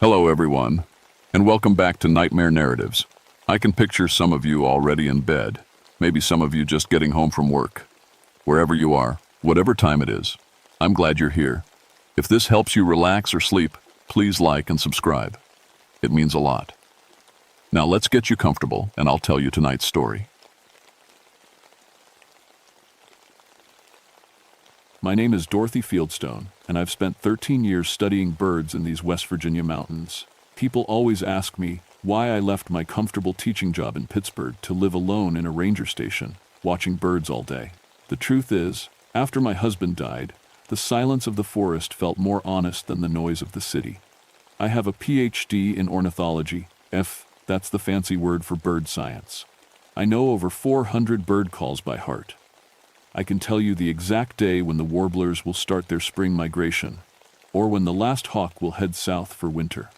Hello, everyone, and welcome back to Nightmare Narratives. I can picture some of you already in bed, maybe some of you just getting home from work. Wherever you are, whatever time it is, I'm glad you're here. If this helps you relax or sleep, please like and subscribe. It means a lot. Now let's get you comfortable, and I'll tell you tonight's story. My name is Dorothy Fieldstone, and I've spent 13 years studying birds in these West Virginia mountains. People always ask me why I left my comfortable teaching job in Pittsburgh to live alone in a ranger station, watching birds all day. The truth is, after my husband died, the silence of the forest felt more honest than the noise of the city. I have a PhD in ornithology, that's the fancy word for bird science. I know over 400 bird calls by heart. I can tell you the exact day when the warblers will start their spring migration, or when the last hawk will head south for winter.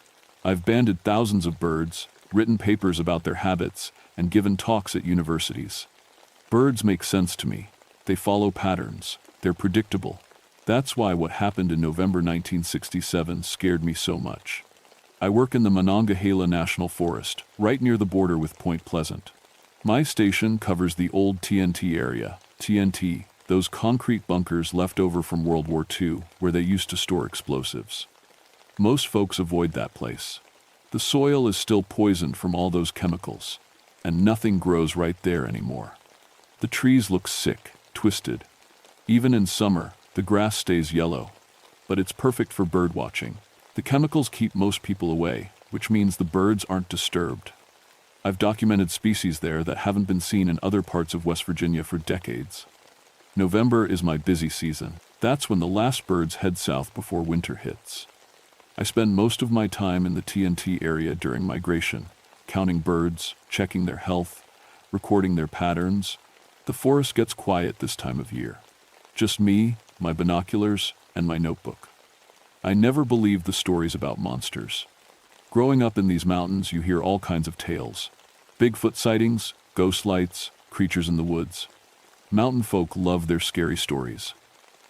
I've banded thousands of birds, written papers about their habits, and given talks at universities. Birds make sense to me. They follow patterns. They're predictable. That's why what happened in November 1967 scared me so much. I work in the Monongahela National Forest, right near the border with Point Pleasant. My station covers the old TNT area. TNT, those concrete bunkers left over from World War II, where they used to store explosives. Most folks avoid that place. The soil is still poisoned from all those chemicals, and nothing grows right there anymore. The trees look sick, twisted. Even in summer, the grass stays yellow, but it's perfect for bird watching. The chemicals keep most people away, which means the birds aren't disturbed. I've documented species there that haven't been seen in other parts of West Virginia for decades. November is my busy season. That's when the last birds head south before winter hits. I spend most of my time in the TNT area during migration, counting birds, checking their health, recording their patterns. The forest gets quiet this time of year. Just me, my binoculars, and my notebook. I never believed the stories about monsters. Growing up in these mountains, you hear all kinds of tales. Bigfoot sightings, ghost lights, creatures in the woods. Mountain folk love their scary stories.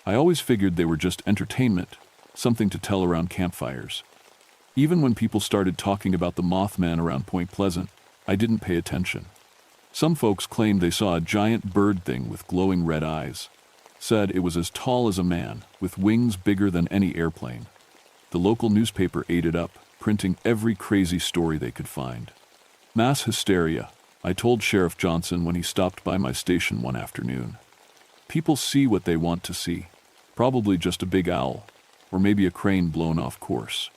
I always figured they were just entertainment, something to tell around campfires. Even when people started talking about the Mothman around Point Pleasant, I didn't pay attention. Some folks claimed they saw a giant bird thing with glowing red eyes. Said it was as tall as a man, with wings bigger than any airplane. The local newspaper ate it up, printing every crazy story they could find. Mass hysteria, I told Sheriff Johnson when he stopped by my station one afternoon. People see what they want to see. Probably just a big owl, or maybe a crane blown off course.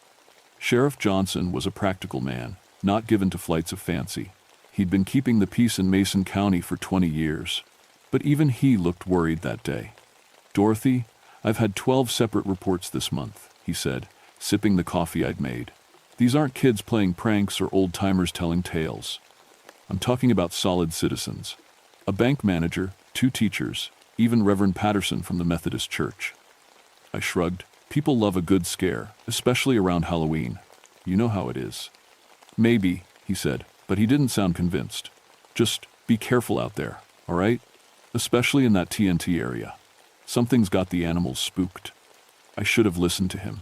Sheriff Johnson was a practical man, not given to flights of fancy. He'd been keeping the peace in Mason County for 20 years. But even he looked worried that day. "Dorothy, I've had 12 separate reports this month," he said, sipping the coffee I'd made. "These aren't kids playing pranks or old-timers telling tales. I'm talking about solid citizens. A bank manager, 2 teachers, even Reverend Patterson from the Methodist Church." I shrugged. People love a good scare, especially around Halloween. You know how it is. "Maybe," he said, but he didn't sound convinced. "Just be careful out there, all right? Especially in that TNT area. Something's got the animals spooked." I should have listened to him.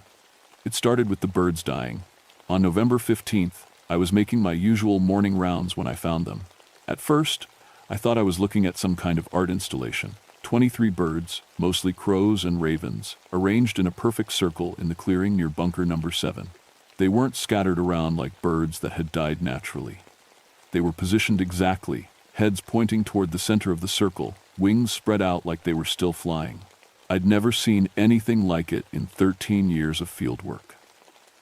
It started with the birds dying. On November 15th, I was making my usual morning rounds when I found them. At first, I thought I was looking at some kind of art installation. 23 birds, mostly crows and ravens, arranged in a perfect circle in the clearing near bunker number 7. They weren't scattered around like birds that had died naturally. They were positioned exactly, heads pointing toward the center of the circle, wings spread out like they were still flying. I'd never seen anything like it in 13 years of field work.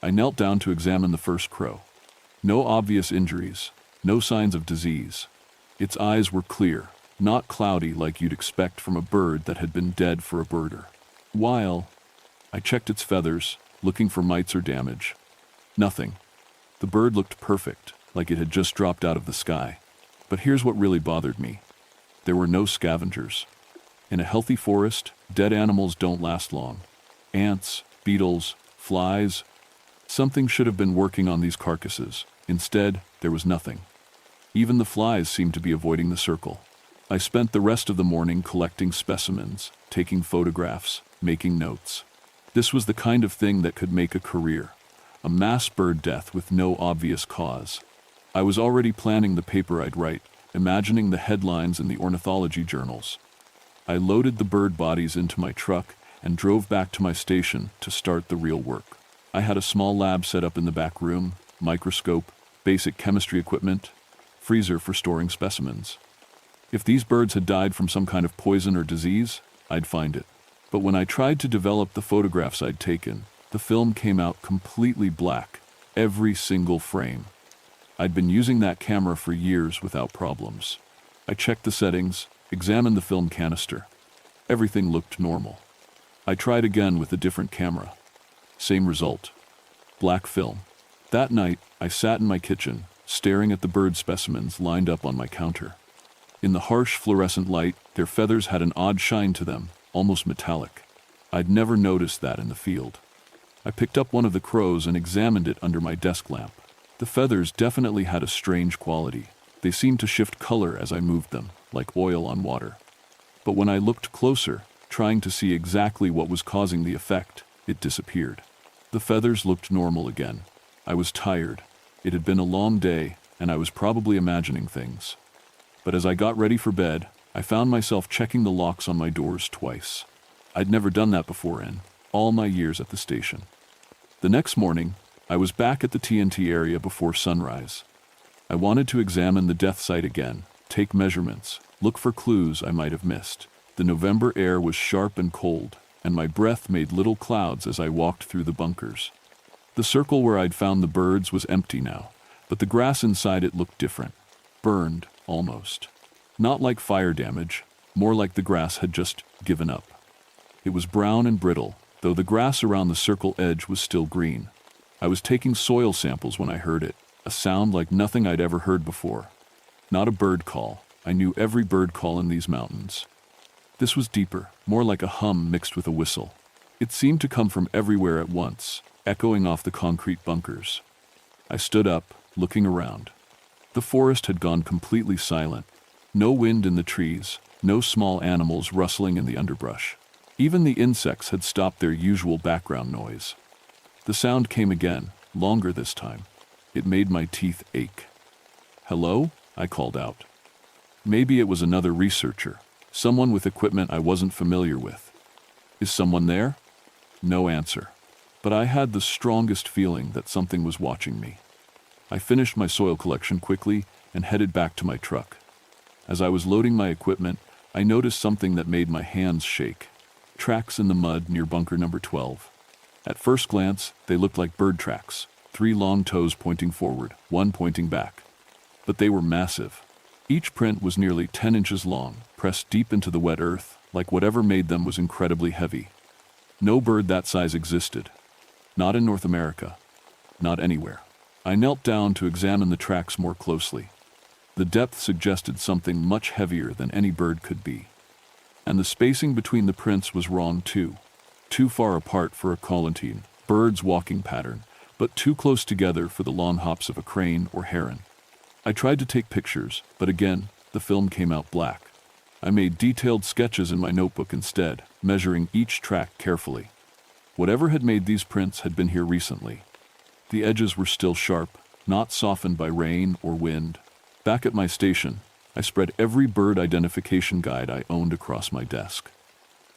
I knelt down to examine the first crow. No obvious injuries, no signs of disease. Its eyes were clear, not cloudy like you'd expect from a bird that had been dead for a birder. While I checked its feathers, looking for mites or damage. Nothing. The bird looked perfect, like it had just dropped out of the sky. But here's what really bothered me. There were no scavengers. In a healthy forest, dead animals don't last long. Ants, beetles, flies. Something should have been working on these carcasses. Instead, there was nothing. Even the flies seemed to be avoiding the circle. I spent the rest of the morning collecting specimens, taking photographs, making notes. This was the kind of thing that could make a career. A mass bird death with no obvious cause. I was already planning the paper I'd write, imagining the headlines in the ornithology journals. I loaded the bird bodies into my truck and drove back to my station to start the real work. I had a small lab set up in the back room, microscope, basic chemistry equipment, freezer for storing specimens. If these birds had died from some kind of poison or disease, I'd find it. But when I tried to develop the photographs I'd taken, the film came out completely black, every single frame. I'd been using that camera for years without problems. I checked the settings, examined the film canister. Everything looked normal. I tried again with a different camera. Same result. Black film. That night, I sat in my kitchen, staring at the bird specimens lined up on my counter. In the harsh fluorescent light, their feathers had an odd shine to them, almost metallic. I'd never noticed that in the field. I picked up one of the crows and examined it under my desk lamp. The feathers definitely had a strange quality. They seemed to shift color as I moved them, like oil on water. But when I looked closer, trying to see exactly what was causing the effect, it disappeared. The feathers looked normal again. I was tired. It had been a long day, and I was probably imagining things. But as I got ready for bed, I found myself checking the locks on my doors twice. I'd never done that before in all my years at the station. The next morning, I was back at the TNT area before sunrise. I wanted to examine the death site again, take measurements, look for clues I might have missed. The November air was sharp and cold, and my breath made little clouds as I walked through the bunkers. The circle where I'd found the birds was empty now, but the grass inside it looked different. Burned, almost. Not like fire damage, more like the grass had just given up. It was brown and brittle, though the grass around the circle edge was still green. I was taking soil samples when I heard it, a sound like nothing I'd ever heard before. Not a bird call. I knew every bird call in these mountains. This was deeper, more like a hum mixed with a whistle. It seemed to come from everywhere at once, echoing off the concrete bunkers. I stood up, looking around. The forest had gone completely silent. No wind in the trees, no small animals rustling in the underbrush. Even the insects had stopped their usual background noise. The sound came again, longer this time. It made my teeth ache. "Hello?" I called out. Maybe it was another researcher, someone with equipment I wasn't familiar with. "Is someone there?" No answer. But I had the strongest feeling that something was watching me. I finished my soil collection quickly and headed back to my truck. As I was loading my equipment, I noticed something that made my hands shake. Tracks in the mud near bunker number 12. At first glance, they looked like bird tracks, 3 long toes pointing forward, 1 pointing back. But they were massive. Each print was nearly 10 inches long, pressed deep into the wet earth, like whatever made them was incredibly heavy. No bird that size existed. Not in North America. Not anywhere. I knelt down to examine the tracks more closely. The depth suggested something much heavier than any bird could be. And the spacing between the prints was wrong too. Too far apart for a colentine, bird's walking pattern, but too close together for the long hops of a crane or heron. I tried to take pictures, but again, the film came out black. I made detailed sketches in my notebook instead, measuring each track carefully. Whatever had made these prints had been here recently. The edges were still sharp, not softened by rain or wind. Back at my station, I spread every bird identification guide I owned across my desk.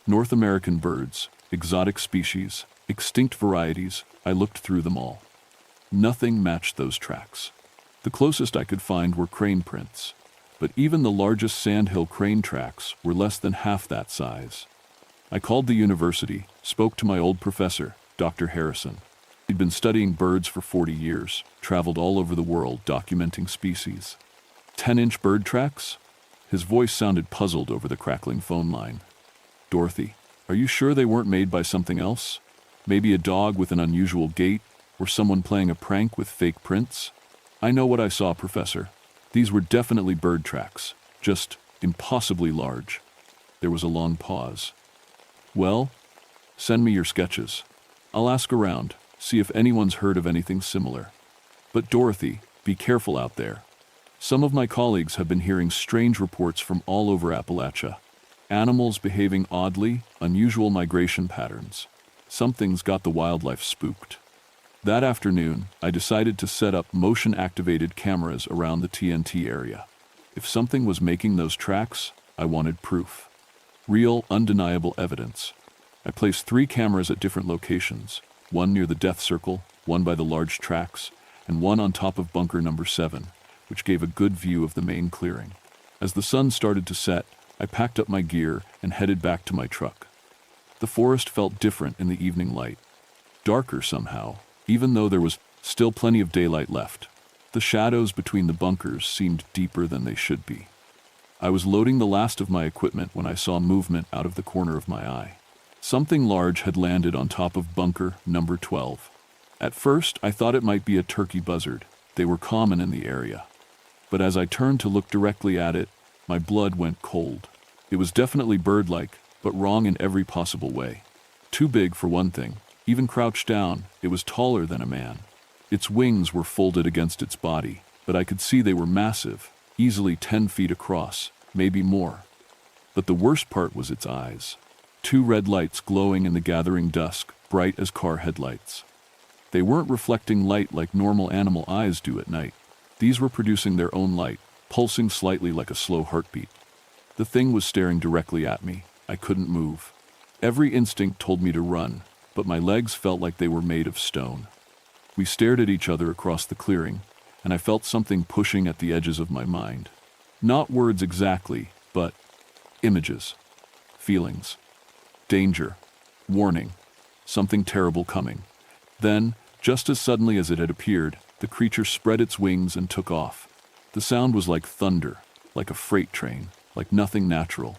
North American birds, exotic species, extinct varieties, I looked through them all. Nothing matched those tracks. The closest I could find were crane prints, but even the largest sandhill crane tracks were less than half that size. I called the university, spoke to my old professor, Dr. Harrison. He'd been studying birds for 40 years, traveled all over the world documenting species. 10-inch bird tracks? His voice sounded puzzled over the crackling phone line. "Dorothy, are you sure they weren't made by something else? Maybe a dog with an unusual gait, or someone playing a prank with fake prints?" "I know what I saw, Professor. These were definitely bird tracks, just impossibly large." There was a long pause. "Well, send me your sketches. I'll ask around, see if anyone's heard of anything similar. But Dorothy, be careful out there. Some of my colleagues have been hearing strange reports from all over Appalachia. Animals behaving oddly, unusual migration patterns. Something's got the wildlife spooked." That afternoon, I decided to set up motion-activated cameras around the TNT area. If something was making those tracks, I wanted proof. Real, undeniable evidence. I placed 3 cameras at different locations, one near the death circle, one by the large tracks, and one on top of bunker number 7, which gave a good view of the main clearing. As the sun started to set, I packed up my gear and headed back to my truck. The forest felt different in the evening light. Darker somehow, even though there was still plenty of daylight left. The shadows between the bunkers seemed deeper than they should be. I was loading the last of my equipment when I saw movement out of the corner of my eye. Something large had landed on top of bunker number 12. At first, I thought it might be a turkey buzzard. They were common in the area. But as I turned to look directly at it, my blood went cold. It was definitely bird-like, but wrong in every possible way. Too big for one thing. Even crouched down, it was taller than a man. Its wings were folded against its body, but I could see they were massive, easily 10 feet across, maybe more. But the worst part was its eyes. 2 red lights glowing in the gathering dusk, bright as car headlights. They weren't reflecting light like normal animal eyes do at night. These were producing their own light, pulsing slightly like a slow heartbeat. The thing was staring directly at me. I couldn't move. Every instinct told me to run, but my legs felt like they were made of stone. We stared at each other across the clearing, and I felt something pushing at the edges of my mind. Not words exactly, but images, feelings, danger, warning, something terrible coming. Then, just as suddenly as it had appeared, the creature spread its wings and took off. The sound was like thunder, like a freight train, like nothing natural.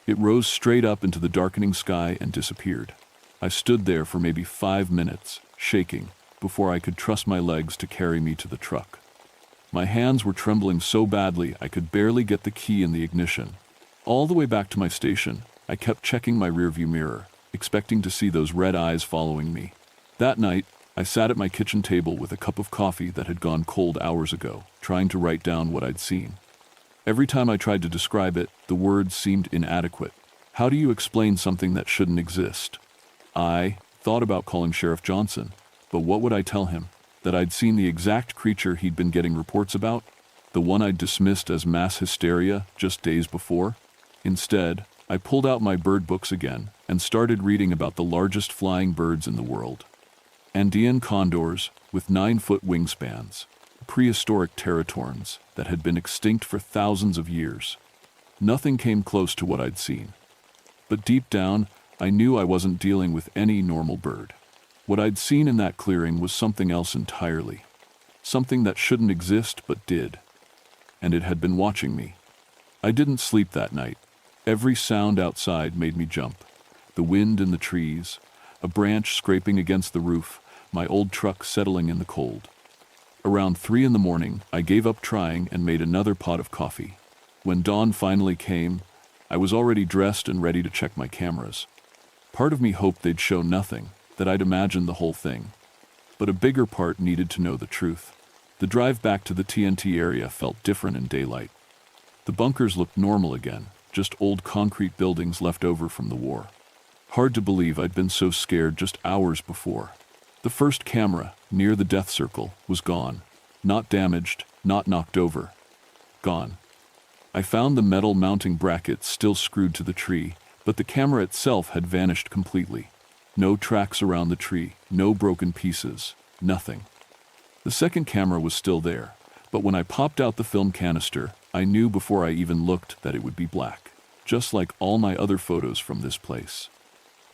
It rose straight up into the darkening sky and disappeared. I stood there for maybe 5 minutes, shaking, before I could trust my legs to carry me to the truck. My hands were trembling so badly I could barely get the key in the ignition. All the way back to my station, I kept checking my rearview mirror, expecting to see those red eyes following me. That night, I sat at my kitchen table with a cup of coffee that had gone cold hours ago, trying to write down what I'd seen. Every time I tried to describe it, the words seemed inadequate. How do you explain something that shouldn't exist? I thought about calling Sheriff Johnson, but what would I tell him? That I'd seen the exact creature he'd been getting reports about? The one I'd dismissed as mass hysteria just days before? Instead, I pulled out my bird books again and started reading about the largest flying birds in the world. Andean condors with 9-foot wingspans, prehistoric teratorns that had been extinct for thousands of years. Nothing came close to what I'd seen. But deep down, I knew I wasn't dealing with any normal bird. What I'd seen in that clearing was something else entirely. Something that shouldn't exist but did. And it had been watching me. I didn't sleep that night. Every sound outside made me jump. The wind in the trees, a branch scraping against the roof, my old truck settling in the cold. Around 3 a.m, I gave up trying and made another pot of coffee. When dawn finally came, I was already dressed and ready to check my cameras. Part of me hoped they'd show nothing, that I'd imagined the whole thing. But a bigger part needed to know the truth. The drive back to the TNT area felt different in daylight. The bunkers looked normal again, just old concrete buildings left over from the war. Hard to believe I'd been so scared just hours before. The first camera, near the death circle, was gone. Not damaged, not knocked over. Gone. I found the metal mounting bracket still screwed to the tree, but the camera itself had vanished completely. No tracks around the tree, no broken pieces, nothing. The second camera was still there, but when I popped out the film canister, I knew before I even looked that it would be black, just like all my other photos from this place.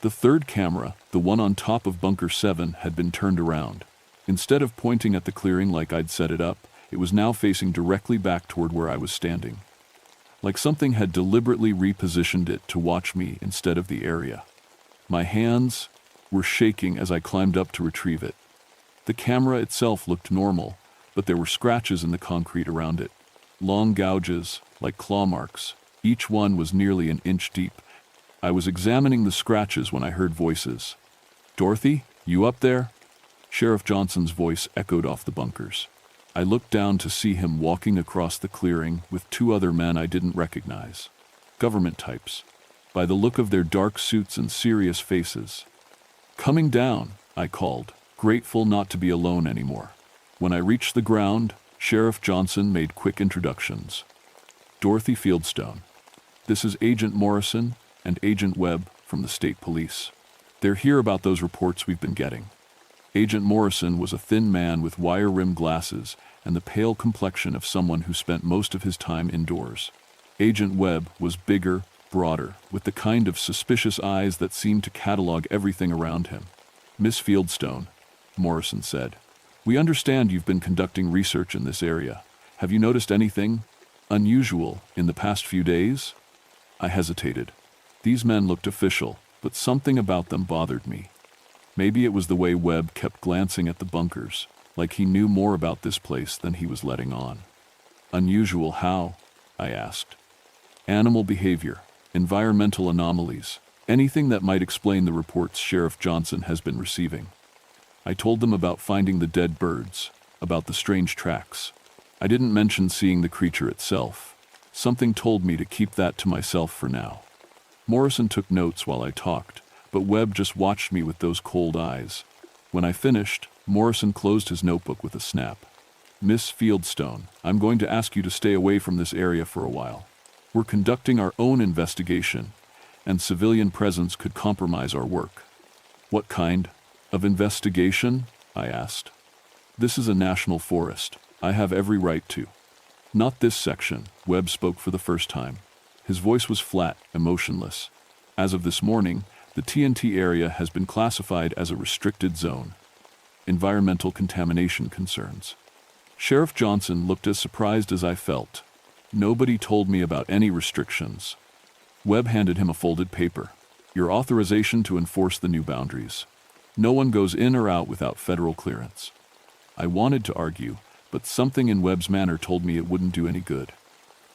The third camera, the one on top of bunker 7, had been turned around. Instead of pointing at the clearing like I'd set it up, it was now facing directly back toward where I was standing. Like something had deliberately repositioned it to watch me instead of the area. My hands were shaking as I climbed up to retrieve it. The camera itself looked normal, but there were scratches in the concrete around it. Long gouges, like claw marks. Each one was nearly an inch deep. I was examining the scratches when I heard voices. "Dorothy, you up there?" Sheriff Johnson's voice echoed off the bunkers. I looked down to see him walking across the clearing with 2 other men I didn't recognize. Government types, by the look of their dark suits and serious faces. "Coming down," I called, grateful not to be alone anymore. When I reached the ground, Sheriff Johnson made quick introductions. Dorothy Fieldstone. This is Agent Morrison and Agent Webb from the state police. They're here about those reports we've been getting. Agent Morrison was a thin man with wire-rimmed glasses and the pale complexion of someone who spent most of his time indoors. Agent Webb was bigger, broader, with the kind of suspicious eyes that seemed to catalog everything around him. Miss Fieldstone, Morrison said, we understand you've been conducting research in this area. Have you noticed anything unusual in the past few days? I hesitated. These men looked official, but something about them bothered me. Maybe it was the way Webb kept glancing at the bunkers, like he knew more about this place than he was letting on. Unusual how? I asked. Animal behavior, environmental anomalies, anything that might explain the reports Sheriff Johnson has been receiving. I told them about finding the dead birds, about the strange tracks. I didn't mention seeing the creature itself. Something told me to keep that to myself for now. Morrison took notes while I talked, but Webb just watched me with those cold eyes. When I finished, Morrison closed his notebook with a snap. Miss Fieldstone, I'm going to ask you to stay away from this area for a while. We're conducting our own investigation, and civilian presence could compromise our work. What kind of investigation? I asked. This is a national forest. I have every right to. Not this section, Webb spoke for the first time. His voice was flat, emotionless. As of this morning, the TNT area has been classified as a restricted zone. Environmental contamination concerns. Sheriff Johnson looked as surprised as I felt. Nobody told me about any restrictions. Webb handed him a folded paper. Your authorization to enforce the new boundaries. No one goes in or out without federal clearance. I wanted to argue, but something in Webb's manner told me it wouldn't do any good.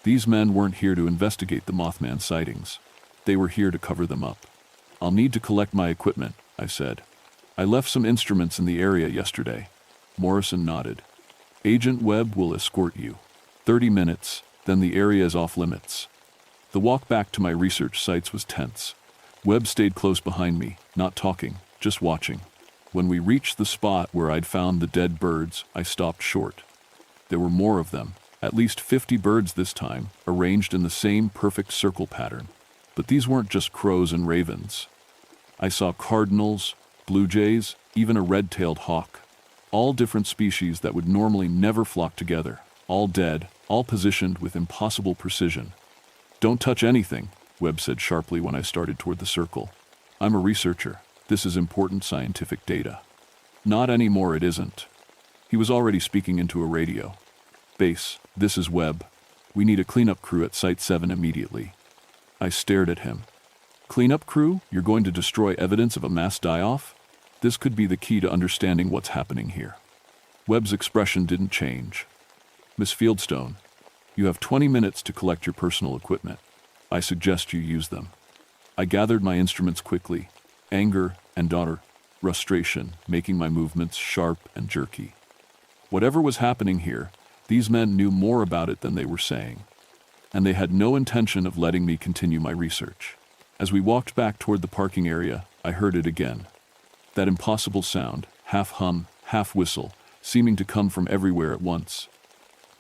These men weren't here to investigate the Mothman sightings. They were here to cover them up. I'll need to collect my equipment, I said. I left some instruments in the area yesterday. Morrison nodded. Agent Webb will escort you. 30 minutes, then the area is off limits. The walk back to my research sites was tense. Webb stayed close behind me, not talking, just watching. When we reached the spot where I'd found the dead birds, I stopped short. There were more of them, at least 50 birds this time, arranged in the same perfect circle pattern. But these weren't just crows and ravens. I saw cardinals, blue jays, even a red-tailed hawk. All different species that would normally never flock together, all dead, all positioned with impossible precision. Don't touch anything, Webb said sharply when I started toward the circle. I'm a researcher. This is important scientific data. Not anymore, it isn't. He was already speaking into a radio. Base, this is Webb. We need a cleanup crew at Site 7 immediately. I stared at him. Cleanup crew? You're going to destroy evidence of a mass die-off? This could be the key to understanding what's happening here. Webb's expression didn't change. Miss Fieldstone, you have 20 minutes to collect your personal equipment. I suggest you use them. I gathered my instruments quickly, anger and frustration making my movements sharp and jerky. Whatever was happening here, these men knew more about it than they were saying, and they had no intention of letting me continue my research. As we walked back toward the parking area, I heard it again. That impossible sound, half hum, half whistle, seeming to come from everywhere at once.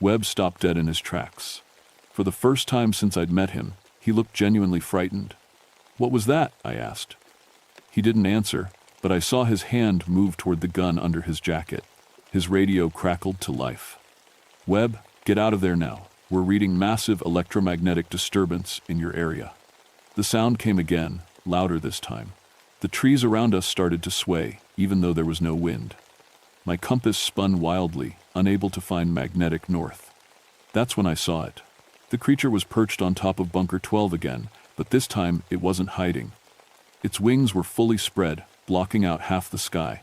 Webb stopped dead in his tracks. For the first time since I'd met him, he looked genuinely frightened. What was that? I asked. He didn't answer, but I saw his hand move toward the gun under his jacket. His radio crackled to life. Webb, get out of there now. We're reading massive electromagnetic disturbance in your area. The sound came again, louder this time. The trees around us started to sway, even though there was no wind. My compass spun wildly, unable to find magnetic north. That's when I saw it. The creature was perched on top of Bunker 12 again, but this time it wasn't hiding. Its wings were fully spread, blocking out half the sky.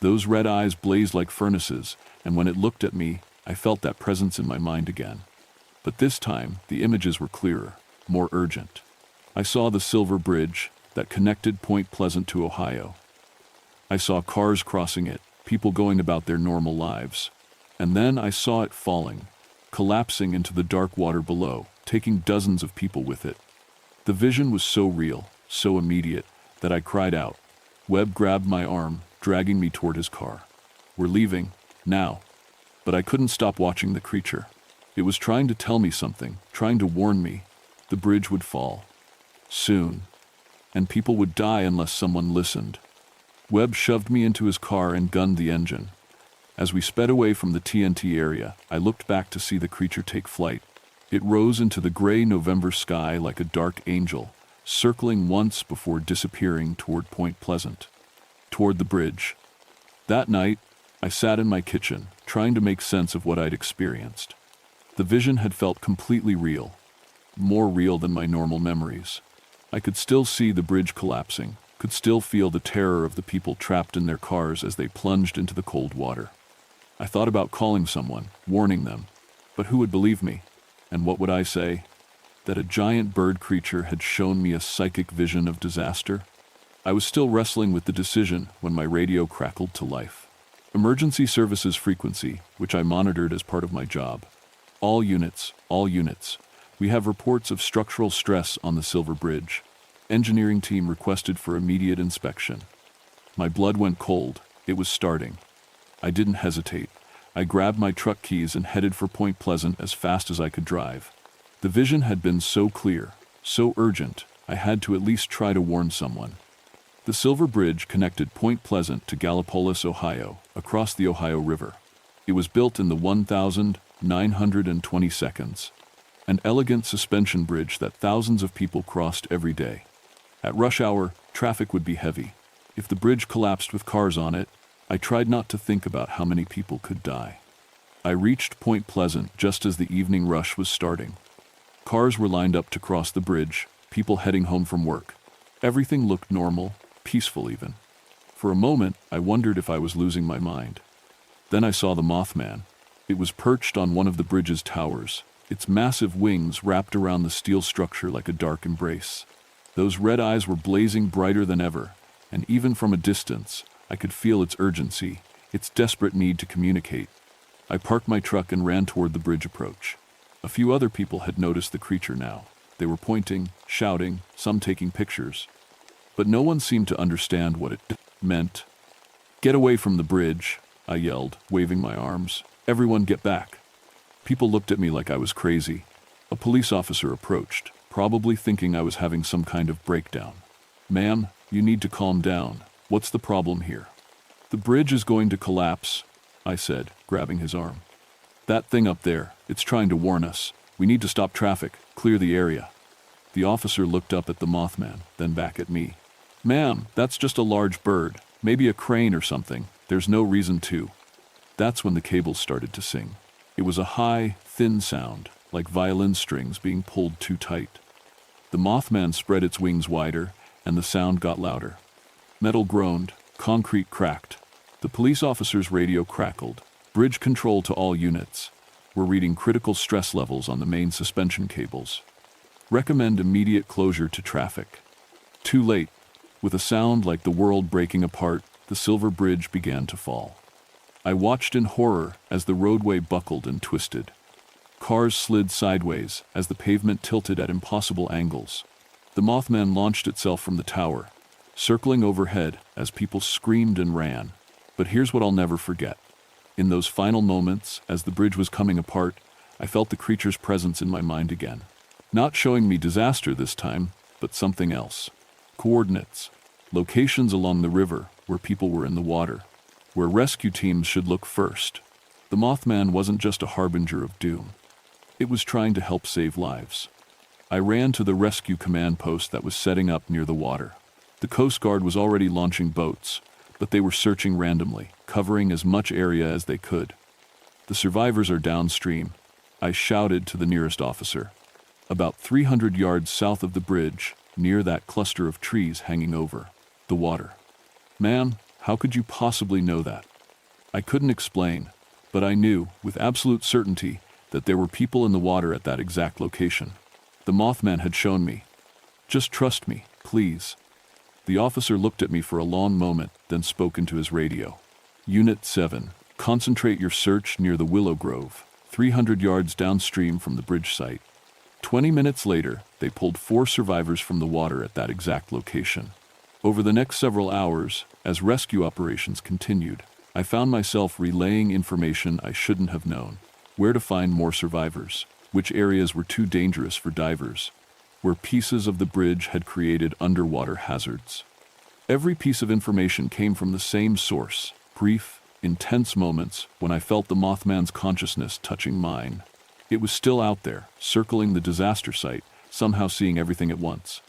Those red eyes blazed like furnaces, and when it looked at me, I felt that presence in my mind again. But this time, the images were clearer, more urgent. I saw the Silver Bridge that connected Point Pleasant to Ohio. I saw cars crossing it, people going about their normal lives. And then I saw it falling, collapsing into the dark water below, taking dozens of people with it. The vision was so real, so immediate, that I cried out. Webb grabbed my arm, dragging me toward his car. "We're leaving, now." But I couldn't stop watching the creature. It was trying to tell me something, trying to warn me. The bridge would fall. Soon. And people would die unless someone listened. Webb shoved me into his car and gunned the engine. As we sped away from the TNT area, I looked back to see the creature take flight. It rose into the gray November sky like a dark angel, circling once before disappearing toward Point Pleasant, toward the bridge. That night, I sat in my kitchen, trying to make sense of what I'd experienced. The vision had felt completely real, more real than my normal memories. I could still see the bridge collapsing, could still feel the terror of the people trapped in their cars as they plunged into the cold water. I thought about calling someone, warning them, but who would believe me? And what would I say? That a giant bird creature had shown me a psychic vision of disaster? I was still wrestling with the decision when my radio crackled to life. Emergency services frequency, which I monitored as part of my job. All units. We have reports of structural stress on the Silver Bridge. Engineering team requested for immediate inspection. My blood went cold. It was starting. I didn't hesitate. I grabbed my truck keys and headed for Point Pleasant as fast as I could drive. The vision had been so clear, so urgent, I had to at least try to warn someone. The Silver Bridge connected Point Pleasant to Gallipolis, Ohio, across the Ohio River. It was built in the 1920s, an elegant suspension bridge that thousands of people crossed every day. At rush hour, traffic would be heavy. If the bridge collapsed with cars on it, I tried not to think about how many people could die. I reached Point Pleasant just as the evening rush was starting. Cars were lined up to cross the bridge, people heading home from work. Everything looked normal, peaceful even. For a moment, I wondered if I was losing my mind. Then I saw the Mothman. It was perched on one of the bridge's towers, its massive wings wrapped around the steel structure like a dark embrace. Those red eyes were blazing brighter than ever, and even from a distance, I could feel its urgency, its desperate need to communicate. I parked my truck and ran toward the bridge approach. A few other people had noticed the creature now. They were pointing, shouting, some taking pictures. But no one seemed to understand what it meant. "Get away from the bridge," I yelled, waving my arms. "Everyone get back." People looked at me like I was crazy. A police officer approached, probably thinking I was having some kind of breakdown. "Ma'am, you need to calm down. What's the problem here?" "The bridge is going to collapse," I said, grabbing his arm. "That thing up there, it's trying to warn us. We need to stop traffic, clear the area." The officer looked up at the Mothman, then back at me. "Ma'am, that's just a large bird, maybe a crane or something. There's no reason to." That's when the cables started to sing. It was a high, thin sound, like violin strings being pulled too tight. The Mothman spread its wings wider, and the sound got louder. Metal groaned, concrete cracked. The police officer's radio crackled. "Bridge control to all units. We're reading critical stress levels on the main suspension cables. Recommend immediate closure to traffic." Too late. With a sound like the world breaking apart, the Silver Bridge began to fall. I watched in horror as the roadway buckled and twisted. Cars slid sideways as the pavement tilted at impossible angles. The Mothman launched itself from the tower, circling overhead as people screamed and ran. But here's what I'll never forget. In those final moments, as the bridge was coming apart, I felt the creature's presence in my mind again. Not showing me disaster this time, but something else. Coordinates. Locations along the river where people were in the water, where rescue teams should look first. The Mothman wasn't just a harbinger of doom. It was trying to help save lives. I ran to the rescue command post that was setting up near the water. The Coast Guard was already launching boats, but they were searching randomly, covering as much area as they could. "The survivors are downstream," I shouted to the nearest officer. "About 300 yards south of the bridge, near that cluster of trees hanging over the water." "Ma'am, how could you possibly know that?" I couldn't explain, but I knew, with absolute certainty, that there were people in the water at that exact location. The Mothman had shown me. "Just trust me, please." The officer looked at me for a long moment, then spoke into his radio. "Unit 7, concentrate your search near the Willow Grove, 300 yards downstream from the bridge site." 20 minutes later, they pulled 4 survivors from the water at that exact location. Over the next several hours, as rescue operations continued, I found myself relaying information I shouldn't have known. Where to find more survivors, which areas were too dangerous for divers, where pieces of the bridge had created underwater hazards. Every piece of information came from the same source, brief, intense moments when I felt the Mothman's consciousness touching mine. It was still out there, circling the disaster site, somehow seeing everything at once.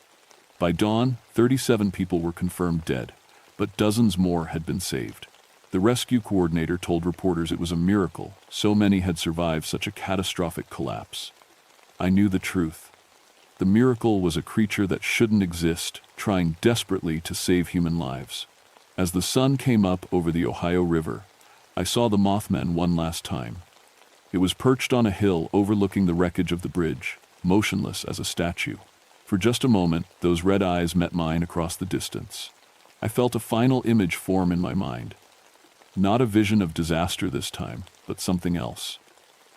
By dawn, 37 people were confirmed dead, but dozens more had been saved. The rescue coordinator told reporters it was a miracle so many had survived such a catastrophic collapse. I knew the truth. The miracle was a creature that shouldn't exist, trying desperately to save human lives. As the sun came up over the Ohio River, I saw the Mothman one last time. It was perched on a hill overlooking the wreckage of the bridge, motionless as a statue. For just a moment, those red eyes met mine across the distance. I felt a final image form in my mind. Not a vision of disaster this time, but something else.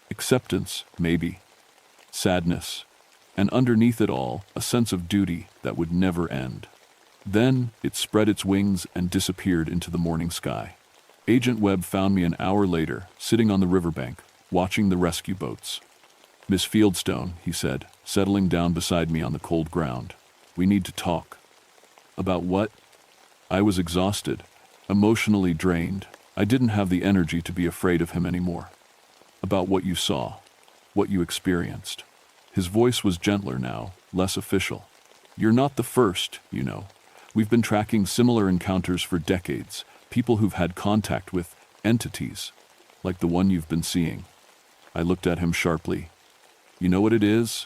Acceptance, maybe. Sadness. And underneath it all, a sense of duty that would never end. Then, it spread its wings and disappeared into the morning sky. Agent Webb found me an hour later, sitting on the riverbank, watching the rescue boats. "Miss Fieldstone," he said, settling down beside me on the cold ground. "We need to talk." "About what?" I was exhausted, emotionally drained. I didn't have the energy to be afraid of him anymore. "About what you saw, what you experienced." His voice was gentler now, less official. "You're not the first, you know. We've been tracking similar encounters for decades, people who've had contact with entities, like the one you've been seeing." I looked at him sharply. "You know what it is?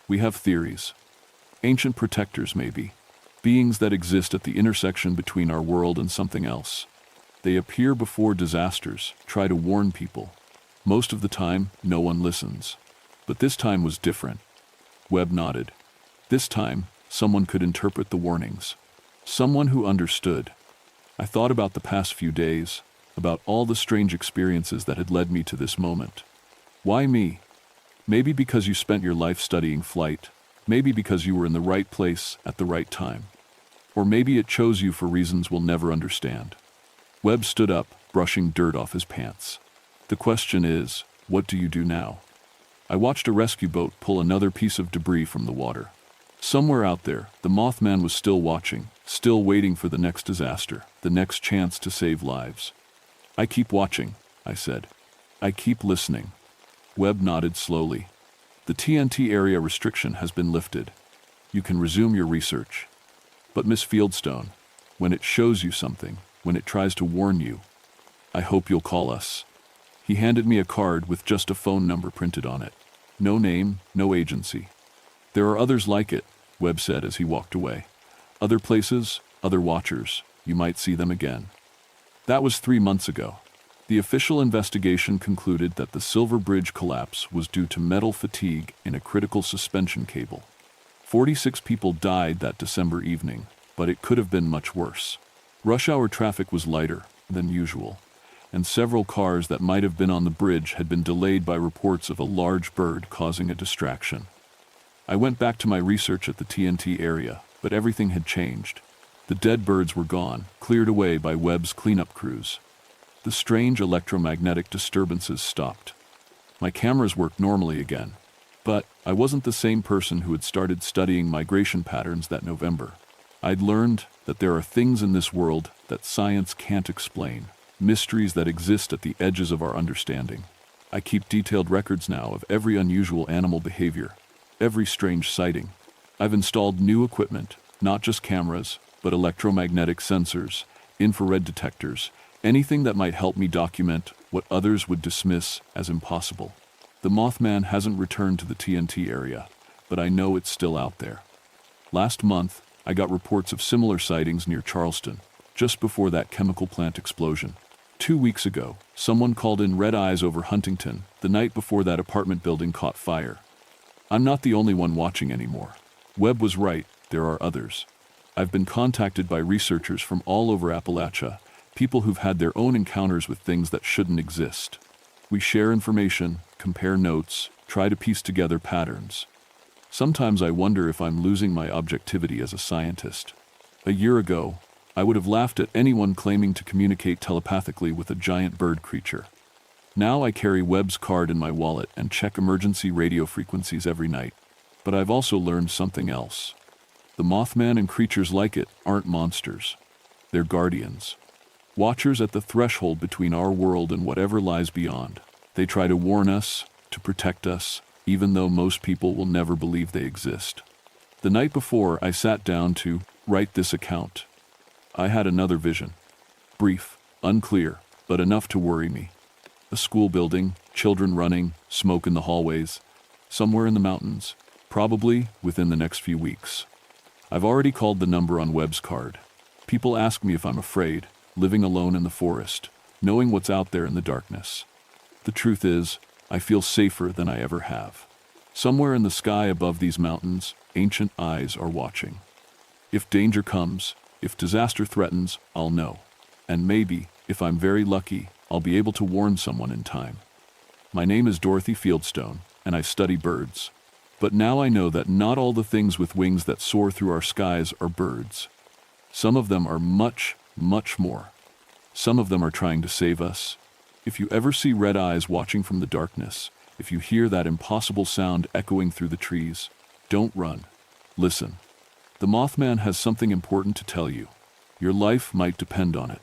We have theories. Ancient protectors, maybe. Beings that exist at the intersection between our world and something else. They appear before disasters, try to warn people. Most of the time, no one listens. But this time was different." Webb nodded. "This time, someone could interpret the warnings. Someone who understood." I thought about the past few days, about all the strange experiences that had led me to this moment. Why me? Maybe because you spent your life studying flight, maybe because you were in the right place at the right time. Or maybe it chose you for reasons we'll never understand. Webb stood up, brushing dirt off his pants. "The question is, what do you do now?" I watched a rescue boat pull another piece of debris from the water. Somewhere out there, the Mothman was still watching, still waiting for the next disaster, the next chance to save lives. "I keep watching," I said. "I keep listening." Webb nodded slowly. "The TNT area restriction has been lifted. You can resume your research. But Miss Fieldstone, when it shows you something, when it tries to warn you, I hope you'll call us." He handed me a card with just a phone number printed on it. No name, no agency. "There are others like it," Webb said as he walked away. "Other places, other watchers. You might see them again." That was 3 months ago. The official investigation concluded that the Silver Bridge collapse was due to metal fatigue in a critical suspension cable. 46 people died that December evening, but it could have been much worse. Rush hour traffic was lighter than usual, and several cars that might have been on the bridge had been delayed by reports of a large bird causing a distraction. I went back to my research at the TNT area, but everything had changed. The dead birds were gone, cleared away by Webb's cleanup crews. The strange electromagnetic disturbances stopped. My cameras worked normally again, but I wasn't the same person who had started studying migration patterns that November. I'd learned that there are things in this world that science can't explain, mysteries that exist at the edges of our understanding. I keep detailed records now of every unusual animal behavior, every strange sighting. I've installed new equipment, not just cameras, but electromagnetic sensors, infrared detectors, anything that might help me document what others would dismiss as impossible. The Mothman hasn't returned to the TNT area, but I know it's still out there. Last month, I got reports of similar sightings near Charleston, just before that chemical plant explosion. 2 weeks ago, someone called in red eyes over Huntington, the night before that apartment building caught fire. I'm not the only one watching anymore. Webb was right, there are others. I've been contacted by researchers from all over Appalachia, people who've had their own encounters with things that shouldn't exist. We share information, compare notes, try to piece together patterns. Sometimes I wonder if I'm losing my objectivity as a scientist. A year ago, I would have laughed at anyone claiming to communicate telepathically with a giant bird creature. Now I carry Webb's card in my wallet and check emergency radio frequencies every night. But I've also learned something else. The Mothman and creatures like it aren't monsters. They're guardians. Watchers at the threshold between our world and whatever lies beyond. They try to warn us, to protect us, even though most people will never believe they exist. The night before I sat down to write this account, I had another vision. Brief, unclear, but enough to worry me. A school building, children running, smoke in the hallways, somewhere in the mountains, probably within the next few weeks. I've already called the number on Webb's card. People ask me if I'm afraid, living alone in the forest, knowing what's out there in the darkness. The truth is, I feel safer than I ever have. Somewhere in the sky above these mountains, ancient eyes are watching. If danger comes, if disaster threatens, I'll know. And maybe, if I'm very lucky, I'll be able to warn someone in time. My name is Dorothy Fieldstone, and I study birds. But now I know that not all the things with wings that soar through our skies are birds. Some of them are much, much more. Some of them are trying to save us. If you ever see red eyes watching from the darkness, if you hear that impossible sound echoing through the trees, don't run. Listen. The Mothman has something important to tell you. Your life might depend on it.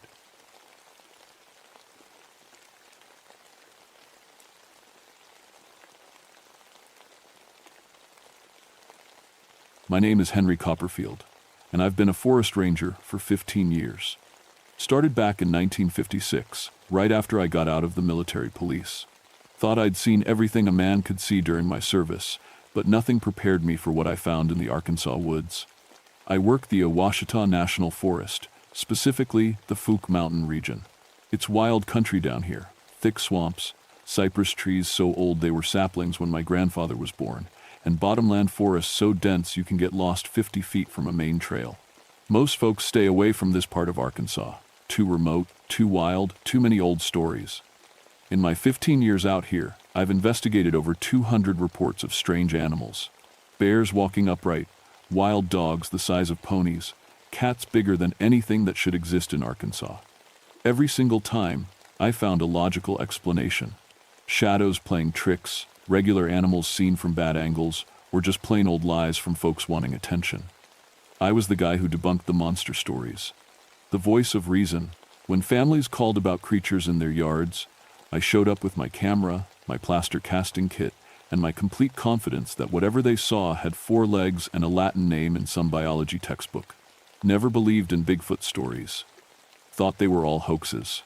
My name is Henry Copperfield, and I've been a forest ranger for 15 years. Started back in 1956, right after I got out of the military police. Thought I'd seen everything a man could see during my service, but nothing prepared me for what I found in the Arkansas woods. I worked the Ouachita National Forest, specifically the Fouke Mountain region. It's wild country down here, thick swamps, cypress trees so old they were saplings when my grandfather was born, and bottomland forests so dense you can get lost 50 feet from a main trail. Most folks stay away from this part of Arkansas. Too remote, too wild, too many old stories. In my 15 years out here, I've investigated over 200 reports of strange animals. Bears walking upright, wild dogs the size of ponies, cats bigger than anything that should exist in Arkansas. Every single time, I found a logical explanation. Shadows playing tricks, regular animals seen from bad angles, or just plain old lies from folks wanting attention. I was the guy who debunked the monster stories. The voice of reason. When families called about creatures in their yards, I showed up with my camera, my plaster casting kit, and my complete confidence that whatever they saw had 4 legs and a Latin name in some biology textbook. Never believed in Bigfoot stories. Thought they were all hoaxes.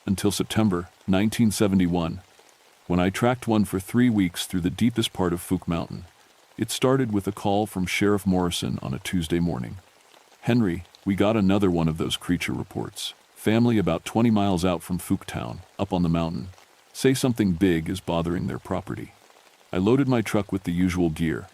Until September 1971, when I tracked one for 3 weeks through the deepest part of Fouke Mountain. It started with a call from Sheriff Morrison on a Tuesday morning. "Henry, we got another one of those creature reports. Family about 20 miles out from Fouke Town, up on the mountain. Say something big is bothering their property." I loaded my truck with the usual gear.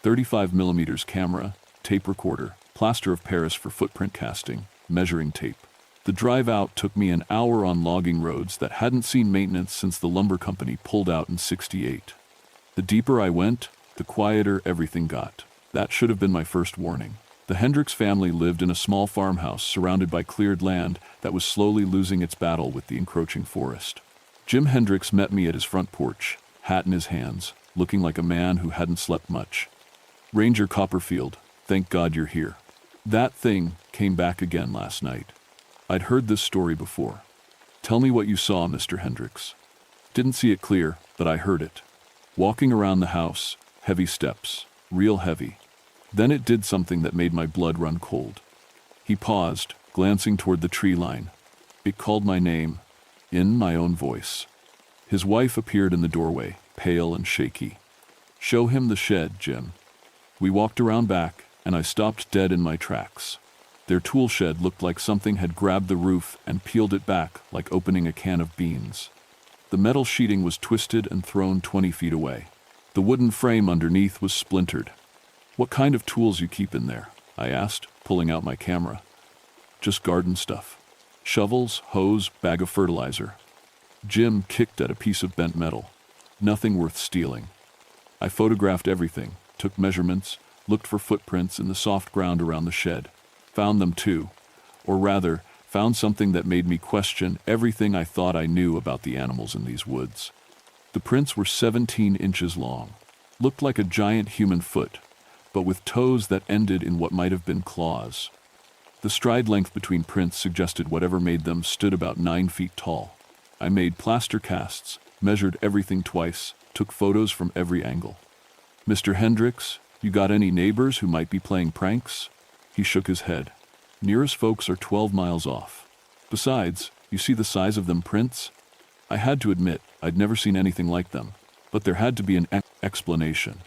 35mm camera, tape recorder, plaster of Paris for footprint casting, measuring tape. The drive out took me an hour on logging roads that hadn't seen maintenance since the lumber company pulled out in '68. The deeper I went, the quieter everything got. That should have been my first warning. The Hendricks family lived in a small farmhouse surrounded by cleared land that was slowly losing its battle with the encroaching forest. Jim Hendricks met me at his front porch, hat in his hands, looking like a man who hadn't slept much. "Ranger Copperfield, thank God you're here. That thing came back again last night. I'd heard this story before. Tell me what you saw, Mr. Hendricks." Didn't see it clear, but I heard it. Walking around the house, heavy steps, real heavy. Then it did something that made my blood run cold. He paused, glancing toward the tree line. It called my name, in my own voice. His wife appeared in the doorway, pale and shaky. "Show him the shed, Jim." We walked around back, and I stopped dead in my tracks. Their tool shed looked like something had grabbed the roof and peeled it back like opening a can of beans. The metal sheeting was twisted and thrown 20 feet away. The wooden frame underneath was splintered. "What kind of tools you keep in there?" I asked, pulling out my camera. "Just garden stuff. Shovels, hose, bag of fertilizer." Jim kicked at a piece of bent metal. "Nothing worth stealing." I photographed everything, took measurements, looked for footprints in the soft ground around the shed. found them too. Or rather, found something that made me question everything I thought I knew about the animals in these woods. The prints were 17 inches long, looked like a giant human foot, but with toes that ended in what might have been claws. The stride length between prints suggested whatever made them stood about 9 feet tall. I made plaster casts, measured everything twice, took photos from every angle. "Mr. Hendricks, you got any neighbors who might be playing pranks?" He shook his head. "Nearest folks are 12 miles off. Besides, you see the size of them prints?" I had to admit I'd never seen anything like them, but there had to be an explanation.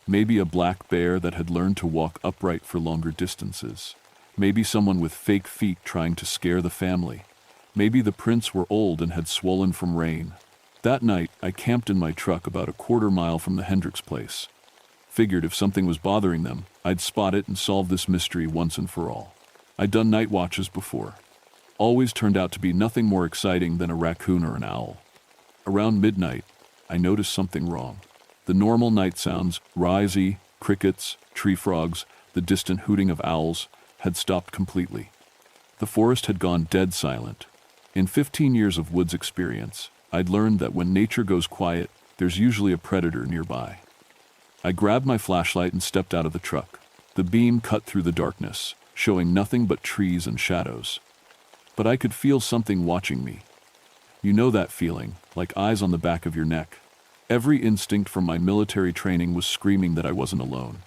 Maybe a black bear that had learned to walk upright for longer distances. Maybe someone with fake feet trying to scare the family. Maybe the prints were old and had swollen from rain. That night, I camped in my truck about a quarter-mile from the Hendricks place. Figured if something was bothering them, I'd spot it and solve this mystery once and for all. I'd done night watches before. Always turned out to be nothing more exciting than a raccoon or an owl. Around midnight, I noticed something wrong. The normal night sounds, wrysy, crickets, tree frogs, the distant hooting of owls, had stopped completely. The forest had gone dead silent. In 15 years of woods experience, I'd learned that when nature goes quiet, there's usually a predator nearby. I grabbed my flashlight and stepped out of the truck. The beam cut through the darkness, showing nothing but trees and shadows. But I could feel something watching me. You know that feeling, like eyes on the back of your neck. Every instinct from my military training was screaming that I wasn't alone.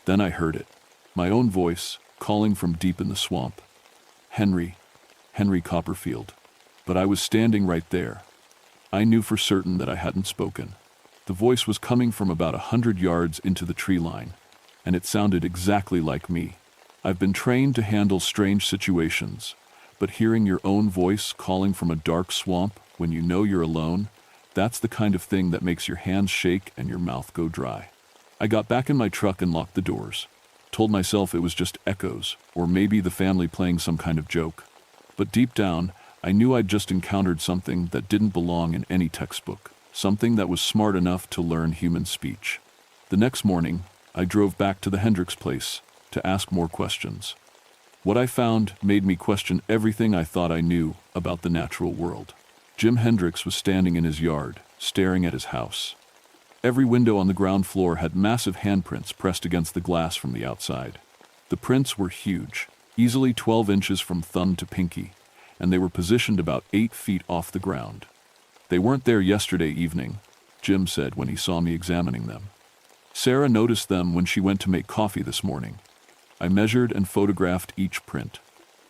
Then I heard it. My own voice, calling from deep in the swamp. Henry Copperfield. But I was standing right there. I knew for certain that I hadn't spoken. The voice was coming from about 100 yards into the tree line, and it sounded exactly like me. I've been trained to handle strange situations, but hearing your own voice calling from a dark swamp when you know you're alone, that's the kind of thing that makes your hands shake and your mouth go dry. I got back in my truck and locked the doors. Told myself it was just echoes, or maybe the family playing some kind of joke. But deep down, I knew I'd just encountered something that didn't belong in any textbook, something that was smart enough to learn human speech. The next morning, I drove back to the Hendricks place to ask more questions. What I found made me question everything I thought I knew about the natural world. Jim Hendricks was standing in his yard, staring at his house. Every window on the ground floor had massive handprints pressed against the glass from the outside. The prints were huge, easily 12 inches from thumb to pinky, and they were positioned about 8 feet off the ground. "They weren't there yesterday evening," Jim said when he saw me examining them. "Sarah noticed them when she went to make coffee this morning." I measured and photographed each print.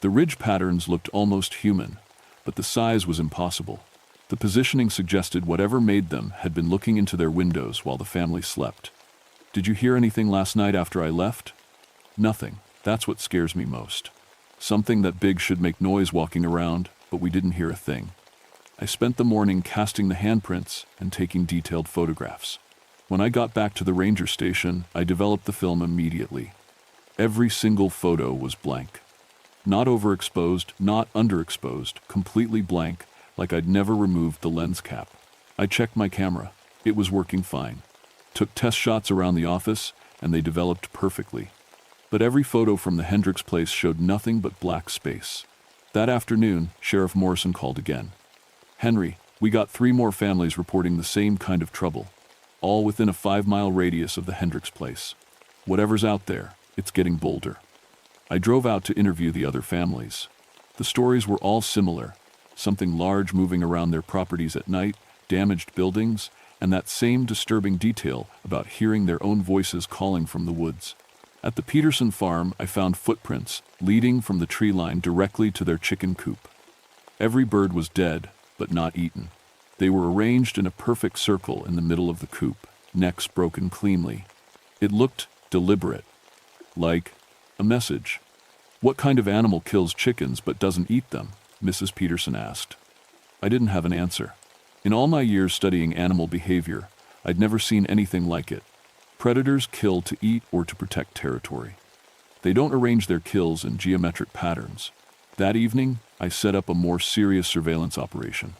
The ridge patterns looked almost human, but the size was impossible. The positioning suggested whatever made them had been looking into their windows while the family slept. "Did you hear anything last night after I left?" "Nothing. That's what scares me most. Something that big should make noise walking around, but we didn't hear a thing." I spent the morning casting the handprints and taking detailed photographs. When I got back to the ranger station, I developed the film immediately. Every single photo was blank. Not overexposed, not underexposed, completely blank, like I'd never removed the lens cap. I checked my camera. It was working fine. Took test shots around the office, and they developed perfectly. But every photo from the Hendricks place showed nothing but black space. That afternoon, Sheriff Morrison called again. "Henry, we got 3 more families reporting the same kind of trouble, all within a 5-mile radius of the Hendricks place. Whatever's out there, it's getting bolder." I drove out to interview the other families. The stories were all similar. Something large moving around their properties at night, damaged buildings, and that same disturbing detail about hearing their own voices calling from the woods. At the Peterson farm, I found footprints leading from the tree line directly to their chicken coop. Every bird was dead, but not eaten. They were arranged in a perfect circle in the middle of the coop, necks broken cleanly. It looked deliberate, like a message. "What kind of animal kills chickens but doesn't eat them?" Mrs. Peterson asked. I didn't have an answer. In all my years studying animal behavior, I'd never seen anything like it. Predators kill to eat or to protect territory. They don't arrange their kills in geometric patterns. That evening, I set up a more serious surveillance operation.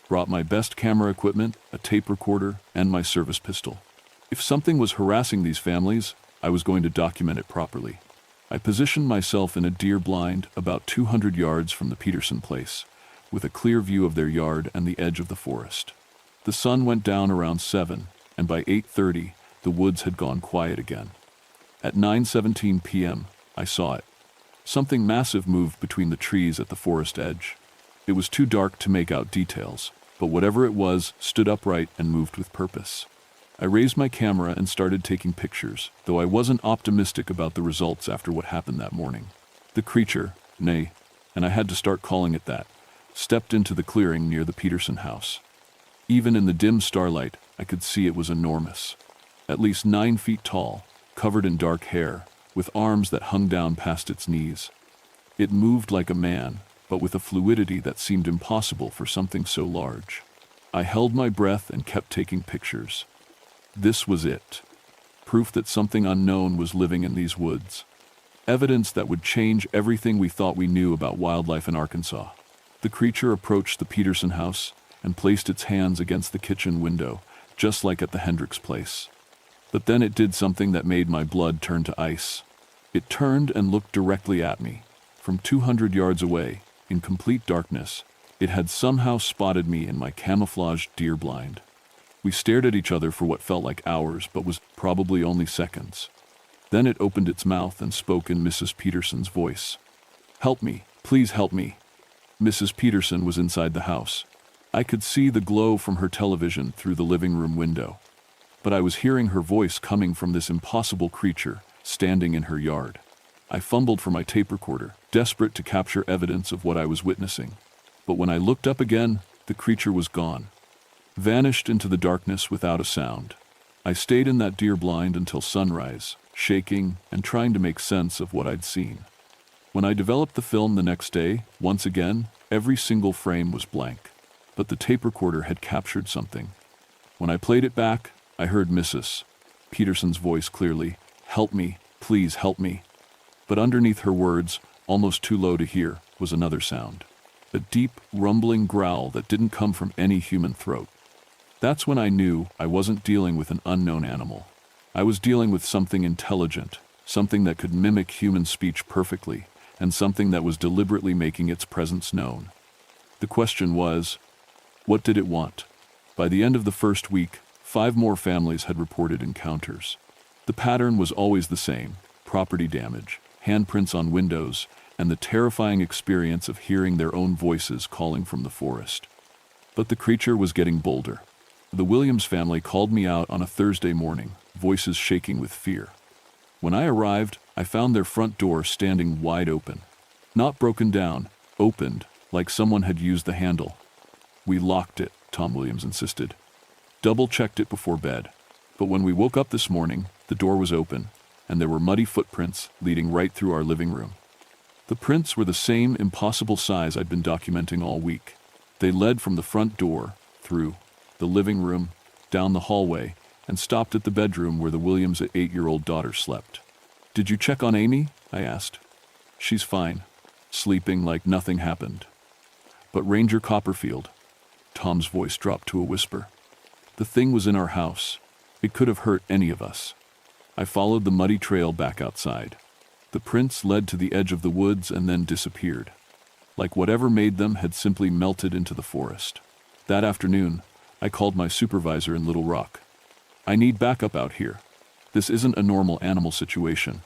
Brought my best camera equipment, a tape recorder, and my service pistol. If something was harassing these families, I was going to document it properly. I positioned myself in a deer blind about 200 yards from the Peterson place, with a clear view of their yard and the edge of the forest. The sun went down around 7, and by 8:30, the woods had gone quiet again. At 9:17 p.m., I saw it. Something massive moved between the trees at the forest edge. It was too dark to make out details, but whatever it was stood upright and moved with purpose. I raised my camera and started taking pictures, though I wasn't optimistic about the results after what happened that morning. The creature, nay, and I had to start calling it that, stepped into the clearing near the Peterson house. Even in the dim starlight, I could see it was enormous. At least 9 feet tall, covered in dark hair, with arms that hung down past its knees. It moved like a man, but with a fluidity that seemed impossible for something so large. I held my breath and kept taking pictures. This was it. Proof that something unknown was living in these woods. Evidence that would change everything we thought we knew about wildlife in Arkansas. The creature approached the Peterson house and placed its hands against the kitchen window, just like at the Hendricks place. But then it did something that made my blood turn to ice. It turned and looked directly at me. From 200 yards away, in complete darkness, it had somehow spotted me in my camouflaged deer blind. We stared at each other for what felt like hours, but was probably only seconds. Then it opened its mouth and spoke in Mrs. Peterson's voice. "Help me, please help me." Mrs. Peterson was inside the house. I could see the glow from her television through the living room window. But I was hearing her voice coming from this impossible creature standing in her yard. I fumbled for my tape recorder, desperate to capture evidence of what I was witnessing. But when I looked up again, the creature was gone. Vanished into the darkness without a sound. I stayed in that deer blind until sunrise, shaking and trying to make sense of what I'd seen. When I developed the film the next day, once again, every single frame was blank. But the tape recorder had captured something. When I played it back, I heard Mrs. Peterson's voice clearly. "Help me, please help me." But underneath her words, almost too low to hear, was another sound. A deep, rumbling growl that didn't come from any human throat. That's when I knew I wasn't dealing with an unknown animal. I was dealing with something intelligent, something that could mimic human speech perfectly, and something that was deliberately making its presence known. The question was, what did it want? By the end of the first week, 5 more families had reported encounters. The pattern was always the same: property damage, handprints on windows, and the terrifying experience of hearing their own voices calling from the forest. But the creature was getting bolder. The Williams family called me out on a Thursday morning, voices shaking with fear. When I arrived, I found their front door standing wide open. Not broken down, opened, like someone had used the handle. "We locked it," Tom Williams insisted. "Double-checked it before bed. But when we woke up this morning, the door was open, and there were muddy footprints leading right through our living room. The prints were the same impossible size I'd been documenting all week. They led from the front door, through the living room, down the hallway, and stopped at the bedroom where the Williams' 8-year-old daughter slept. "Did you check on Amy?" I asked. "She's fine, sleeping like nothing happened." "But Ranger Copperfield," Tom's voice dropped to a whisper. "The thing was in our house. It could have hurt any of us." I followed the muddy trail back outside. The prints led to the edge of the woods and then disappeared. Like whatever made them had simply melted into the forest. That afternoon, I called my supervisor in Little Rock. "I need backup out here. This isn't a normal animal situation."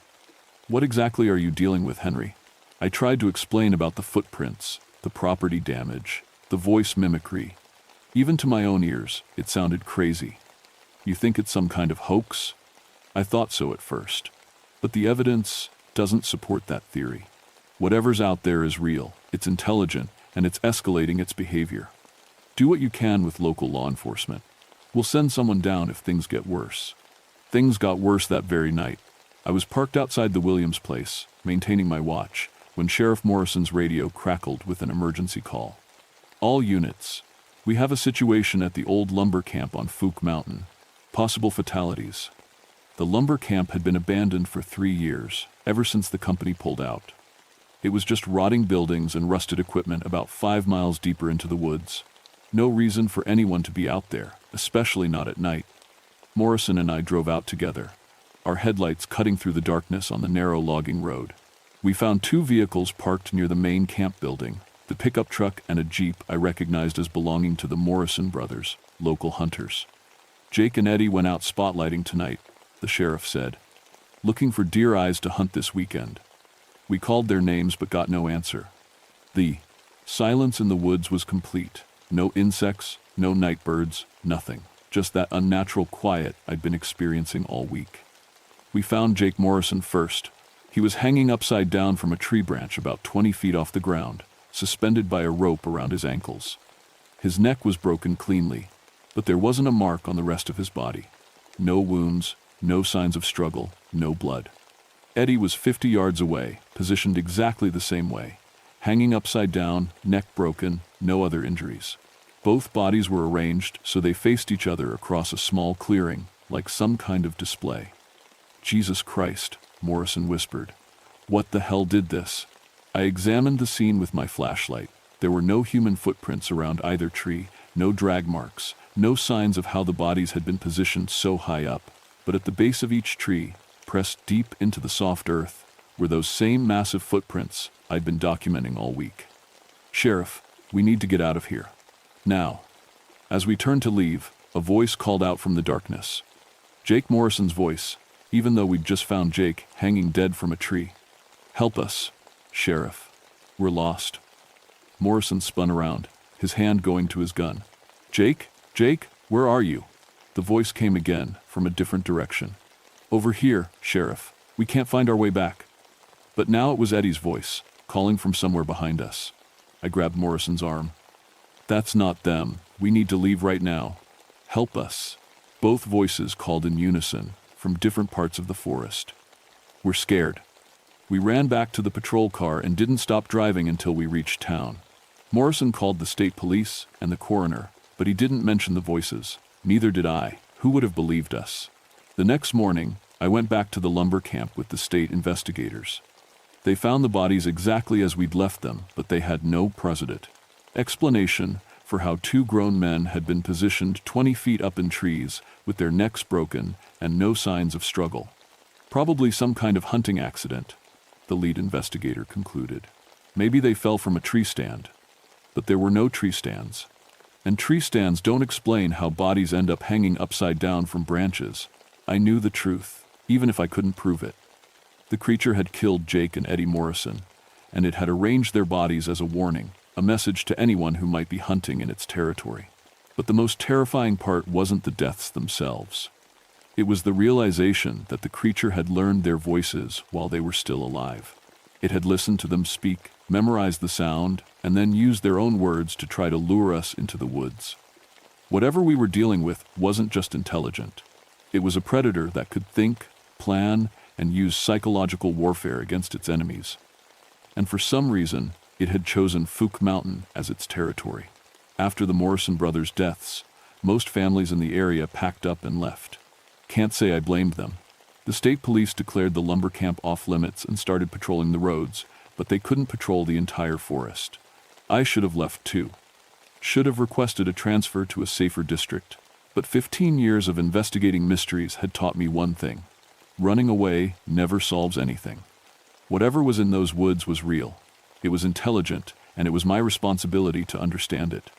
"What exactly are you dealing with, Henry?" I tried to explain about the footprints, the property damage, the voice mimicry. Even to my own ears, it sounded crazy. "You think it's some kind of hoax?" I thought so at first. But the evidence doesn't support that theory. Whatever's out there is real, it's intelligent, and it's escalating its behavior. Do what you can with local law enforcement. We'll send someone down if things get worse. Things got worse that very night. I was parked outside the Williams place, maintaining my watch, when Sheriff Morrison's radio crackled with an emergency call. "All units. We have a situation at the old lumber camp on Fook Mountain. Possible fatalities." The lumber camp had been abandoned for 3 years, ever since the company pulled out. It was just rotting buildings and rusted equipment about 5 miles deeper into the woods. No reason for anyone to be out there, especially not at night. Morrison and I drove out together. our headlights cutting through the darkness on the narrow logging road. We found two vehicles parked near the main camp building, the pickup truck and a Jeep I recognized as belonging to the Morrison brothers, local hunters. Jake and Eddie went out spotlighting tonight, the sheriff said, looking for deer eyes to hunt this weekend. We called their names but got no answer. The silence in the woods was complete. No insects, no night birds, nothing. Just that unnatural quiet I'd been experiencing all week. We found Jake Morrison first. He was hanging upside down from a tree branch about 20 feet off the ground, suspended by a rope around his ankles. His neck was broken cleanly, but there wasn't a mark on the rest of his body. No wounds, no signs of struggle, no blood. Eddie was 50 yards away, positioned exactly the same way, hanging upside down, neck broken, no other injuries. Both bodies were arranged so they faced each other across a small clearing, like some kind of display. Jesus Christ, Morrison whispered. What the hell did this? I examined the scene with my flashlight. There were no human footprints around either tree, no drag marks, no signs of how the bodies had been positioned so high up. But at the base of each tree, pressed deep into the soft earth, were those same massive footprints I'd been documenting all week. Sheriff, we need to get out of here. Now. As we turned to leave, a voice called out from the darkness. Jake Morrison's voice, even though we'd just found Jake hanging dead from a tree. Help us, Sheriff. We're lost. Morrison spun around, his hand going to his gun. Jake, where are you? The voice came again, from a different direction. Over here, Sheriff. We can't find our way back. But now it was Eddie's voice, calling from somewhere behind us. I grabbed Morrison's arm. That's not them. We need to leave right now. Help us. Both voices called in unison, from different parts of the forest. We're scared. We ran back to the patrol car and didn't stop driving until we reached town. Morrison called the state police and the coroner, but he didn't mention the voices. Neither did I. Who would have believed us? The next morning, I went back to the lumber camp with the state investigators. They found the bodies exactly as we'd left them, but they had no precedent. Explanation for how two grown men had been positioned 20 feet up in trees with their necks broken and no signs of struggle. Probably some kind of hunting accident, the lead investigator concluded. Maybe they fell from a tree stand. But there were no tree stands. And tree stands don't explain how bodies end up hanging upside down from branches. I knew the truth, even if I couldn't prove it. The creature had killed Jake and Eddie Morrison, and it had arranged their bodies as a warning, a message to anyone who might be hunting in its territory. But the most terrifying part wasn't the deaths themselves. It was the realization that the creature had learned their voices while they were still alive. It had listened to them speak, memorized the sound, and then used their own words to try to lure us into the woods. Whatever we were dealing with wasn't just intelligent. It was a predator that could think, plan, and use psychological warfare against its enemies. And for some reason, it had chosen Fook Mountain as its territory. After the Morrison brothers' deaths, most families in the area packed up and left. Can't say I blamed them. The state police declared the lumber camp off limits and started patrolling the roads, but they couldn't patrol the entire forest. I should have left too. Should have requested a transfer to a safer district. But 15 years of investigating mysteries had taught me one thing. Running away never solves anything. Whatever was in those woods was real. It was intelligent, and it was my responsibility to understand it.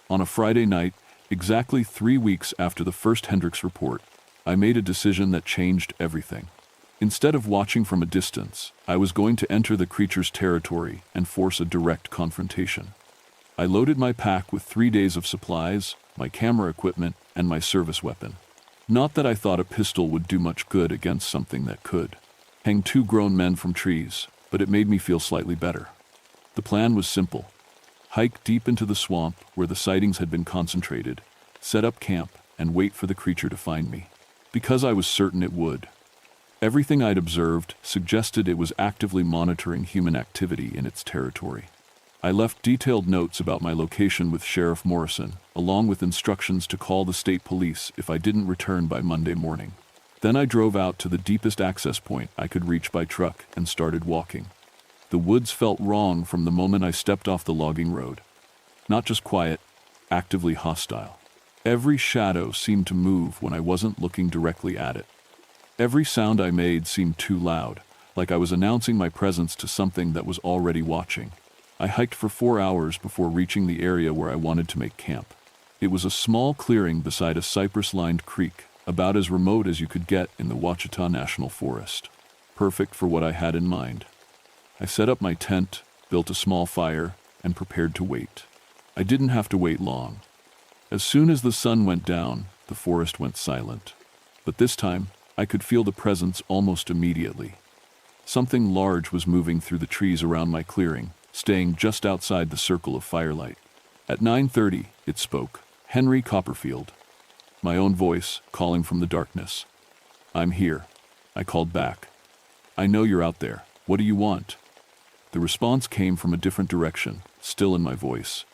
On a Friday night, exactly 3 weeks after the first Hendricks report, I made a decision that changed everything. Instead of watching from a distance, I was going to enter the creature's territory and force a direct confrontation. I loaded my pack with 3 days of supplies, my camera equipment, and my service weapon. Not that I thought a pistol would do much good against something that could hang two grown men from trees, but it made me feel slightly better. The plan was simple. Hike deep into the swamp where the sightings had been concentrated, set up camp, and wait for the creature to find me. Because I was certain it would. Everything I'd observed suggested it was actively monitoring human activity in its territory. I left detailed notes about my location with Sheriff Morrison, along with instructions to call the state police if I didn't return by Monday morning. Then I drove out to the deepest access point I could reach by truck and started walking. The woods felt wrong from the moment I stepped off the logging road. Not just quiet, actively hostile. Every shadow seemed to move when I wasn't looking directly at it. Every sound I made seemed too loud, like I was announcing my presence to something that was already watching. I hiked for 4 hours before reaching the area where I wanted to make camp. It was a small clearing beside a cypress-lined creek, about as remote as you could get in the Ouachita National Forest. Perfect for what I had in mind. I set up my tent, built a small fire, and prepared to wait. I didn't have to wait long. As soon as the sun went down, the forest went silent. But this time, I could feel the presence almost immediately. Something large was moving through the trees around my clearing, staying just outside the circle of firelight. At 9:30, it spoke. Henry Copperfield. My own voice, calling from the darkness. "I'm here," I called back. "I know you're out there. What do you want?" The response came from a different direction, still in my voice.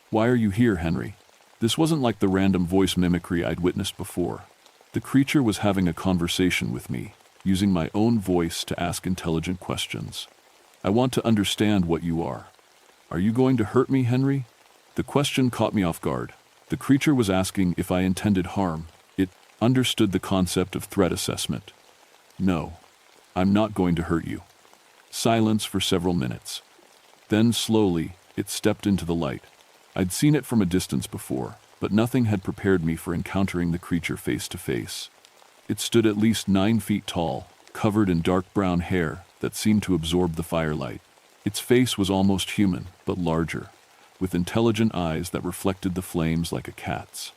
"Why are you here, Henry?" This wasn't like the random voice mimicry I'd witnessed before. The creature was having a conversation with me, using my own voice to ask intelligent questions. "I want to understand what you are." "Are you going to hurt me, Henry?" The question caught me off guard. The creature was asking if I intended harm. It understood the concept of threat assessment. "No, I'm not going to hurt you." Silence for several minutes. Then slowly, it stepped into the light. I'd seen it from a distance before, but nothing had prepared me for encountering the creature face to face. It stood at least 9 feet tall, covered in dark brown hair that seemed to absorb the firelight. Its face was almost human, but larger, with intelligent eyes that reflected the flames like a cat's.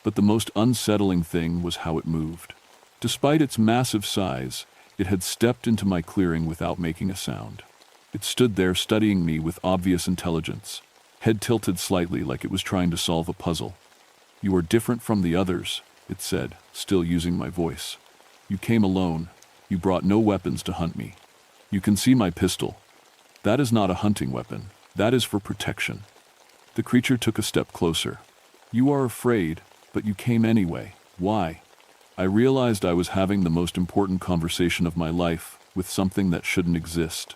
But the most unsettling thing was how it moved. Despite its massive size, it had stepped into my clearing without making a sound. It stood there studying me with obvious intelligence, head tilted slightly like it was trying to solve a puzzle. "You are different from the others," it said, still using my voice. "You came alone. You brought no weapons to hunt me. You can see my pistol. That is not a hunting weapon. That is for protection." The creature took a step closer. "You are afraid, but you came anyway. Why?" I realized I was having the most important conversation of my life with something that shouldn't exist,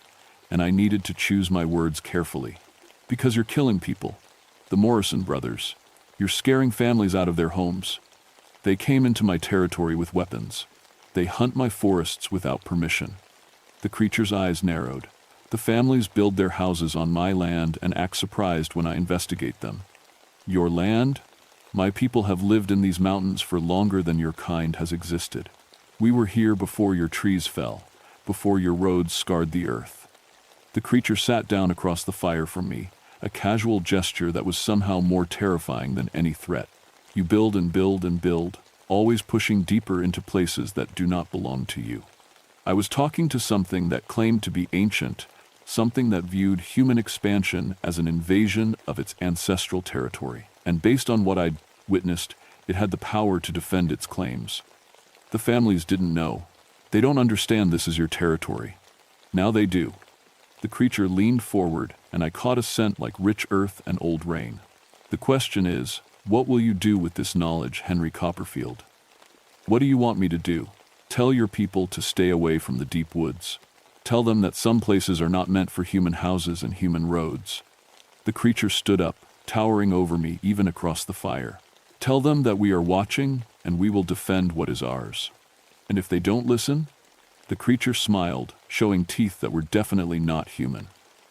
and I needed to choose my words carefully. "Because you're killing people. The Morrison brothers. You're scaring families out of their homes. They came into my territory with weapons. They hunt my forests without permission." The creature's eyes narrowed. "The families build their houses on my land and act surprised when I investigate them." "Your land? My people have lived in these mountains for longer than your kind has existed. We were here before your trees fell, before your roads scarred the earth." The creature sat down across the fire from me, a casual gesture that was somehow more terrifying than any threat. "You build and build and build, always pushing deeper into places that do not belong to you." I was talking to something that claimed to be ancient, something that viewed human expansion as an invasion of its ancestral territory. And based on what I'd witnessed, it had the power to defend its claims. The families didn't know. They don't understand this is your territory. Now they do. The creature leaned forward, and I caught a scent like rich earth and old rain. "The question is, what will you do with this knowledge, Henry Copperfield? What do you want me to do? Tell your people to stay away from the deep woods. Tell them that some places are not meant for human houses and human roads." The creature stood up, towering over me even across the fire. "Tell them that we are watching, and we will defend what is ours. And if they don't listen?" The creature smiled, showing teeth that were definitely not human.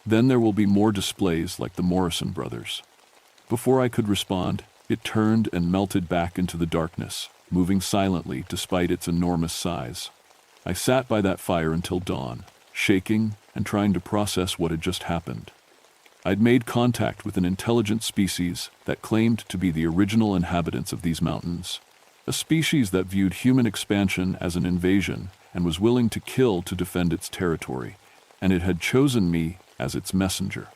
"Then there will be more displays like the Morrison brothers." Before I could respond, it turned and melted back into the darkness, moving silently despite its enormous size. I sat by that fire until dawn, shaking and trying to process what had just happened. I'd made contact with an intelligent species that claimed to be the original inhabitants of these mountains, a species that viewed human expansion as an invasion and was willing to kill to defend its territory, and it had chosen me as its messenger.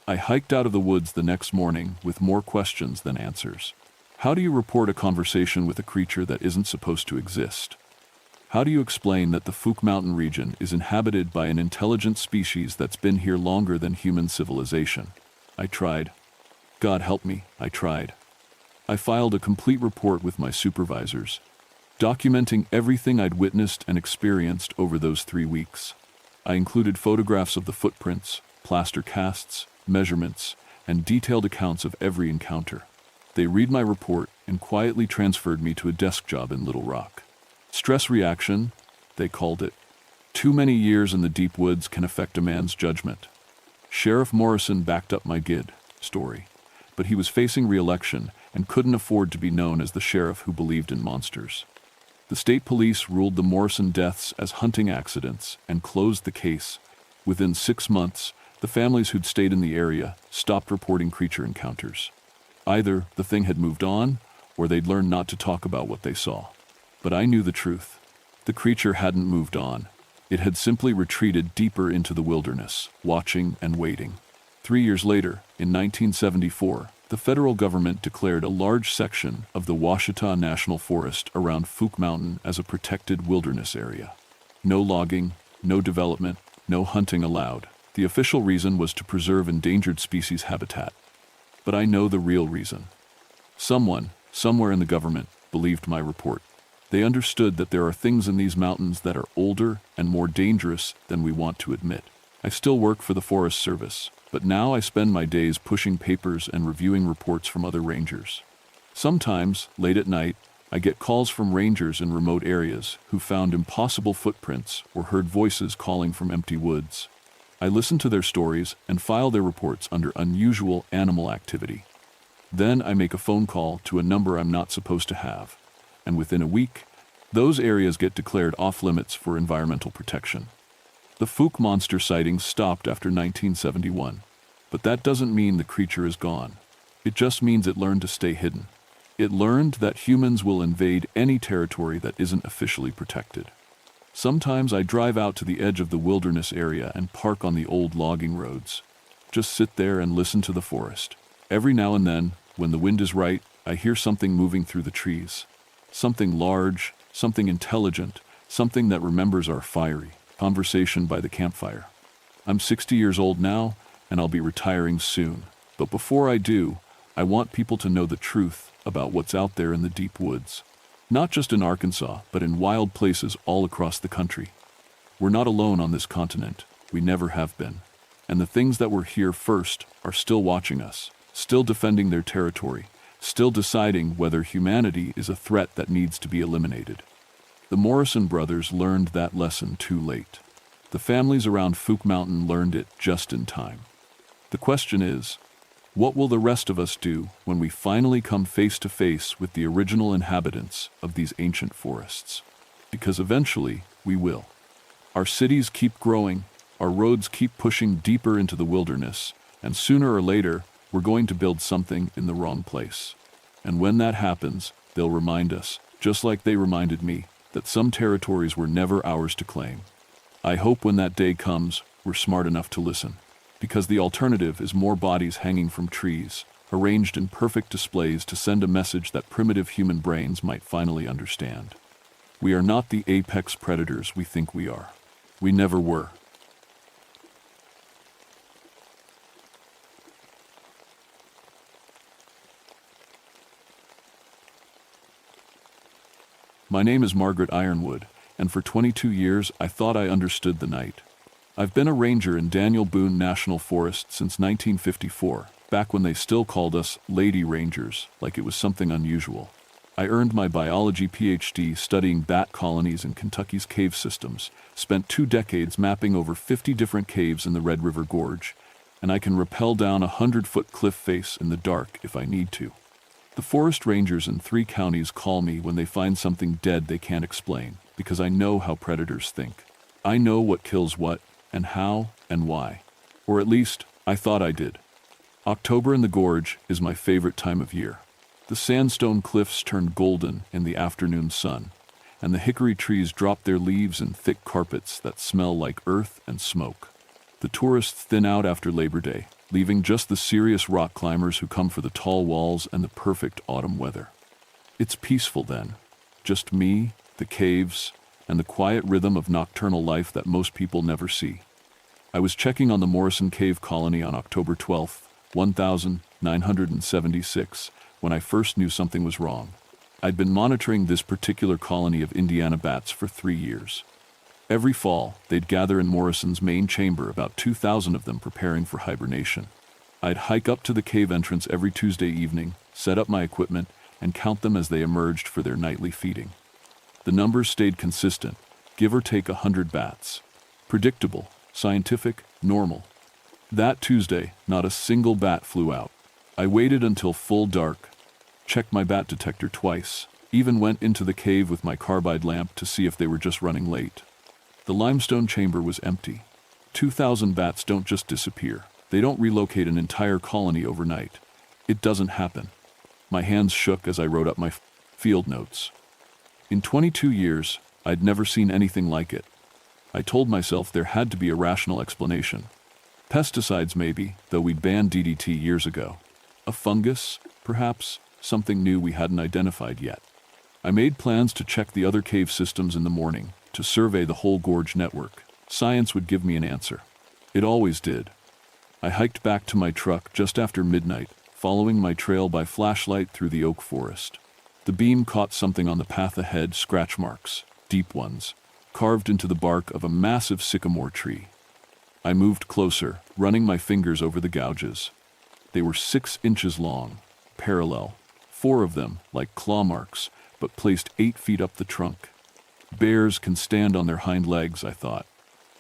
I hiked out of the woods the next morning with more questions than answers. How do you report a conversation with a creature that isn't supposed to exist? How do you explain that the Fook Mountain region is inhabited by an intelligent species that's been here longer than human civilization? I tried. God help me, I tried. I filed a complete report with my supervisors, documenting everything I'd witnessed and experienced over those 3 weeks. I included photographs of the footprints, plaster casts, measurements, and detailed accounts of every encounter. They read my report and quietly transferred me to a desk job in Little Rock. Stress reaction, they called it. Too many years in the deep woods can affect a man's judgment. Sheriff Morrison backed up my GID story, but he was facing re-election and couldn't afford to be known as the sheriff who believed in monsters. The state police ruled the Morrison deaths as hunting accidents and closed the case. Within 6 months, the families who'd stayed in the area stopped reporting creature encounters. Either the thing had moved on, or they'd learned not to talk about what they saw. But I knew the truth. The creature hadn't moved on. It had simply retreated deeper into the wilderness, watching and waiting. 3 years later, in 1974, the federal government declared a large section of the Ouachita National Forest around Fook Mountain as a protected wilderness area. No logging, no development, no hunting allowed. The official reason was to preserve endangered species habitat. But I know the real reason. Someone, somewhere in the government, believed my report. They understood that there are things in these mountains that are older and more dangerous than we want to admit. I still work for the Forest Service, but now I spend my days pushing papers and reviewing reports from other rangers. Sometimes, late at night, I get calls from rangers in remote areas who found impossible footprints or heard voices calling from empty woods. I listen to their stories and file their reports under unusual animal activity. Then I make a phone call to a number I'm not supposed to have, and within a week, those areas get declared off-limits for environmental protection. The Fook monster sightings stopped after 1971, but that doesn't mean the creature is gone. It just means it learned to stay hidden. It learned that humans will invade any territory that isn't officially protected. Sometimes I drive out to the edge of the wilderness area and park on the old logging roads. Just sit there and listen to the forest. Every now and then, when the wind is right, I hear something moving through the trees. Something large, something intelligent, something that remembers our fiery conversation by the campfire. I'm 60 years old now, and I'll be retiring soon. But before I do, I want people to know the truth about what's out there in the deep woods. Not just in Arkansas, but in wild places all across the country. We're not alone on this continent. We never have been. And the things that were here first are still watching us, still defending their territory, still deciding whether humanity is a threat that needs to be eliminated. The Morrison brothers learned that lesson too late. The families around Fook Mountain learned it just in time. The question is, what will the rest of us do when we finally come face to face with the original inhabitants of these ancient forests? Because eventually, we will. Our cities keep growing, our roads keep pushing deeper into the wilderness, and sooner or later, we're going to build something in the wrong place. And when that happens, they'll remind us, just like they reminded me, that some territories were never ours to claim. I hope when that day comes, we're smart enough to listen. Because the alternative is more bodies hanging from trees, arranged in perfect displays to send a message that primitive human brains might finally understand. We are not the apex predators we think we are. We never were. My name is Margaret Ironwood, and for 22 years I thought I understood the night. I've been a ranger in Daniel Boone National Forest since 1954, back when they still called us Lady Rangers, like it was something unusual. I earned my biology PhD studying bat colonies in Kentucky's cave systems, spent 2 decades mapping over 50 different caves in the Red River Gorge, and I can rappel down a 100-foot cliff face in the dark if I need to. The forest rangers in 3 counties call me when they find something dead they can't explain, because I know how predators think. I know what kills what, and how, and why. Or at least, I thought I did. October in the gorge is my favorite time of year. The sandstone cliffs turn golden in the afternoon sun, and the hickory trees drop their leaves in thick carpets that smell like earth and smoke. The tourists thin out after Labor Day, leaving just the serious rock climbers who come for the tall walls and the perfect autumn weather. It's peaceful then. Just me, the caves, and the quiet rhythm of nocturnal life that most people never see. I was checking on the Morrison Cave Colony on October 12, 1976, when I first knew something was wrong. I'd been monitoring this particular colony of Indiana bats for 3 years. Every fall, they'd gather in Morrison's main chamber, about 2,000 of them preparing for hibernation. I'd hike up to the cave entrance every Tuesday evening, set up my equipment, and count them as they emerged for their nightly feeding. The numbers stayed consistent, give or take 100 bats. Predictable, scientific, normal. That Tuesday, not a single bat flew out. I waited until full dark, checked my bat detector twice, even went into the cave with my carbide lamp to see if they were just running late. The limestone chamber was empty. 2,000 bats don't just disappear. They don't relocate an entire colony overnight. It doesn't happen. My hands shook as I wrote up my field notes. In 22 years, I'd never seen anything like it. I told myself there had to be a rational explanation. Pesticides maybe, though we'd banned DDT years ago. A fungus, perhaps, something new we hadn't identified yet. I made plans to check the other cave systems in the morning, to survey the whole gorge network. Science would give me an answer. It always did. I hiked back to my truck just after midnight, following my trail by flashlight through the oak forest. The beam caught something on the path ahead, scratch marks, deep ones, carved into the bark of a massive sycamore tree. I moved closer, running my fingers over the gouges. They were 6 inches long, parallel, 4 of them like claw marks, but placed 8 feet up the trunk. Bears can stand on their hind legs, I thought.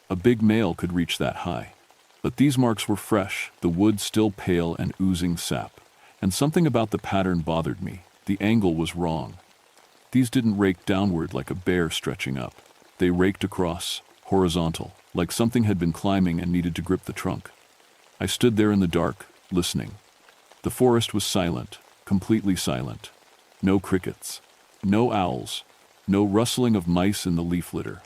A big male could reach that high. But these marks were fresh, the wood still pale and oozing sap. And something about the pattern bothered me. The angle was wrong. These didn't rake downward like a bear stretching up. They raked across, horizontal, like something had been climbing and needed to grip the trunk. I stood there in the dark, listening. The forest was silent, completely silent. No crickets, no owls, no rustling of mice in the leaf litter.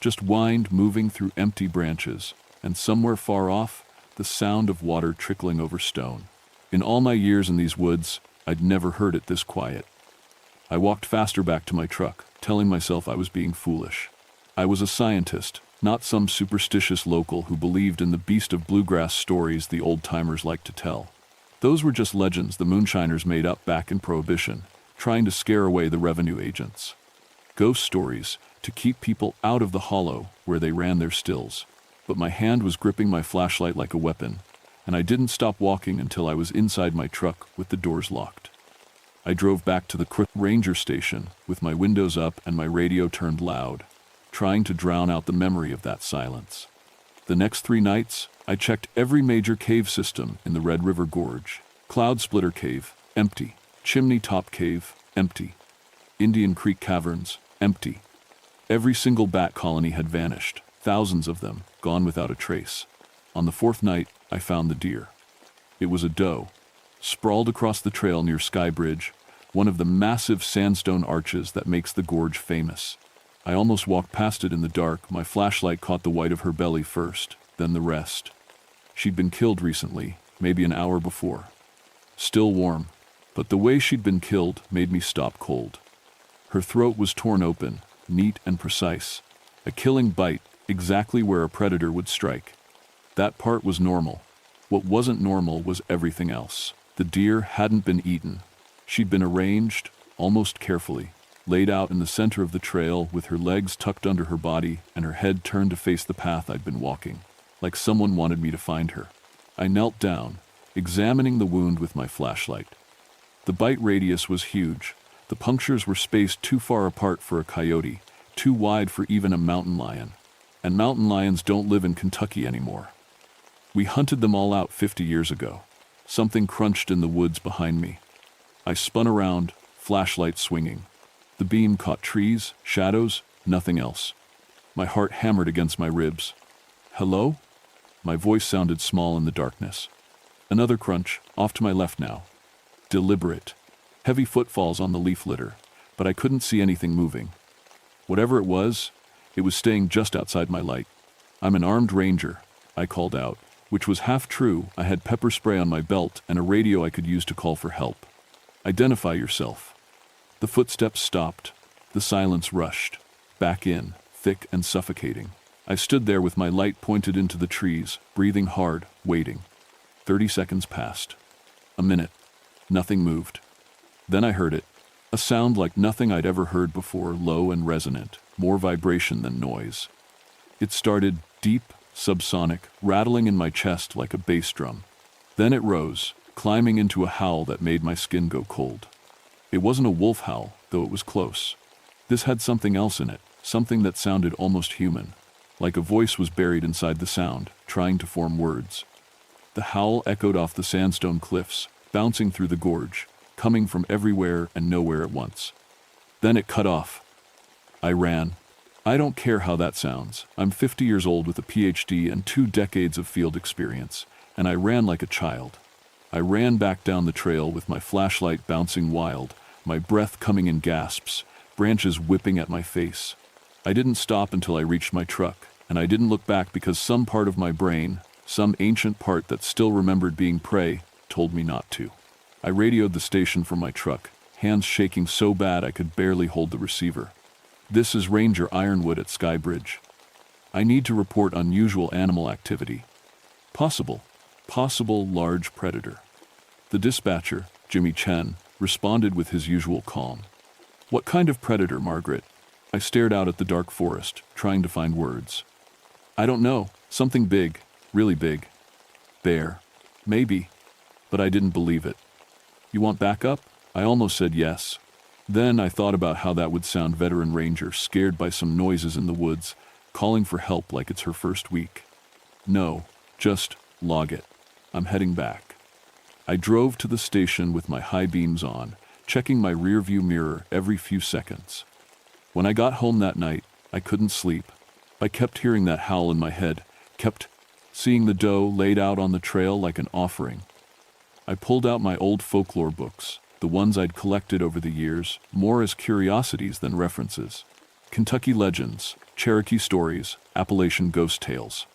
Just wind moving through empty branches, and somewhere far off, the sound of water trickling over stone. In all my years in these woods, I'd never heard it this quiet. I walked faster back to my truck, telling myself I was being foolish. I was a scientist, not some superstitious local who believed in the beast of bluegrass stories the old-timers liked to tell. Those were just legends the moonshiners made up back in Prohibition, trying to scare away the revenue agents. Ghost stories to keep people out of the hollow where they ran their stills. But my hand was gripping my flashlight like a weapon, and I didn't stop walking until I was inside my truck with the doors locked. I drove back to the ranger station with my windows up and my radio turned loud, trying to drown out the memory of that silence. The next 3 nights, I checked every major cave system in the Red River Gorge. Cloud Splitter Cave, empty. Chimney Top Cave, empty. Indian Creek Caverns, empty. Every single bat colony had vanished, thousands of them, gone without a trace. On the 4th night, I found the deer. It was a doe, sprawled across the trail near Sky Bridge, one of the massive sandstone arches that makes the gorge famous. I almost walked past it in the dark. My flashlight caught the white of her belly first, then the rest. She'd been killed recently, maybe an hour before. Still warm, but the way she'd been killed made me stop cold. Her throat was torn open, neat and precise. A killing bite, exactly where a predator would strike. That part was normal. What wasn't normal was everything else. The deer hadn't been eaten. She'd been arranged, almost carefully, laid out in the center of the trail with her legs tucked under her body and her head turned to face the path I'd been walking, like someone wanted me to find her. I knelt down, examining the wound with my flashlight. The bite radius was huge. The punctures were spaced too far apart for a coyote, too wide for even a mountain lion. And mountain lions don't live in Kentucky anymore. We hunted them all out 50 years ago. Something crunched in the woods behind me. I spun around, flashlight swinging. The beam caught trees, shadows, nothing else. My heart hammered against my ribs. Hello? My voice sounded small in the darkness. Another crunch, off to my left now. Deliberate. Heavy footfalls on the leaf litter, but I couldn't see anything moving. Whatever it was staying just outside my light. I'm an armed ranger, I called out, which was half true. I had pepper spray on my belt and a radio I could use to call for help. Identify yourself. The footsteps stopped. The silence rushed. Back in, thick and suffocating. I stood there with my light pointed into the trees, breathing hard, waiting. 30 seconds passed. A minute. Nothing moved. Then I heard it. A sound like nothing I'd ever heard before, low and resonant, more vibration than noise. It started deep, subsonic, rattling in my chest like a bass drum. Then it rose, climbing into a howl that made my skin go cold. It wasn't a wolf howl, though it was close. This had something else in it, something that sounded almost human, like a voice was buried inside the sound, trying to form words. The howl echoed off the sandstone cliffs, bouncing through the gorge, coming from everywhere and nowhere at once. Then it cut off. I ran. I don't care how that sounds. I'm 50 years old with a PhD and 2 decades of field experience, and I ran like a child. I ran back down the trail with my flashlight bouncing wild, my breath coming in gasps, branches whipping at my face. I didn't stop until I reached my truck, and I didn't look back because some part of my brain, some ancient part that still remembered being prey, told me not to. I radioed the station from my truck, hands shaking so bad I could barely hold the receiver. "This is Ranger Ironwood at Skybridge. I need to report unusual animal activity. Possible large predator." The dispatcher, Jimmy Chen, responded with his usual calm. "What kind of predator, Margaret?" I stared out at the dark forest, trying to find words. "I don't know. Something big, really big. Bear. Maybe." But I didn't believe it. "You want backup?" I almost said yes. Then I thought about how that would sound, veteran ranger scared by some noises in the woods, calling for help like it's her first week. "No, just log it. I'm heading back." I drove to the station with my high beams on, checking my rearview mirror every few seconds. When I got home that night, I couldn't sleep. I kept hearing that howl in my head, kept seeing the doe laid out on the trail like an offering. I pulled out my old folklore books, the ones I'd collected over the years, more as curiosities than references. Kentucky legends, Cherokee stories, Appalachian ghost tales.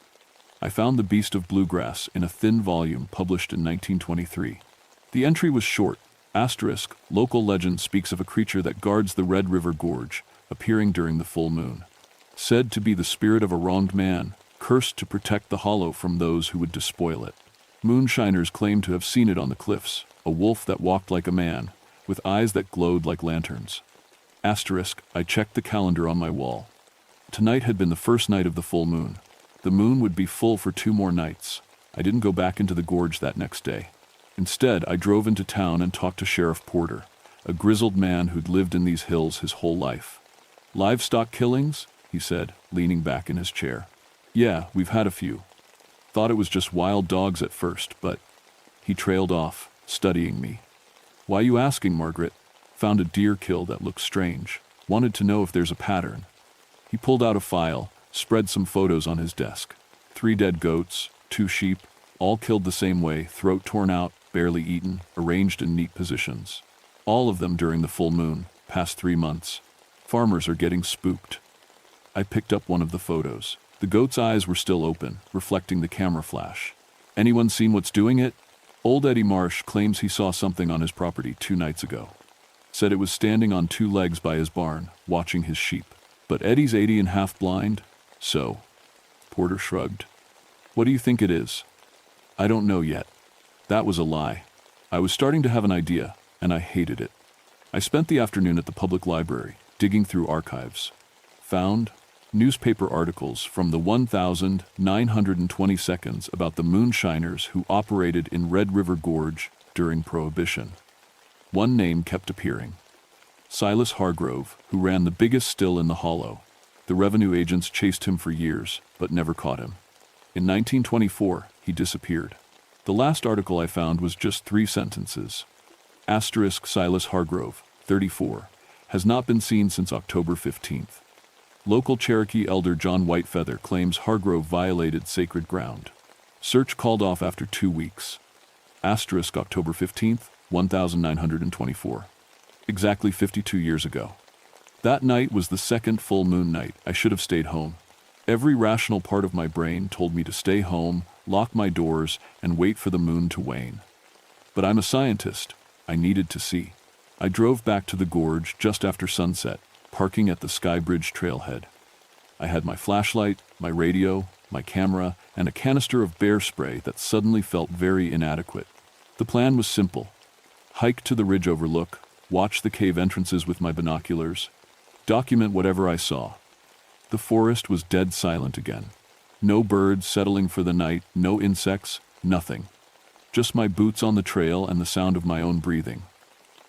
I found The Beast of Bluegrass in a thin volume published in 1923. The entry was short. Asterisk, local legend speaks of a creature that guards the Red River Gorge, appearing during the full moon. Said to be the spirit of a wronged man, cursed to protect the hollow from those who would despoil it. Moonshiners claim to have seen it on the cliffs, a wolf that walked like a man, with eyes that glowed like lanterns. Asterisk, I checked the calendar on my wall. Tonight had been the first night of the full moon. The moon would be full for 2 more nights. I didn't go back into the gorge that next day. Instead, I drove into town and talked to Sheriff Porter, a grizzled man who'd lived in these hills his whole life. "Livestock killings?" he said, leaning back in his chair. "Yeah, we've had a few. Thought it was just wild dogs at first, but..." He trailed off, studying me. "Why you asking, Margaret?" "Found a deer kill that looks strange. Wanted to know if there's a pattern." He pulled out a file, spread some photos on his desk. 3 dead goats, 2 sheep, all killed the same way, throat torn out, barely eaten, arranged in neat positions. All of them during the full moon, past 3 months. Farmers are getting spooked. I picked up one of the photos. The goat's eyes were still open, reflecting the camera flash. "Anyone seen what's doing it?" Old Eddie Marsh claims he saw something on his property 2 nights ago. Said it was standing on 2 legs by his barn, watching his sheep. But Eddie's 80 and half blind, so... Porter shrugged. "What do you think it is?" "I don't know yet." That was a lie. I was starting to have an idea, and I hated it. I spent the afternoon at the public library, digging through archives. Found newspaper articles from the 1,920 seconds about the moonshiners who operated in Red River Gorge during Prohibition. One name kept appearing. Silas Hargrove, who ran the biggest still in the hollow. The revenue agents chased him for years, but never caught him. In 1924, he disappeared. The last article I found was just 3 sentences. Asterisk, Silas Hargrove, 34, has not been seen since October 15th. Local Cherokee elder John Whitefeather claims Hargrove violated sacred ground. Search called off after 2 weeks. Asterisk, October 15th, 1924. Exactly 52 years ago. That night was the second full moon night. I should have stayed home. Every rational part of my brain told me to stay home, lock my doors, and wait for the moon to wane. But I'm a scientist. I needed to see. I drove back to the gorge just after sunset, parking at the Skybridge trailhead. I had my flashlight, my radio, my camera, and a canister of bear spray that suddenly felt very inadequate. The plan was simple. Hike to the ridge overlook, watch the cave entrances with my binoculars, document whatever I saw. The forest was dead silent again. No birds settling for the night, no insects, nothing. Just my boots on the trail and the sound of my own breathing.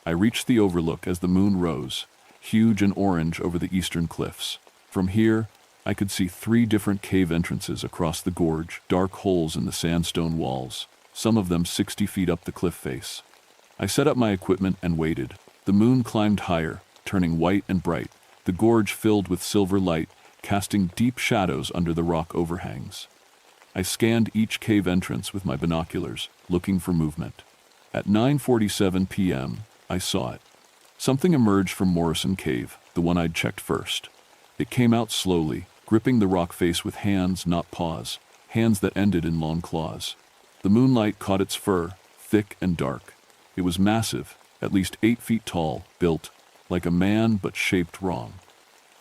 I reached the overlook as the moon rose, huge and orange over the eastern cliffs. From here, I could see 3 different cave entrances across the gorge, dark holes in the sandstone walls, some of them 60 feet up the cliff face. I set up my equipment and waited. The moon climbed higher, turning white and bright, the gorge filled with silver light, casting deep shadows under the rock overhangs. I scanned each cave entrance with my binoculars, looking for movement. At 9:47 p.m., I saw it. Something emerged from Morrison Cave, the one I'd checked first. It came out slowly, gripping the rock face with hands, not paws, hands that ended in long claws. The moonlight caught its fur, thick and dark. It was massive, at least 8 feet tall, built like a man but shaped wrong.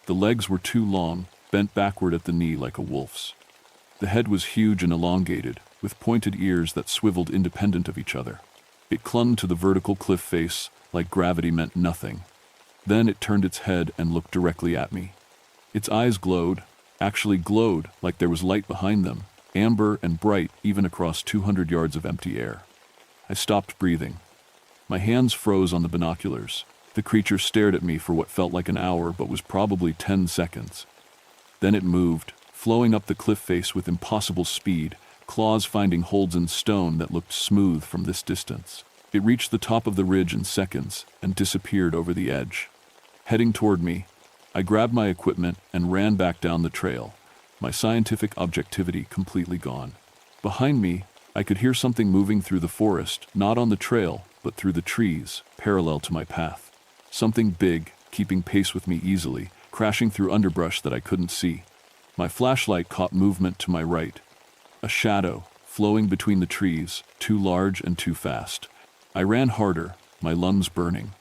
The legs were too long, bent backward at the knee like a wolf's. The head was huge and elongated, with pointed ears that swiveled independent of each other. It clung to the vertical cliff face like gravity meant nothing. Then it turned its head and looked directly at me. Its eyes glowed, actually glowed like there was light behind them, amber and bright even across 200 yards of empty air. I stopped breathing. My hands froze on the binoculars. The creature stared at me for what felt like an hour but was probably 10 seconds. Then it moved, flowing up the cliff face with impossible speed, claws finding holds in stone that looked smooth from this distance. It reached the top of the ridge in seconds and disappeared over the edge. Heading toward me, I grabbed my equipment and ran back down the trail, my scientific objectivity completely gone. Behind me, I could hear something moving through the forest, not on the trail, but through the trees, parallel to my path. Something big, keeping pace with me easily, crashing through underbrush that I couldn't see. My flashlight caught movement to my right. A shadow, flowing between the trees, too large and too fast. I ran harder, my lungs burning.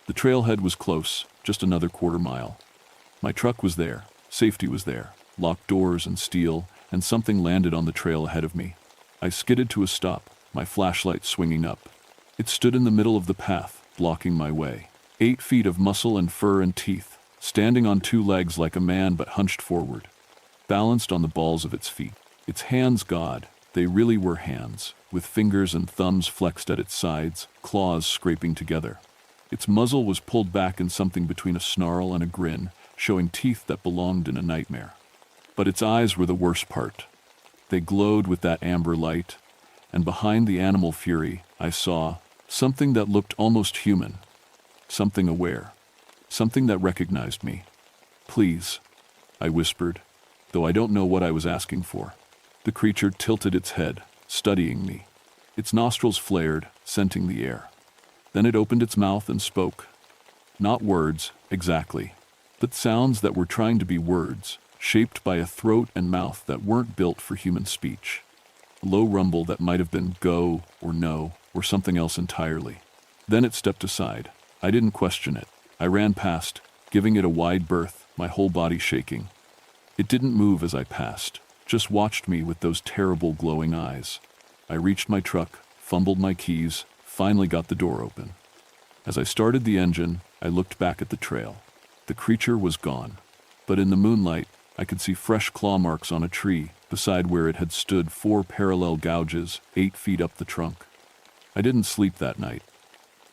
The trailhead was close, just another quarter mile. My truck was there, safety was there, locked doors and steel, and something landed on the trail ahead of me. I skidded to a stop, my flashlight swinging up. It stood in the middle of the path, blocking my way. 8 feet of muscle and fur and teeth, standing on 2 legs like a man but hunched forward, balanced on the balls of its feet. Its hands, God, they really were hands, with fingers and thumbs flexed at its sides, claws scraping together. Its muzzle was pulled back in something between a snarl and a grin, showing teeth that belonged in a nightmare. But its eyes were the worst part. They glowed with that amber light, and behind the animal fury, I saw something that looked almost human, something aware, something that recognized me. "Please," I whispered, though I don't know what I was asking for. The creature tilted its head, studying me. Its nostrils flared, scenting the air. Then it opened its mouth and spoke. Not words, exactly, but sounds that were trying to be words, shaped by a throat and mouth that weren't built for human speech. A low rumble that might have been go or no or something else entirely. Then it stepped aside. I didn't question it. I ran past, giving it a wide berth, my whole body shaking. It didn't move as I passed, just watched me with those terrible glowing eyes. I reached my truck, fumbled my keys, finally got the door open. As I started the engine, I looked back at the trail. The creature was gone, but in the moonlight, I could see fresh claw marks on a tree beside where it had stood, 4 parallel gouges, 8 feet up the trunk. I didn't sleep that night.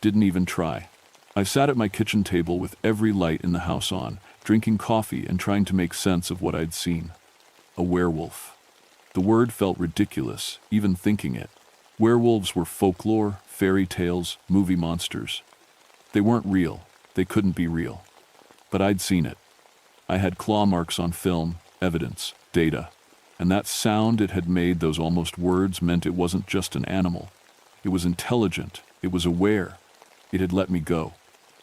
Didn't even try. I sat at my kitchen table with every light in the house on, drinking coffee and trying to make sense of what I'd seen. A werewolf. The word felt ridiculous, even thinking it. Werewolves were folklore, fairy tales, movie monsters. They weren't real. They couldn't be real. But I'd seen it. I had claw marks on film, evidence, data. And that sound it had made, those almost words, meant it wasn't just an animal. It was intelligent. It was aware. It had let me go.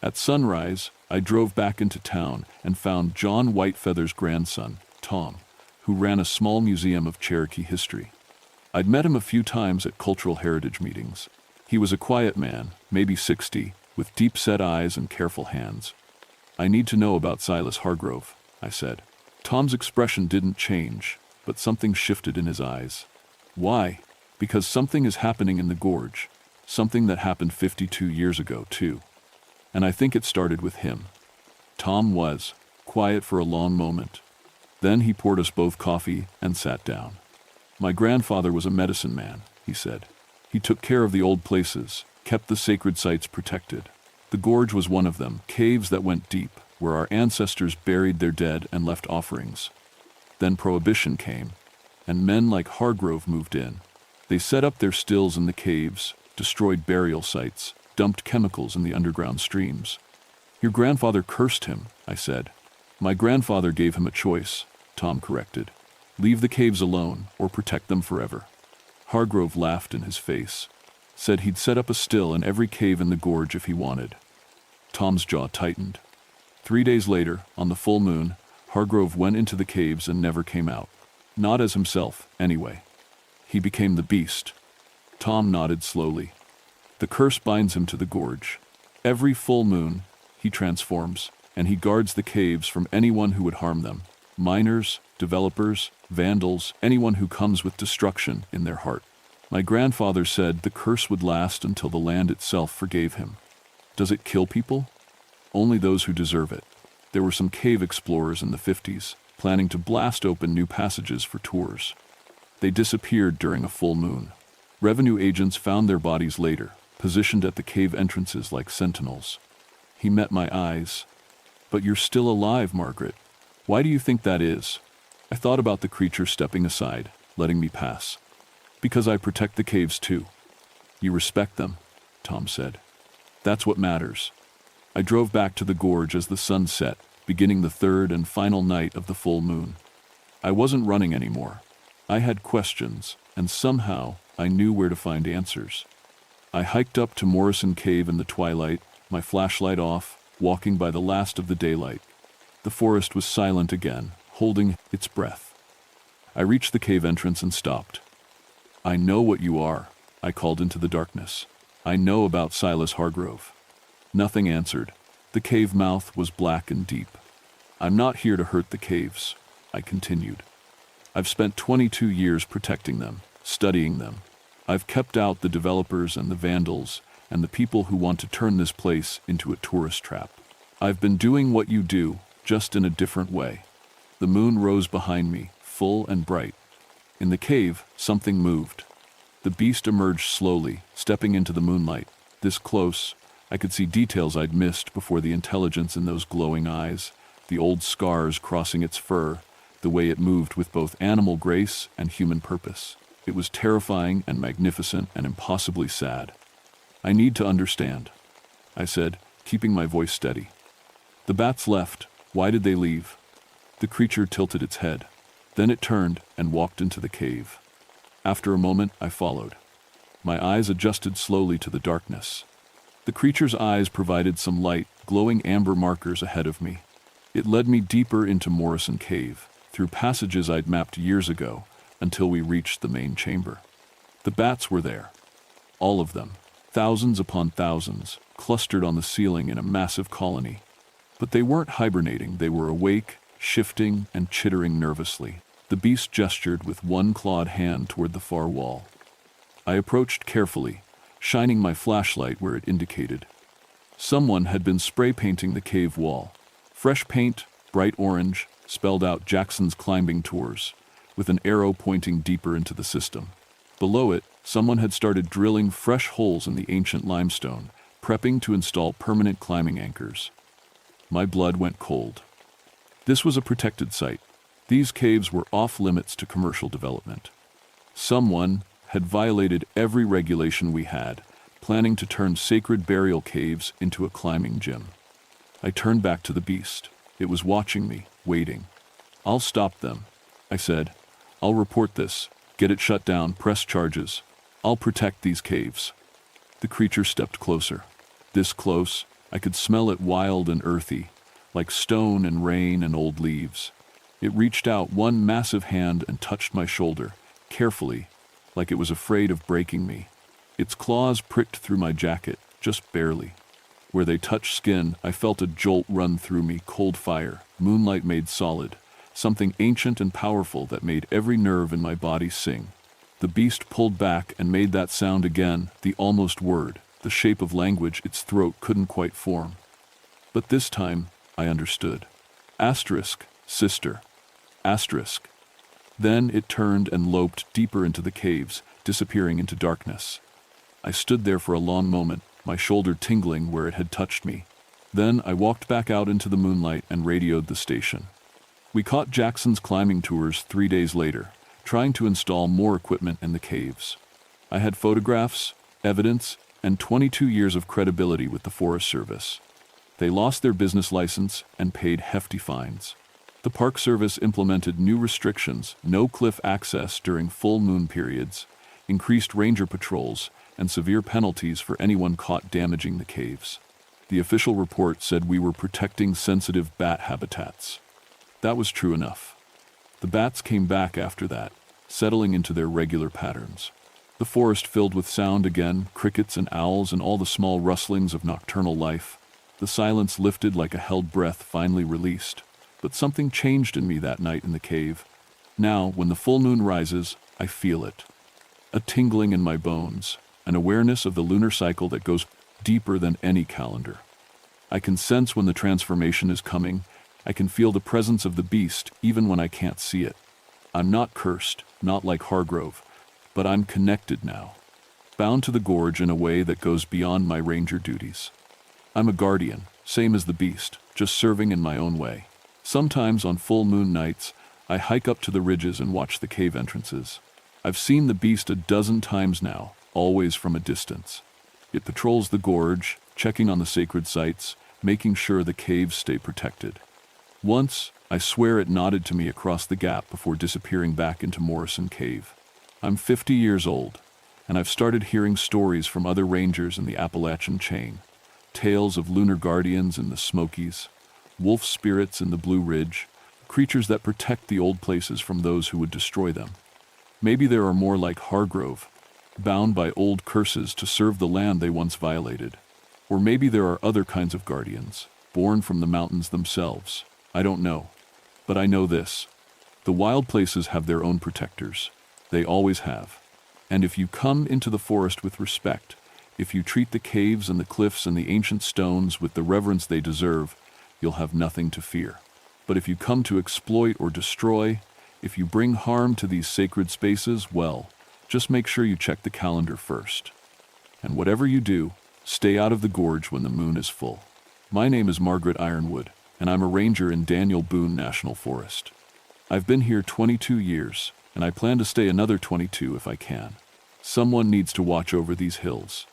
At sunrise, I drove back into town and found John Whitefeather's grandson, Tom, who ran a small museum of Cherokee history. I'd met him a few times at cultural heritage meetings. He was a quiet man, maybe 60, with deep-set eyes and careful hands. "I need to know about Silas Hargrove," I said. Tom's expression didn't change, but something shifted in his eyes. "Why?" "Because something is happening in the gorge. Something that happened 52 years ago, too. And I think it started with him." Tom was quiet for a long moment. Then he poured us both coffee and sat down. "My grandfather was a medicine man," he said. "He took care of the old places, kept the sacred sites protected. The gorge was one of them, caves that went deep, where our ancestors buried their dead and left offerings. Then Prohibition came, and men like Hargrove moved in. They set up their stills in the caves, destroyed burial sites, dumped chemicals in the underground streams. Your grandfather cursed him, I said. My grandfather gave him a choice, Tom corrected. Leave the caves alone or protect them forever. Hargrove laughed in his face, said he'd set up a still in every cave in the gorge if he wanted. Tom's jaw tightened. 3 days later, on the full moon, Hargrove went into the caves and never came out. Not as himself, anyway. He became the beast. Tom nodded slowly. The curse binds him to the gorge. Every full moon, he transforms, and he guards the caves from anyone who would harm them. Miners, developers, vandals, anyone who comes with destruction in their heart. My grandfather said the curse would last until the land itself forgave him. Does it kill people? Only those who deserve it. There were some cave explorers in the 50s, planning to blast open new passages for tours. They disappeared during a full moon. Revenue agents found their bodies later, positioned at the cave entrances like sentinels. He met my eyes. But you're still alive, Margaret. Why do you think that is? I thought about the creature stepping aside, letting me pass. Because I protect the caves too. You respect them, Tom said. That's what matters. I drove back to the gorge as the sun set, beginning the third and final night of the full moon. I wasn't running anymore. I had questions, and somehow I knew where to find answers. I hiked up to Morrison Cave in the twilight, my flashlight off, walking by the last of the daylight. The forest was silent again, holding its breath. I reached the cave entrance and stopped. I know what you are, I called into the darkness. I know about Silas Hargrove. Nothing answered. The cave mouth was black and deep. I'm not here to hurt the caves, I continued. I've spent 22 years protecting them, studying them. I've kept out the developers and the vandals and the people who want to turn this place into a tourist trap. I've been doing what you do, just in a different way. The moon rose behind me, full and bright. In the cave, something moved. The beast emerged slowly, stepping into the moonlight. This close, I could see details I'd missed before, the intelligence in those glowing eyes, the old scars crossing its fur, the way it moved with both animal grace and human purpose. It was terrifying and magnificent and impossibly sad. I need to understand, I said, keeping my voice steady. The bats left. Why did they leave? The creature tilted its head. Then it turned and walked into the cave. After a moment, I followed. My eyes adjusted slowly to the darkness. The creature's eyes provided some light, glowing amber markers ahead of me. It led me deeper into Morrison Cave, through passages I'd mapped years ago, until we reached the main chamber. The bats were there. All of them, thousands upon thousands, clustered on the ceiling in a massive colony. But they weren't hibernating, they were awake, shifting and chittering nervously. The beast gestured with one clawed hand toward the far wall. I approached carefully, shining my flashlight where it indicated. Someone had been spray painting the cave wall. Fresh paint, bright orange, spelled out Jackson's Climbing Tours, with an arrow pointing deeper into the system. Below it, someone had started drilling fresh holes in the ancient limestone, prepping to install permanent climbing anchors. My blood went cold. This was a protected site. These caves were off-limits to commercial development. Someone had violated every regulation we had, planning to turn sacred burial caves into a climbing gym. I turned back to the beast. It was watching me, waiting. I'll stop them, I said. I'll report this, get it shut down, press charges. I'll protect these caves. The creature stepped closer. This close, I could smell it wild and earthy, like stone and rain and old leaves. It reached out one massive hand and touched my shoulder, carefully, like it was afraid of breaking me. Its claws pricked through my jacket, just barely. Where they touched skin, I felt a jolt run through me, cold fire, moonlight made solid, something ancient and powerful that made every nerve in my body sing. The beast pulled back and made that sound again, the almost word, the shape of language its throat couldn't quite form. But this time, I understood. Asterisk, sister. Asterisk. Then it turned and loped deeper into the caves, disappearing into darkness. I stood there for a long moment, my shoulder tingling where it had touched me. Then I walked back out into the moonlight and radioed the station. We caught Jackson's climbing tours 3 days later, trying to install more equipment in the caves. I had photographs, evidence, and 22 years of credibility with the Forest Service. They lost their business license and paid hefty fines. The Park Service implemented new restrictions, no cliff access during full moon periods, increased ranger patrols, and severe penalties for anyone caught damaging the caves. The official report said we were protecting sensitive bat habitats. That was true enough. The bats came back after that, settling into their regular patterns. The forest filled with sound again, crickets and owls and all the small rustlings of nocturnal life. The silence lifted like a held breath finally released. But something changed in me that night in the cave. Now, when the full moon rises, I feel it. A tingling in my bones, an awareness of the lunar cycle that goes deeper than any calendar. I can sense when the transformation is coming. I can feel the presence of the beast even when I can't see it. I'm not cursed, not like Hargrove, but I'm connected now, bound to the gorge in a way that goes beyond my ranger duties. I'm a guardian, same as the beast, just serving in my own way. Sometimes on full moon nights, I hike up to the ridges and watch the cave entrances. I've seen the beast a dozen times now, always from a distance. It patrols the gorge, checking on the sacred sites, making sure the caves stay protected. Once, I swear it nodded to me across the gap before disappearing back into Morrison Cave. I'm 50 years old, and I've started hearing stories from other rangers in the Appalachian chain. Tales of lunar guardians in the Smokies, wolf spirits in the Blue Ridge, creatures that protect the old places from those who would destroy them. Maybe there are more like Hargrove, bound by old curses to serve the land they once violated. Or maybe there are other kinds of guardians, born from the mountains themselves. I don't know. But I know this. The wild places have their own protectors. They always have. And if you come into the forest with respect, if you treat the caves and the cliffs and the ancient stones with the reverence they deserve, you'll have nothing to fear. But if you come to exploit or destroy, if you bring harm to these sacred spaces, well, just make sure you check the calendar first. And whatever you do, stay out of the gorge when the moon is full. My name is Margaret Ironwood, and I'm a ranger in Daniel Boone National Forest. I've been here 22 years, and I plan to stay another 22 if I can. Someone needs to watch over these hills.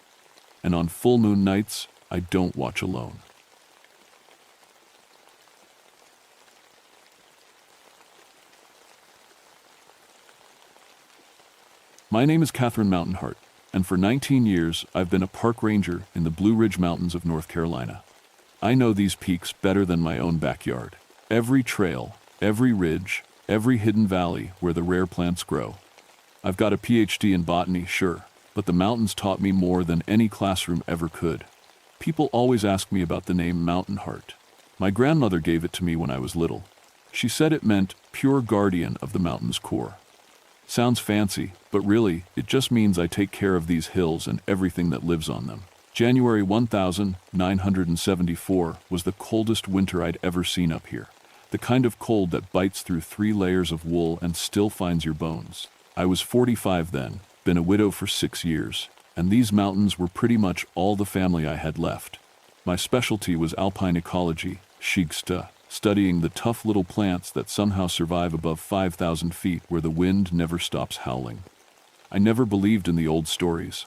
And on full moon nights, I don't watch alone. My name is Catherine Mountainheart, and for 19 years I've been a park ranger in the Blue Ridge Mountains of North Carolina. I know these peaks better than my own backyard. Every trail, every ridge, every hidden valley where the rare plants grow. I've got a PhD in botany, sure, but the mountains taught me more than any classroom ever could. People always ask me about the name Mountainheart. My grandmother gave it to me when I was little. She said it meant pure guardian of the mountain's core. Sounds fancy, but really, it just means I take care of these hills and everything that lives on them. January 1974 was the coldest winter I'd ever seen up here. The kind of cold that bites through 3 layers of wool and still finds your bones. I was 45 then, been a widow for 6 years, and these mountains were pretty much all the family I had left. My specialty was alpine ecology, Schiegste, studying the tough little plants that somehow survive above 5,000 feet where the wind never stops howling. I never believed in the old stories.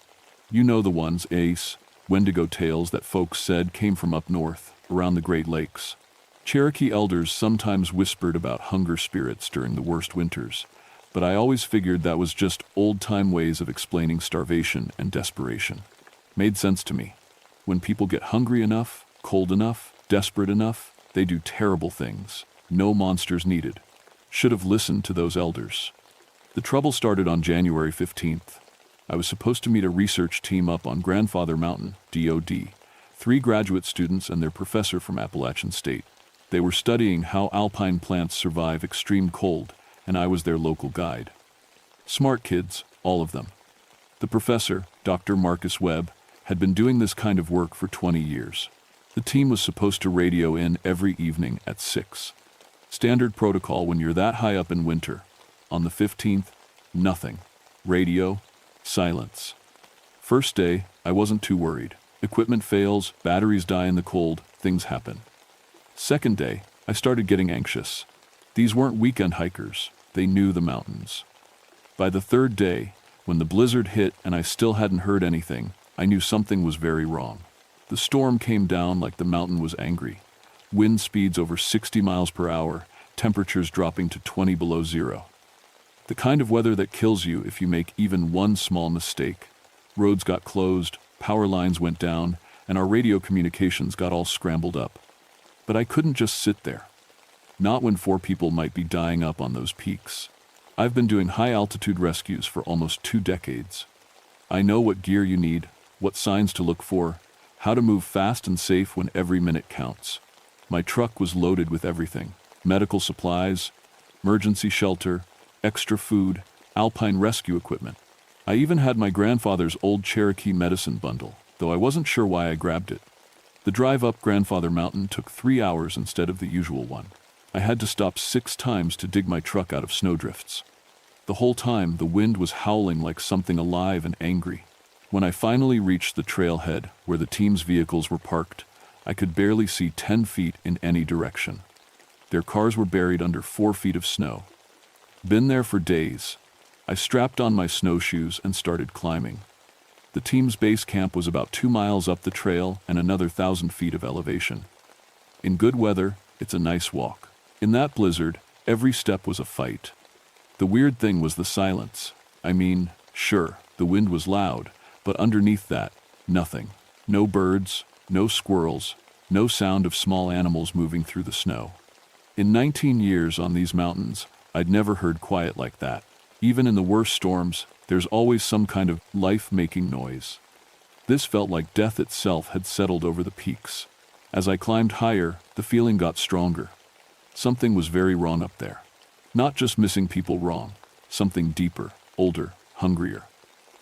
You know the ones, Ace, Wendigo tales that folks said came from up north, around the Great Lakes. Cherokee elders sometimes whispered about hunger spirits during the worst winters, but I always figured that was just old-time ways of explaining starvation and desperation. Made sense to me. When people get hungry enough, cold enough, desperate enough, they do terrible things. No monsters needed. Should have listened to those elders. The trouble started on January 15th. I was supposed to meet a research team up on Grandfather Mountain, DOD, 3 graduate students and their professor from Appalachian State. They were studying how alpine plants survive extreme cold, and I was their local guide. Smart kids, all of them. The professor, Dr. Marcus Webb, had been doing this kind of work for 20 years. The team was supposed to radio in every evening at 6. Standard protocol when you're that high up in winter. On the 15th, nothing. Radio, silence. First day, I wasn't too worried. Equipment fails, batteries die in the cold, things happen. Second day, I started getting anxious. These weren't weekend hikers. They knew the mountains. By the third day, when the blizzard hit and I still hadn't heard anything, I knew something was very wrong. The storm came down like the mountain was angry. Wind speeds over 60 miles per hour, temperatures dropping to 20 below zero. The kind of weather that kills you if you make even one small mistake. Roads got closed, power lines went down, and our radio communications got all scrambled up. But I couldn't just sit there. Not when 4 people might be dying up on those peaks. I've been doing high-altitude rescues for almost 2 decades. I know what gear you need, what signs to look for, how to move fast and safe when every minute counts. My truck was loaded with everything: medical supplies, emergency shelter, extra food, alpine rescue equipment. I even had my grandfather's old Cherokee medicine bundle, though I wasn't sure why I grabbed it. The drive up Grandfather Mountain took 3 hours instead of the usual one. I had to stop 6 times to dig my truck out of snowdrifts. The whole time, the wind was howling like something alive and angry. When I finally reached the trailhead, where the team's vehicles were parked, I could barely see 10 feet in any direction. Their cars were buried under 4 feet of snow. Been there for days. I strapped on my snowshoes and started climbing. The team's base camp was about 2 miles up the trail and another 1,000 feet of elevation. In good weather, it's a nice walk. In that blizzard, every step was a fight. The weird thing was the silence. I mean, sure, the wind was loud, but underneath that, nothing. No birds, no squirrels, no sound of small animals moving through the snow. In 19 years on these mountains, I'd never heard quiet like that. Even in the worst storms, there's always some kind of life-making noise. This felt like death itself had settled over the peaks. As I climbed higher, the feeling got stronger. Something was very wrong up there. Not just missing people wrong, something deeper, older, hungrier.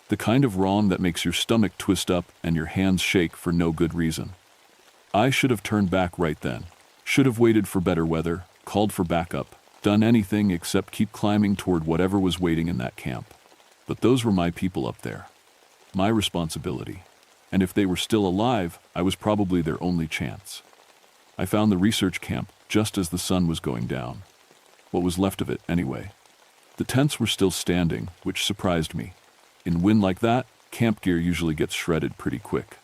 The kind of wrong that makes your stomach twist up and your hands shake for no good reason. I should have turned back right then. Should have waited for better weather, called for backup, done anything except keep climbing toward whatever was waiting in that camp. But those were my people up there. My responsibility. And if they were still alive, I was probably their only chance. I found the research camp just as the sun was going down. What was left of it, anyway. The tents were still standing, which surprised me. In wind like that, camp gear usually gets shredded pretty quick.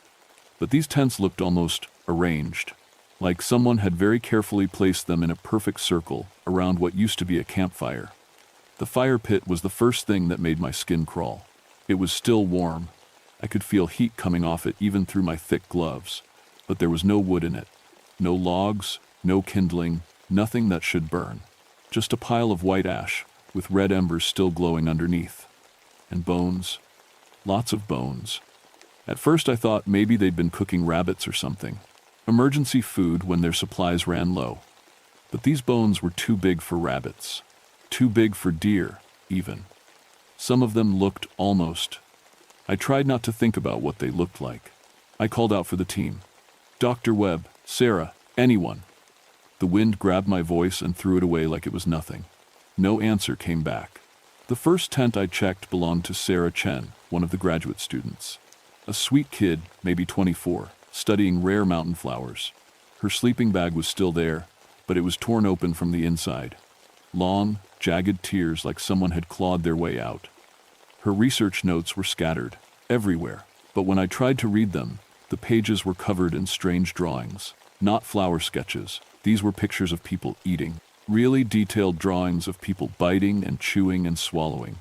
But these tents looked almost arranged, like someone had very carefully placed them in a perfect circle around what used to be a campfire. The fire pit was the first thing that made my skin crawl. It was still warm. I could feel heat coming off it even through my thick gloves, but there was no wood in it. No logs, no kindling, nothing that should burn. Just a pile of white ash, with red embers still glowing underneath. And bones. Lots of bones. At first I thought maybe they'd been cooking rabbits or something. Emergency food when their supplies ran low. But these bones were too big for rabbits. Too big for deer, even. Some of them looked almost. I tried not to think about what they looked like. I called out for the team. Dr. Webb, Sarah, anyone. The wind grabbed my voice and threw it away like it was nothing. No answer came back. The first tent I checked belonged to Sarah Chen, one of the graduate students. A sweet kid, maybe 24, studying rare mountain flowers. Her sleeping bag was still there, but it was torn open from the inside. Long, jagged tears like someone had clawed their way out. Her research notes were scattered, everywhere, but when I tried to read them, the pages were covered in strange drawings. Not flower sketches. These were pictures of people eating. Really detailed drawings of people biting and chewing and swallowing.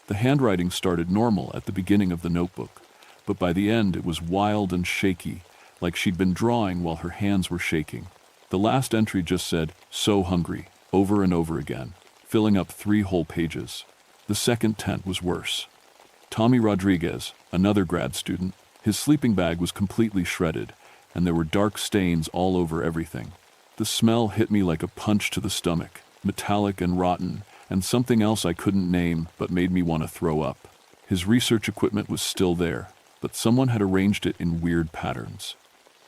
The handwriting started normal at the beginning of the notebook, but by the end it was wild and shaky, like she'd been drawing while her hands were shaking. The last entry just said, "So hungry," over and over again, filling up 3 whole pages. The second tent was worse. Tommy Rodriguez, another grad student, his sleeping bag was completely shredded, and there were dark stains all over everything. The smell hit me like a punch to the stomach, metallic and rotten, and something else I couldn't name but made me want to throw up. His research equipment was still there, but someone had arranged it in weird patterns.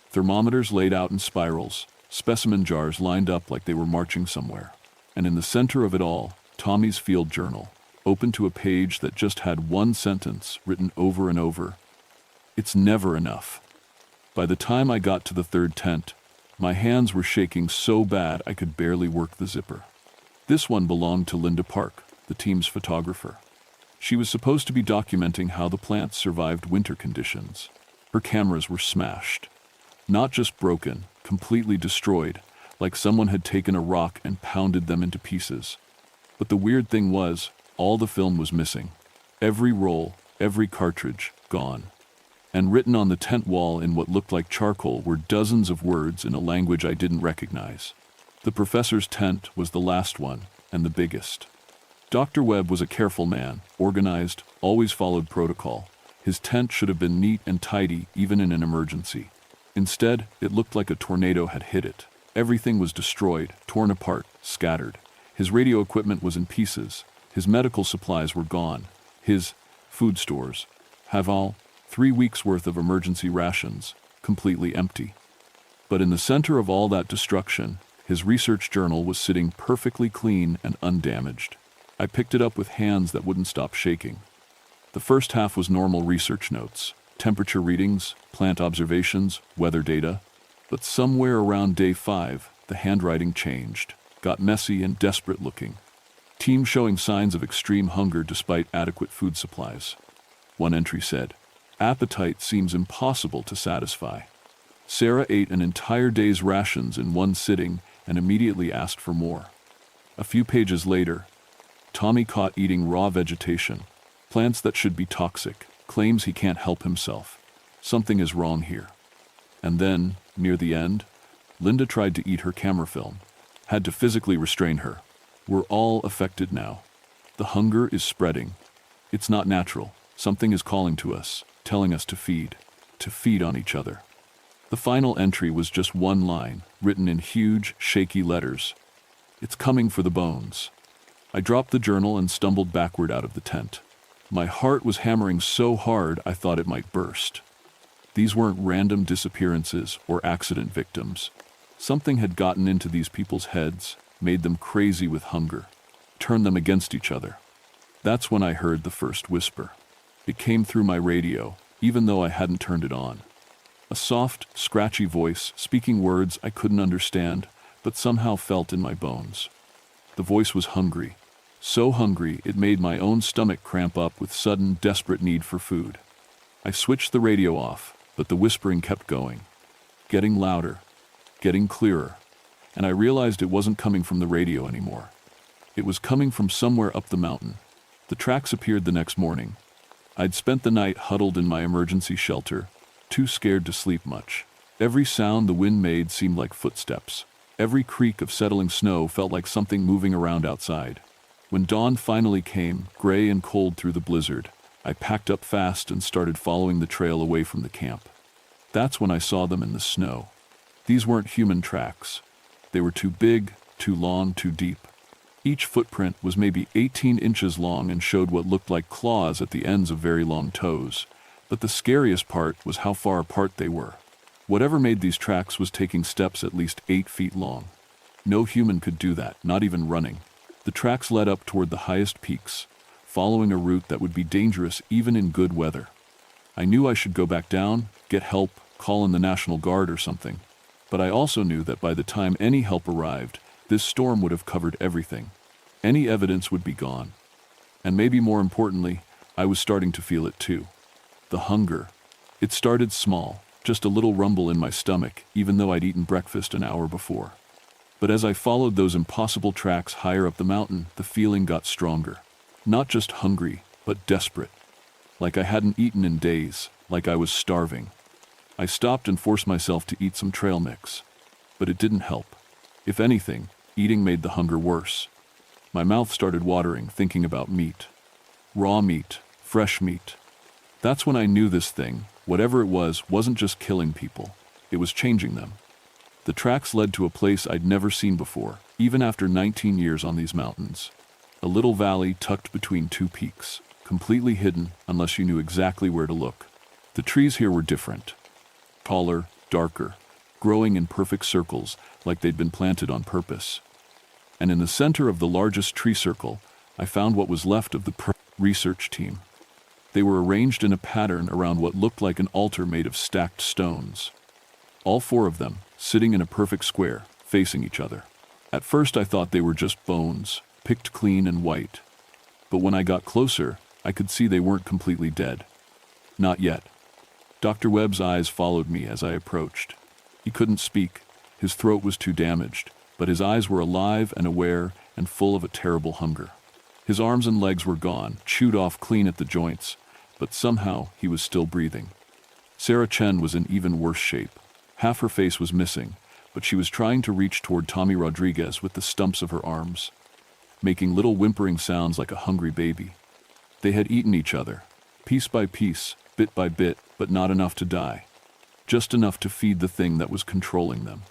Thermometers laid out in spirals, specimen jars lined up like they were marching somewhere. And in the center of it all, Tommy's field journal, open to a page that just had one sentence written over and over. "It's never enough." By the time I got to the third tent, My hands were shaking so bad I could barely work the zipper. This one belonged to Linda Park, the team's photographer. She was supposed to be documenting how the plants survived winter conditions. Her cameras were smashed. Not just broken, completely destroyed, like someone had taken a rock and pounded them into pieces. But the weird thing was, all the film was missing. Every roll, every cartridge, gone. And written on the tent wall in what looked like charcoal were dozens of words in a language I didn't recognize. The professor's tent was the last one, and the biggest. Dr. Webb was a careful man, organized, always followed protocol. His tent should have been neat and tidy, even in an emergency. Instead, it looked like a tornado had hit it. Everything was destroyed, torn apart, scattered. His radio equipment was in pieces. His medical supplies were gone. His food stores, Haval, 3 weeks' worth of emergency rations, completely empty. But in the center of all that destruction, his research journal was sitting perfectly clean and undamaged. I picked it up with hands that wouldn't stop shaking. The first half was normal research notes, temperature readings, plant observations, weather data. But somewhere around day 5, the handwriting changed, got messy and desperate looking. Team showing signs of extreme hunger despite adequate food supplies. One entry said, "Appetite seems impossible to satisfy." Sarah ate an entire day's rations in one sitting and immediately asked for more. A few pages later, Tommy caught eating raw vegetation, plants that should be toxic, claims he can't help himself. Something is wrong here. And then, near the end, Linda tried to eat her camera film, had to physically restrain her. We're all affected now. The hunger is spreading. It's not natural. Something is calling to us, telling us to feed on each other. The final entry was just one line, written in huge, shaky letters. "It's coming for the bones." I dropped the journal and stumbled backward out of the tent. My heart was hammering so hard I thought it might burst. These weren't random disappearances or accident victims. Something had gotten into these people's heads, made them crazy with hunger, turned them against each other. That's when I heard the first whisper. It came through my radio, even though I hadn't turned it on. A soft, scratchy voice speaking words I couldn't understand, but somehow felt in my bones. The voice was hungry. So hungry it made my own stomach cramp up with sudden, desperate need for food. I switched the radio off, but the whispering kept going, getting louder, getting clearer, and I realized it wasn't coming from the radio anymore. It was coming from somewhere up the mountain. The tracks appeared the next morning. I'd spent the night huddled in my emergency shelter, too scared to sleep much. Every sound the wind made seemed like footsteps. Every creak of settling snow felt like something moving around outside. When dawn finally came, gray and cold through the blizzard, I packed up fast and started following the trail away from the camp. That's when I saw them in the snow. These weren't human tracks. They were too big, too long, too deep. Each footprint was maybe 18 inches long and showed what looked like claws at the ends of very long toes. But the scariest part was how far apart they were. Whatever made these tracks was taking steps at least 8 feet long. No human could do that, not even running. The tracks led up toward the highest peaks, following a route that would be dangerous even in good weather. I knew I should go back down, get help, call in the National Guard or something. But I also knew that by the time any help arrived, this storm would have covered everything. Any evidence would be gone. And maybe more importantly, I was starting to feel it too. The hunger. It started small, just a little rumble in my stomach, even though I'd eaten breakfast an hour before. But as I followed those impossible tracks higher up the mountain, the feeling got stronger. Not just hungry, but desperate. Like I hadn't eaten in days, like I was starving. I stopped and forced myself to eat some trail mix. But it didn't help. If anything, eating made the hunger worse. My mouth started watering, thinking about meat. Raw meat, fresh meat. That's when I knew this thing, whatever it was, wasn't just killing people. It was changing them. The tracks led to a place I'd never seen before, even after 19 years on these mountains. A little valley tucked between 2 peaks, completely hidden unless you knew exactly where to look. The trees here were different. Taller, darker, growing in perfect circles like they'd been planted on purpose. And in the center of the largest tree circle, I found what was left of the research team. They were arranged in a pattern around what looked like an altar made of stacked stones. All 4 of them, sitting in a perfect square, facing each other. At first I thought they were just bones, picked clean and white. But when I got closer, I could see they weren't completely dead. Not yet. Dr. Webb's eyes followed me as I approached. He couldn't speak. His throat was too damaged, but his eyes were alive and aware and full of a terrible hunger. His arms and legs were gone, chewed off clean at the joints, but somehow he was still breathing. Sarah Chen was in even worse shape. Half her face was missing, but she was trying to reach toward Tommy Rodriguez with the stumps of her arms, making little whimpering sounds like a hungry baby. They had eaten each other, piece by piece, bit by bit, but not enough to die. Just enough to feed the thing that was controlling them.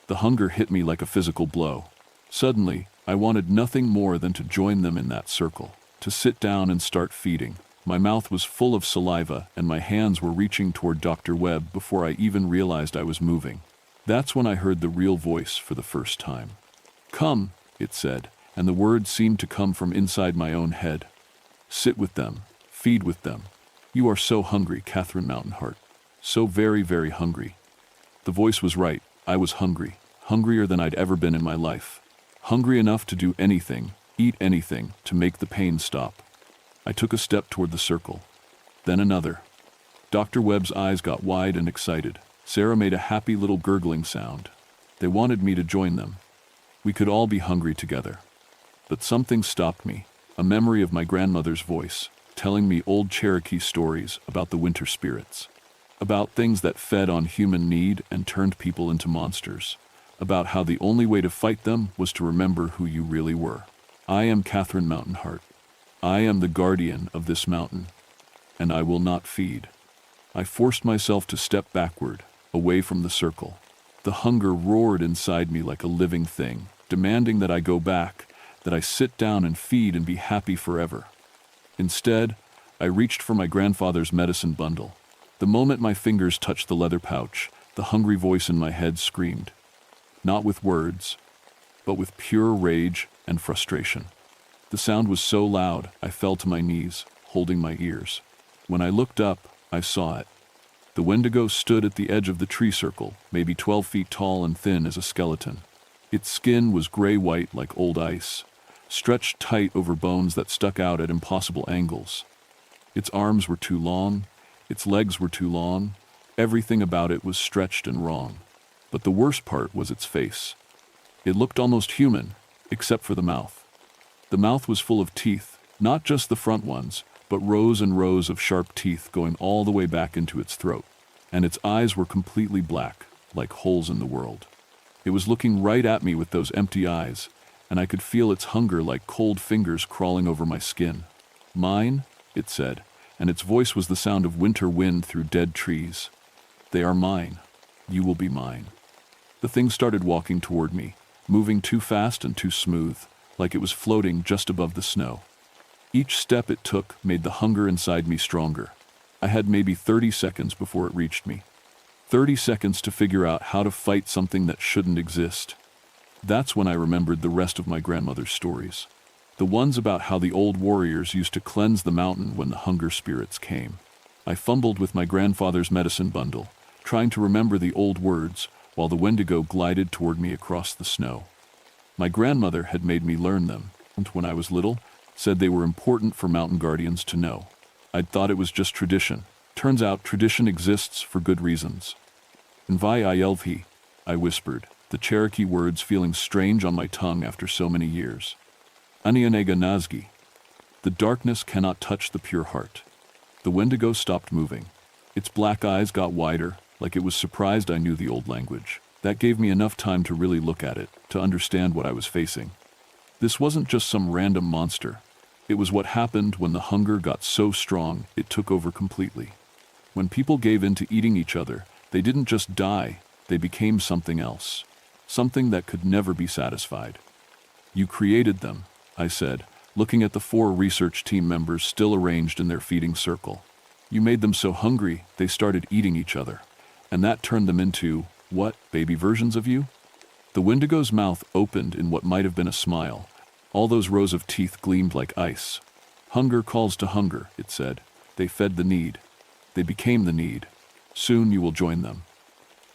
The hunger hit me like a physical blow. Suddenly, I wanted nothing more than to join them in that circle, to sit down and start feeding. My mouth was full of saliva and my hands were reaching toward Dr. Webb before I even realized I was moving. That's when I heard the real voice for the first time. "Come," it said, and the words seemed to come from inside my own head. "Sit with them, feed with them. You are so hungry, Catherine Mountainheart. So very, very hungry." The voice was right. I was hungry, hungrier than I'd ever been in my life. Hungry enough to do anything, eat anything, to make the pain stop. I took a step toward the circle, then another. Dr. Webb's eyes got wide and excited. Sarah made a happy little gurgling sound. They wanted me to join them. We could all be hungry together. But something stopped me, a memory of my grandmother's voice, telling me old Cherokee stories about the winter spirits, about things that fed on human need and turned people into monsters, about how the only way to fight them was to remember who you really were. I am Catherine Mountainheart. I am the guardian of this mountain, and I will not feed. I forced myself to step backward, away from the circle. The hunger roared inside me like a living thing, demanding that I go back, that I sit down and feed and be happy forever. Instead, I reached for my grandfather's medicine bundle. The moment my fingers touched the leather pouch, the hungry voice in my head screamed. Not with words, but with pure rage and frustration. The sound was so loud, I fell to my knees, holding my ears. When I looked up, I saw it. The Wendigo stood at the edge of the tree circle, maybe 12 feet tall and thin as a skeleton. Its skin was gray-white like old ice, stretched tight over bones that stuck out at impossible angles. Its arms were too long, its legs were too long, everything about it was stretched and wrong. But the worst part was its face. It looked almost human, except for the mouth. The mouth was full of teeth, not just the front ones, but rows and rows of sharp teeth going all the way back into its throat. And its eyes were completely black, like holes in the world. It was looking right at me with those empty eyes, and I could feel its hunger like cold fingers crawling over my skin. "Mine," it said, and its voice was the sound of winter wind through dead trees. "They are mine. You will be mine." The thing started walking toward me, moving too fast and too smooth, like it was floating just above the snow. Each step it took made the hunger inside me stronger. I had maybe 30 seconds before it reached me. 30 seconds to figure out how to fight something that shouldn't exist. That's when I remembered the rest of my grandmother's stories. The ones about how the old warriors used to cleanse the mountain when the hunger spirits came. I fumbled with my grandfather's medicine bundle, trying to remember the old words, while the Wendigo glided toward me across the snow. My grandmother had made me learn them, and when I was little, said they were important for mountain guardians to know. I'd thought it was just tradition. Turns out tradition exists for good reasons. "Nvi Yelvi," I whispered, the Cherokee words feeling strange on my tongue after so many years. "Anianega Nazgi." The darkness cannot touch the pure heart. The Wendigo stopped moving. Its black eyes got wider, like it was surprised I knew the old language. That gave me enough time to really look at it, to understand what I was facing. This wasn't just some random monster. It was what happened when the hunger got so strong it took over completely. When people gave in to eating each other, they didn't just die, they became something else. Something that could never be satisfied. "You created them," I said, looking at the 4 research team members still arranged in their feeding circle. "You made them so hungry, they started eating each other. And that turned them into, what, baby versions of you?" The Wendigo's mouth opened in what might have been a smile. All those rows of teeth gleamed like ice. "Hunger calls to hunger," it said. "They fed the need. They became the need. Soon you will join them."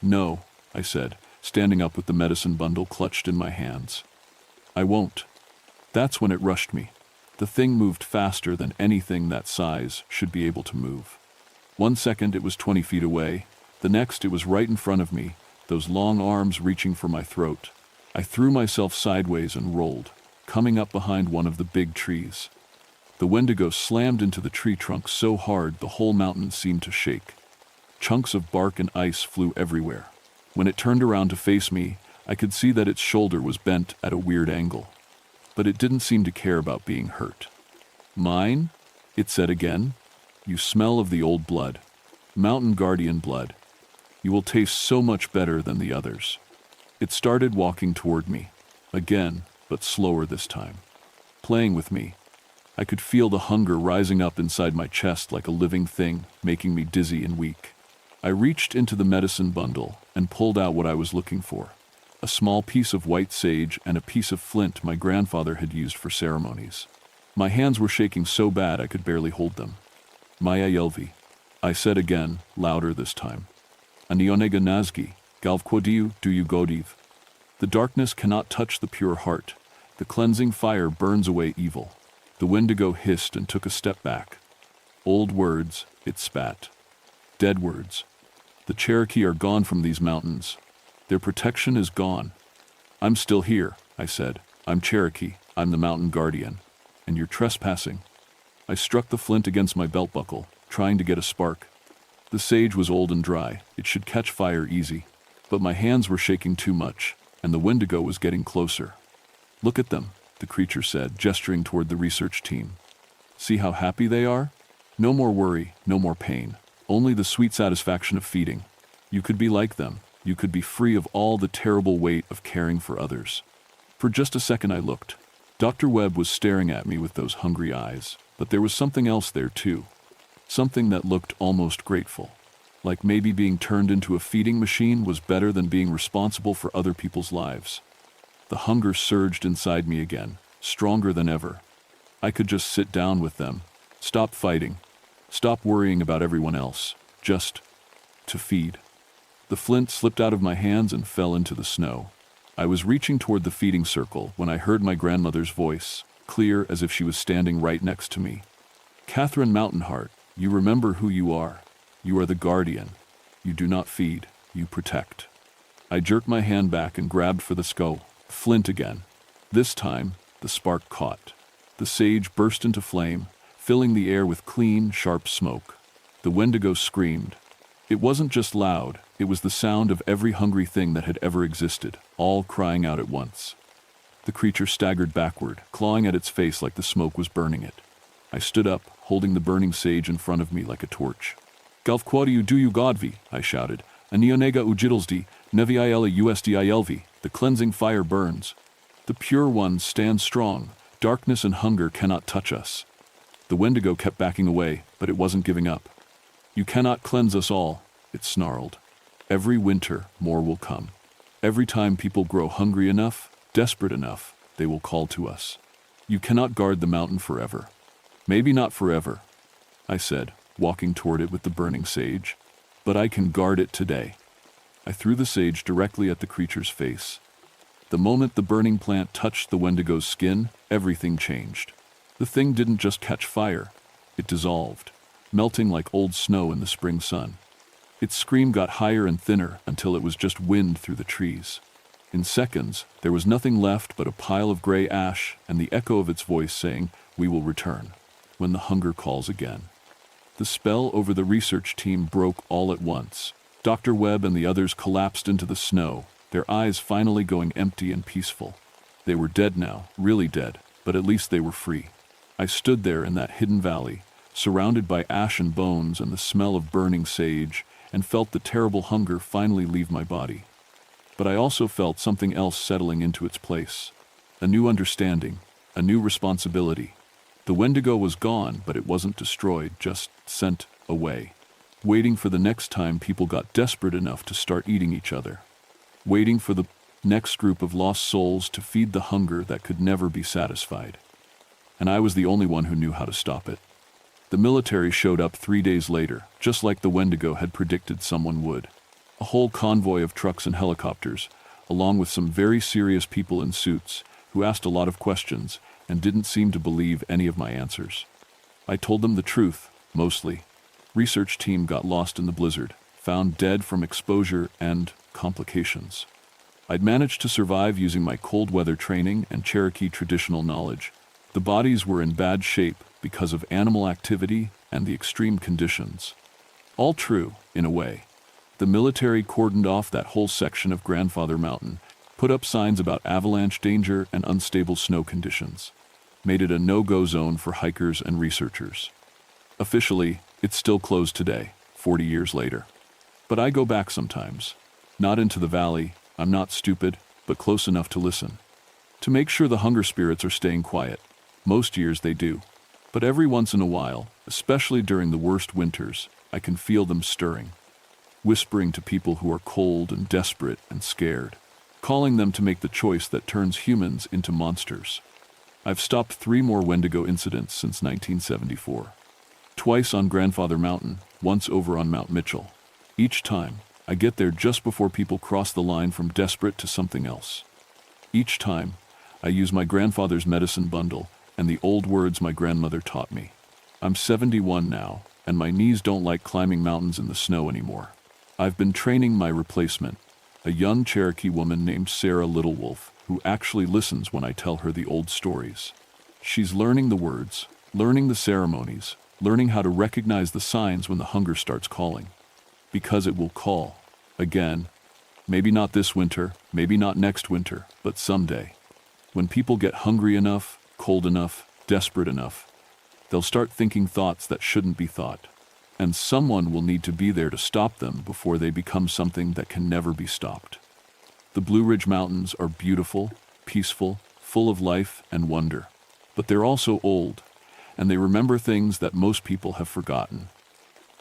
"No," I said, standing up with the medicine bundle clutched in my hands. I won't. That's when it rushed me. The thing moved faster than anything that size should be able to move. 1 second it was 20 feet away, the next it was right in front of me, those long arms reaching for my throat. I threw myself sideways and rolled, coming up behind one of the big trees. The Wendigo slammed into the tree trunk so hard the whole mountain seemed to shake. Chunks of bark and ice flew everywhere. When it turned around to face me, I could see that its shoulder was bent at a weird angle. But it didn't seem to care about being hurt. "Mine?" it said again. "You smell of the old blood. Mountain Guardian blood. You will taste so much better than the others." It started walking toward me, again, but slower this time. Playing with me. I could feel the hunger rising up inside my chest like a living thing, making me dizzy and weak. I reached into the medicine bundle and pulled out what I was looking for. A small piece of white sage and a piece of flint my grandfather had used for ceremonies. My hands were shaking so bad I could barely hold them. "Maya Yelvi," I said again, louder this time. "Anionega Nazgi, Galvquodiu du Godiv." The darkness cannot touch the pure heart. The cleansing fire burns away evil. The Wendigo hissed and took a step back. "Old words," it spat. "Dead words. The Cherokee are gone from these mountains. Their protection is gone." "I'm still here," I said. "I'm Cherokee. I'm the Mountain Guardian. And you're trespassing." I struck the flint against my belt buckle, trying to get a spark. The sage was old and dry. It should catch fire easy. But my hands were shaking too much, and the Wendigo was getting closer. "Look at them," the creature said, gesturing toward the research team. "See how happy they are? No more worry, no more pain. Only the sweet satisfaction of feeding. You could be like them. You could be free of all the terrible weight of caring for others." For just a second I looked. Dr. Webb was staring at me with those hungry eyes, but there was something else there too. Something that looked almost grateful. Like maybe being turned into a feeding machine was better than being responsible for other people's lives. The hunger surged inside me again, stronger than ever. I could just sit down with them, stop fighting, stop worrying about everyone else, just to feed. The flint slipped out of my hands and fell into the snow. I was reaching toward the feeding circle when I heard my grandmother's voice, clear as if she was standing right next to me. "Catherine Mountainheart, you remember who you are. You are the guardian. You do not feed, you protect." I jerked my hand back and grabbed for the skull. Flint again. This time, the spark caught. The sage burst into flame, filling the air with clean, sharp smoke. The Wendigo screamed. It wasn't just loud, it was the sound of every hungry thing that had ever existed, all crying out at once. The creature staggered backward, clawing at its face like the smoke was burning it. I stood up, holding the burning sage in front of me like a torch. "Galvquodiu du Godvi," I shouted. "Anionega ujidlsdi, neviila usdilv." The cleansing fire burns. The pure ones stand strong. Darkness and hunger cannot touch us. The Wendigo kept backing away, but it wasn't giving up. "You cannot cleanse us all," it snarled. "Every winter, more will come. Every time people grow hungry enough, desperate enough, they will call to us. You cannot guard the mountain forever." "Maybe not forever," I said, walking toward it with the burning sage. "But I can guard it today." I threw the sage directly at the creature's face. The moment the burning plant touched the Wendigo's skin, everything changed. The thing didn't just catch fire, it dissolved, melting like old snow in the spring sun. Its scream got higher and thinner until it was just wind through the trees. In seconds, there was nothing left but a pile of gray ash and the echo of its voice saying, "We will return, when the hunger calls again." The spell over the research team broke all at once. Dr. Webb and the others collapsed into the snow, their eyes finally going empty and peaceful. They were dead now, really dead, but at least they were free. I stood there in that hidden valley, surrounded by ash and bones and the smell of burning sage, and felt the terrible hunger finally leave my body. But I also felt something else settling into its place. A new understanding, a new responsibility. The Wendigo was gone, but it wasn't destroyed, just sent away. Waiting for the next time people got desperate enough to start eating each other. Waiting for the next group of lost souls to feed the hunger that could never be satisfied. And I was the only one who knew how to stop it. The military showed up 3 days later, just like the Wendigo had predicted someone would. A whole convoy of trucks and helicopters, along with some very serious people in suits who asked a lot of questions and didn't seem to believe any of my answers. I told them the truth, mostly. Research team got lost in the blizzard, found dead from exposure and complications. I'd managed to survive using my cold weather training and Cherokee traditional knowledge. The bodies were in bad shape because of animal activity and the extreme conditions. All true, in a way. The military cordoned off that whole section of Grandfather Mountain, put up signs about avalanche danger and unstable snow conditions, made it a no-go zone for hikers and researchers. Officially, it's still closed today, 40 years later. But I go back sometimes. Not into the valley, I'm not stupid, but close enough to listen. To make sure the hunger spirits are staying quiet. Most years they do. But every once in a while, especially during the worst winters, I can feel them stirring. Whispering to people who are cold and desperate and scared. Calling them to make the choice that turns humans into monsters. I've stopped 3 more Wendigo incidents since 1974. Twice on Grandfather Mountain, once over on Mount Mitchell. Each time, I get there just before people cross the line from desperate to something else. Each time, I use my grandfather's medicine bundle and the old words my grandmother taught me. I'm 71 now, and my knees don't like climbing mountains in the snow anymore. I've been training my replacement, a young Cherokee woman named Sarah Littlewolf, who actually listens when I tell her the old stories. She's learning the words, learning the ceremonies, learning how to recognize the signs when the hunger starts calling. Because it will call. Again. Maybe not this winter, maybe not next winter, but someday. When people get hungry enough, cold enough, desperate enough, they'll start thinking thoughts that shouldn't be thought. And someone will need to be there to stop them before they become something that can never be stopped. The Blue Ridge Mountains are beautiful, peaceful, full of life and wonder. But they're also old, and they remember things that most people have forgotten.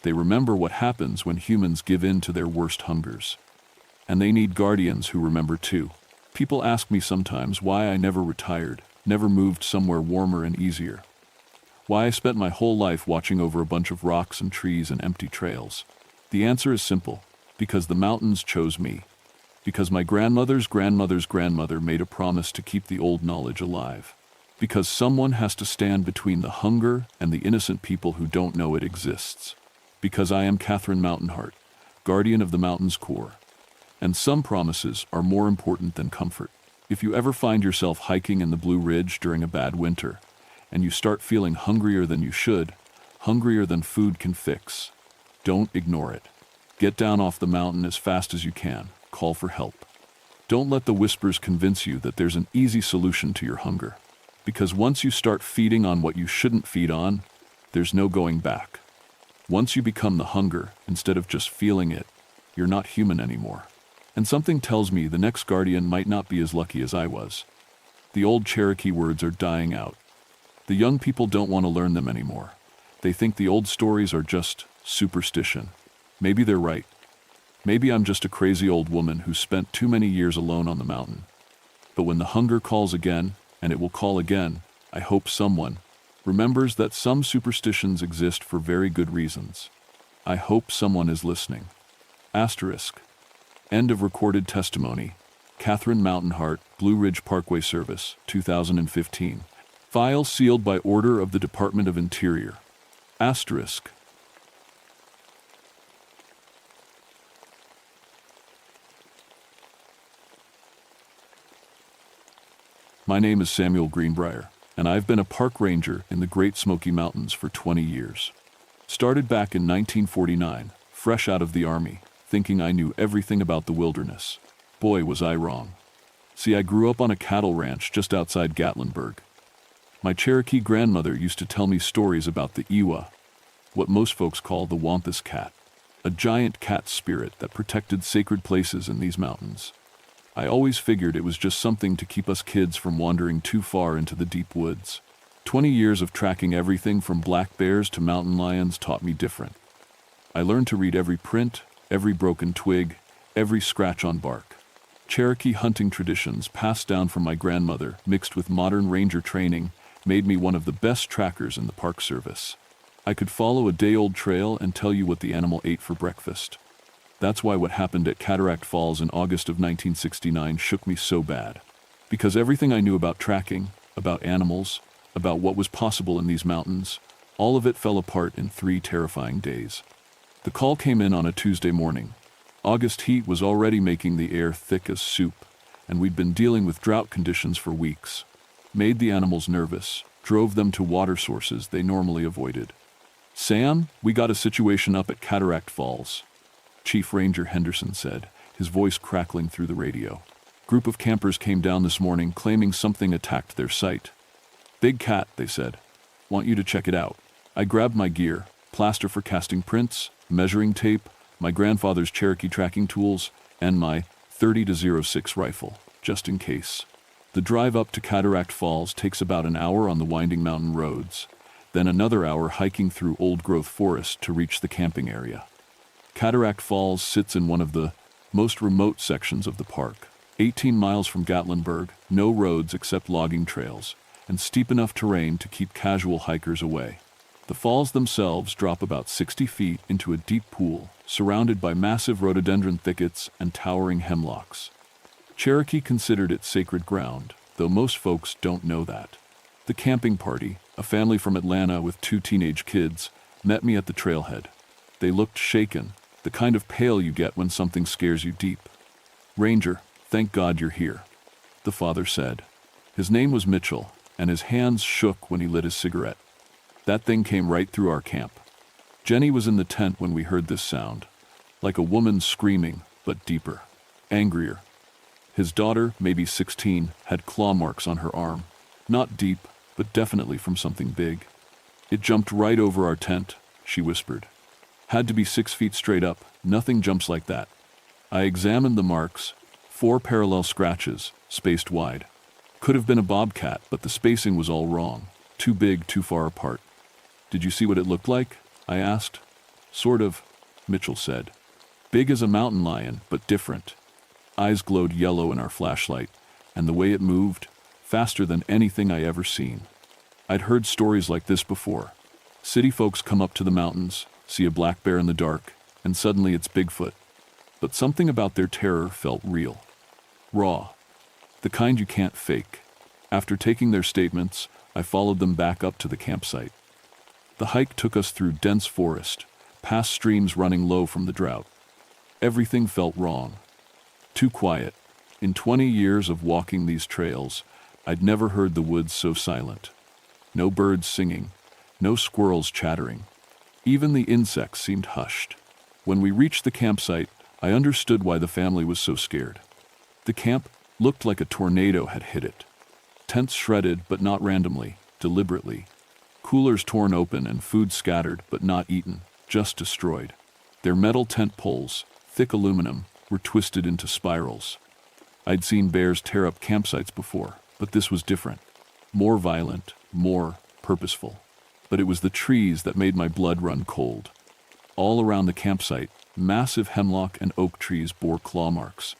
They remember what happens when humans give in to their worst hungers. And they need guardians who remember too. People ask me sometimes why I never retired, never moved somewhere warmer and easier. Why I spent my whole life watching over a bunch of rocks and trees and empty trails. The answer is simple. Because the mountains chose me. Because my grandmother's grandmother's grandmother made a promise to keep the old knowledge alive. Because someone has to stand between the hunger and the innocent people who don't know it exists. Because I am Catherine Mountainheart, guardian of the mountain's core. And some promises are more important than comfort. If you ever find yourself hiking in the Blue Ridge during a bad winter, and you start feeling hungrier than you should, hungrier than food can fix, don't ignore it. Get down off the mountain as fast as you can. Call for help. Don't let the whispers convince you that there's an easy solution to your hunger. Because once you start feeding on what you shouldn't feed on, there's no going back. Once you become the hunger, instead of just feeling it, you're not human anymore. And something tells me the next guardian might not be as lucky as I was. The old Cherokee words are dying out. The young people don't want to learn them anymore. They think the old stories are just superstition. Maybe they're right. Maybe I'm just a crazy old woman who spent too many years alone on the mountain. But when the hunger calls again, and it will call again, I hope someone remembers that some superstitions exist for very good reasons. I hope someone is listening. Asterisk. End of recorded testimony. Catherine Mountainheart, Blue Ridge Parkway Service, 2015. File sealed by order of the Department of Interior. Asterisk. My name is Samuel Greenbrier, and I've been a park ranger in the Great Smoky Mountains for 20 years. Started back in 1949, fresh out of the Army, thinking I knew everything about the wilderness. Boy, was I wrong. See, I grew up on a cattle ranch just outside Gatlinburg. My Cherokee grandmother used to tell me stories about the Iwa, what most folks call the Wampus cat, a giant cat spirit that protected sacred places in these mountains. I always figured it was just something to keep us kids from wandering too far into the deep woods. 20 years of tracking everything from black bears to mountain lions taught me different. I learned to read every print, every broken twig, every scratch on bark. Cherokee hunting traditions passed down from my grandmother, mixed with modern ranger training, made me one of the best trackers in the Park Service. I could follow a day-old trail and tell you what the animal ate for breakfast. That's why what happened at Cataract Falls in August of 1969 shook me so bad. Because everything I knew about tracking, about animals, about what was possible in these mountains, all of it fell apart in 3 terrifying days. The call came in on a Tuesday morning. August heat was already making the air thick as soup, and we'd been dealing with drought conditions for weeks. Made the animals nervous, drove them to water sources they normally avoided. "Sam, we got a situation up at Cataract Falls," Chief Ranger Henderson said, his voice crackling through the radio. "Group of campers came down this morning claiming something attacked their site. Big cat, they said. Want you to check it out." I grabbed my gear, plaster for casting prints, measuring tape, my grandfather's Cherokee tracking tools, and my .30-06 rifle, just in case. The drive up to Cataract Falls takes about an hour on the winding mountain roads, then another hour hiking through old-growth forest to reach the camping area. Cataract Falls sits in one of the most remote sections of the park, 18 miles from Gatlinburg, no roads except logging trails, and steep enough terrain to keep casual hikers away. The falls themselves drop about 60 feet into a deep pool, surrounded by massive rhododendron thickets and towering hemlocks. Cherokee considered it sacred ground, though most folks don't know that. The camping party, a family from Atlanta with 2 teenage kids, met me at the trailhead. They looked shaken, the kind of pale you get when something scares you deep. "Ranger, thank God you're here," the father said. His name was Mitchell, and his hands shook when he lit his cigarette. That thing came right through our camp. Jenny was in the tent when we heard this sound, like a woman screaming, but deeper, angrier. His daughter, maybe 16, had claw marks on her arm. Not deep, but definitely from something big. "It jumped right over our tent," she whispered. "Had to be 6 feet straight up, nothing jumps like that." I examined the marks, 4 parallel scratches, spaced wide. Could have been a bobcat, but the spacing was all wrong. Too big, too far apart. "Did you see what it looked like?" I asked. "Sort of," Mitchell said. "Big as a mountain lion, but different." Eyes glowed yellow in our flashlight, and the way it moved, faster than anything I ever seen. I'd heard stories like this before. City folks come up to the mountains, see a black bear in the dark, and suddenly it's Bigfoot. But something about their terror felt real. Raw. The kind you can't fake. After taking their statements, I followed them back up to the campsite. The hike took us through dense forest, past streams running low from the drought. Everything felt wrong. Too quiet. In 20 years of walking these trails, I'd never heard the woods so silent. No birds singing, no squirrels chattering. Even the insects seemed hushed. When we reached the campsite, I understood why the family was so scared. The camp looked like a tornado had hit it. Tents shredded, but not randomly, deliberately. Coolers torn open and food scattered, but not eaten, just destroyed. Their metal tent poles, thick aluminum, were twisted into spirals. I'd seen bears tear up campsites before, but this was different. More violent, more purposeful. But it was the trees that made my blood run cold. All around the campsite, massive hemlock and oak trees bore claw marks.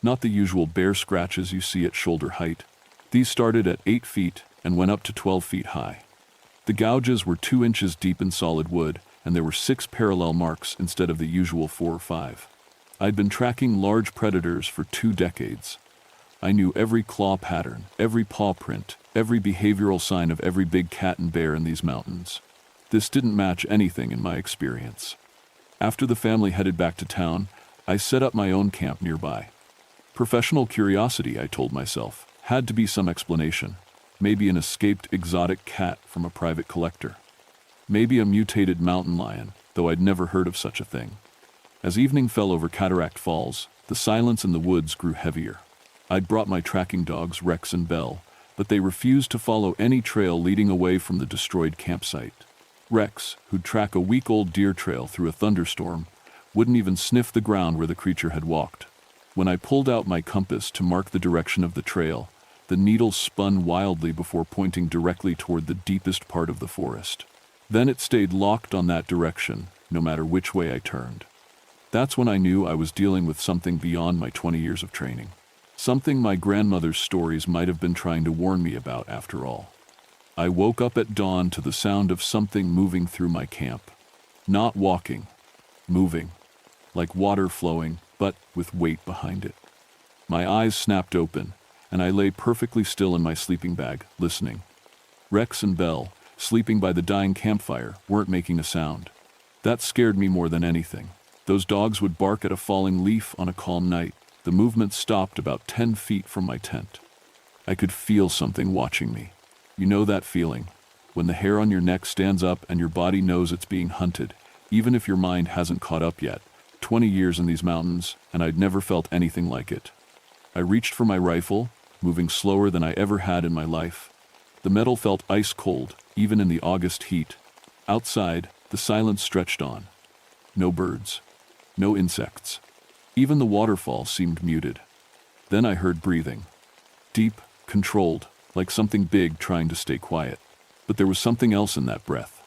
Not the usual bear scratches you see at shoulder height. These started at 8 feet and went up to 12 feet high. The gouges were 2 inches deep in solid wood, and there were 6 parallel marks instead of the usual 4 or 5. I'd been tracking large predators for 2 decades. I knew every claw pattern, every paw print, every behavioral sign of every big cat and bear in these mountains. This didn't match anything in my experience. After the family headed back to town, I set up my own camp nearby. Professional curiosity, I told myself, had to be some explanation. Maybe an escaped exotic cat from a private collector. Maybe a mutated mountain lion, though I'd never heard of such a thing. As evening fell over Cataract Falls, the silence in the woods grew heavier. I'd brought my tracking dogs, Rex and Belle, but they refused to follow any trail leading away from the destroyed campsite. Rex, who'd track a week-old deer trail through a thunderstorm, wouldn't even sniff the ground where the creature had walked. When I pulled out my compass to mark the direction of the trail, the needle spun wildly before pointing directly toward the deepest part of the forest. Then it stayed locked on that direction, no matter which way I turned. That's when I knew I was dealing with something beyond my 20 years of training. Something my grandmother's stories might have been trying to warn me about after all. I woke up at dawn to the sound of something moving through my camp. Not walking, moving. like water flowing, but with weight behind it. My eyes snapped open, and I lay perfectly still in my sleeping bag, listening. Rex and Belle, sleeping by the dying campfire, weren't making a sound. That scared me more than anything. Those dogs would bark at a falling leaf on a calm night. The movement stopped about 10 feet from my tent. I could feel something watching me. You know that feeling, when the hair on your neck stands up and your body knows it's being hunted, even if your mind hasn't caught up yet. 20 years in these mountains, and I'd never felt anything like it. I reached for my rifle, moving slower than I ever had in my life. The metal felt ice cold, even in the August heat. Outside, the silence stretched on. No birds. No insects. Even the waterfall seemed muted. Then I heard breathing. Deep, controlled, like something big trying to stay quiet. But there was something else in that breath.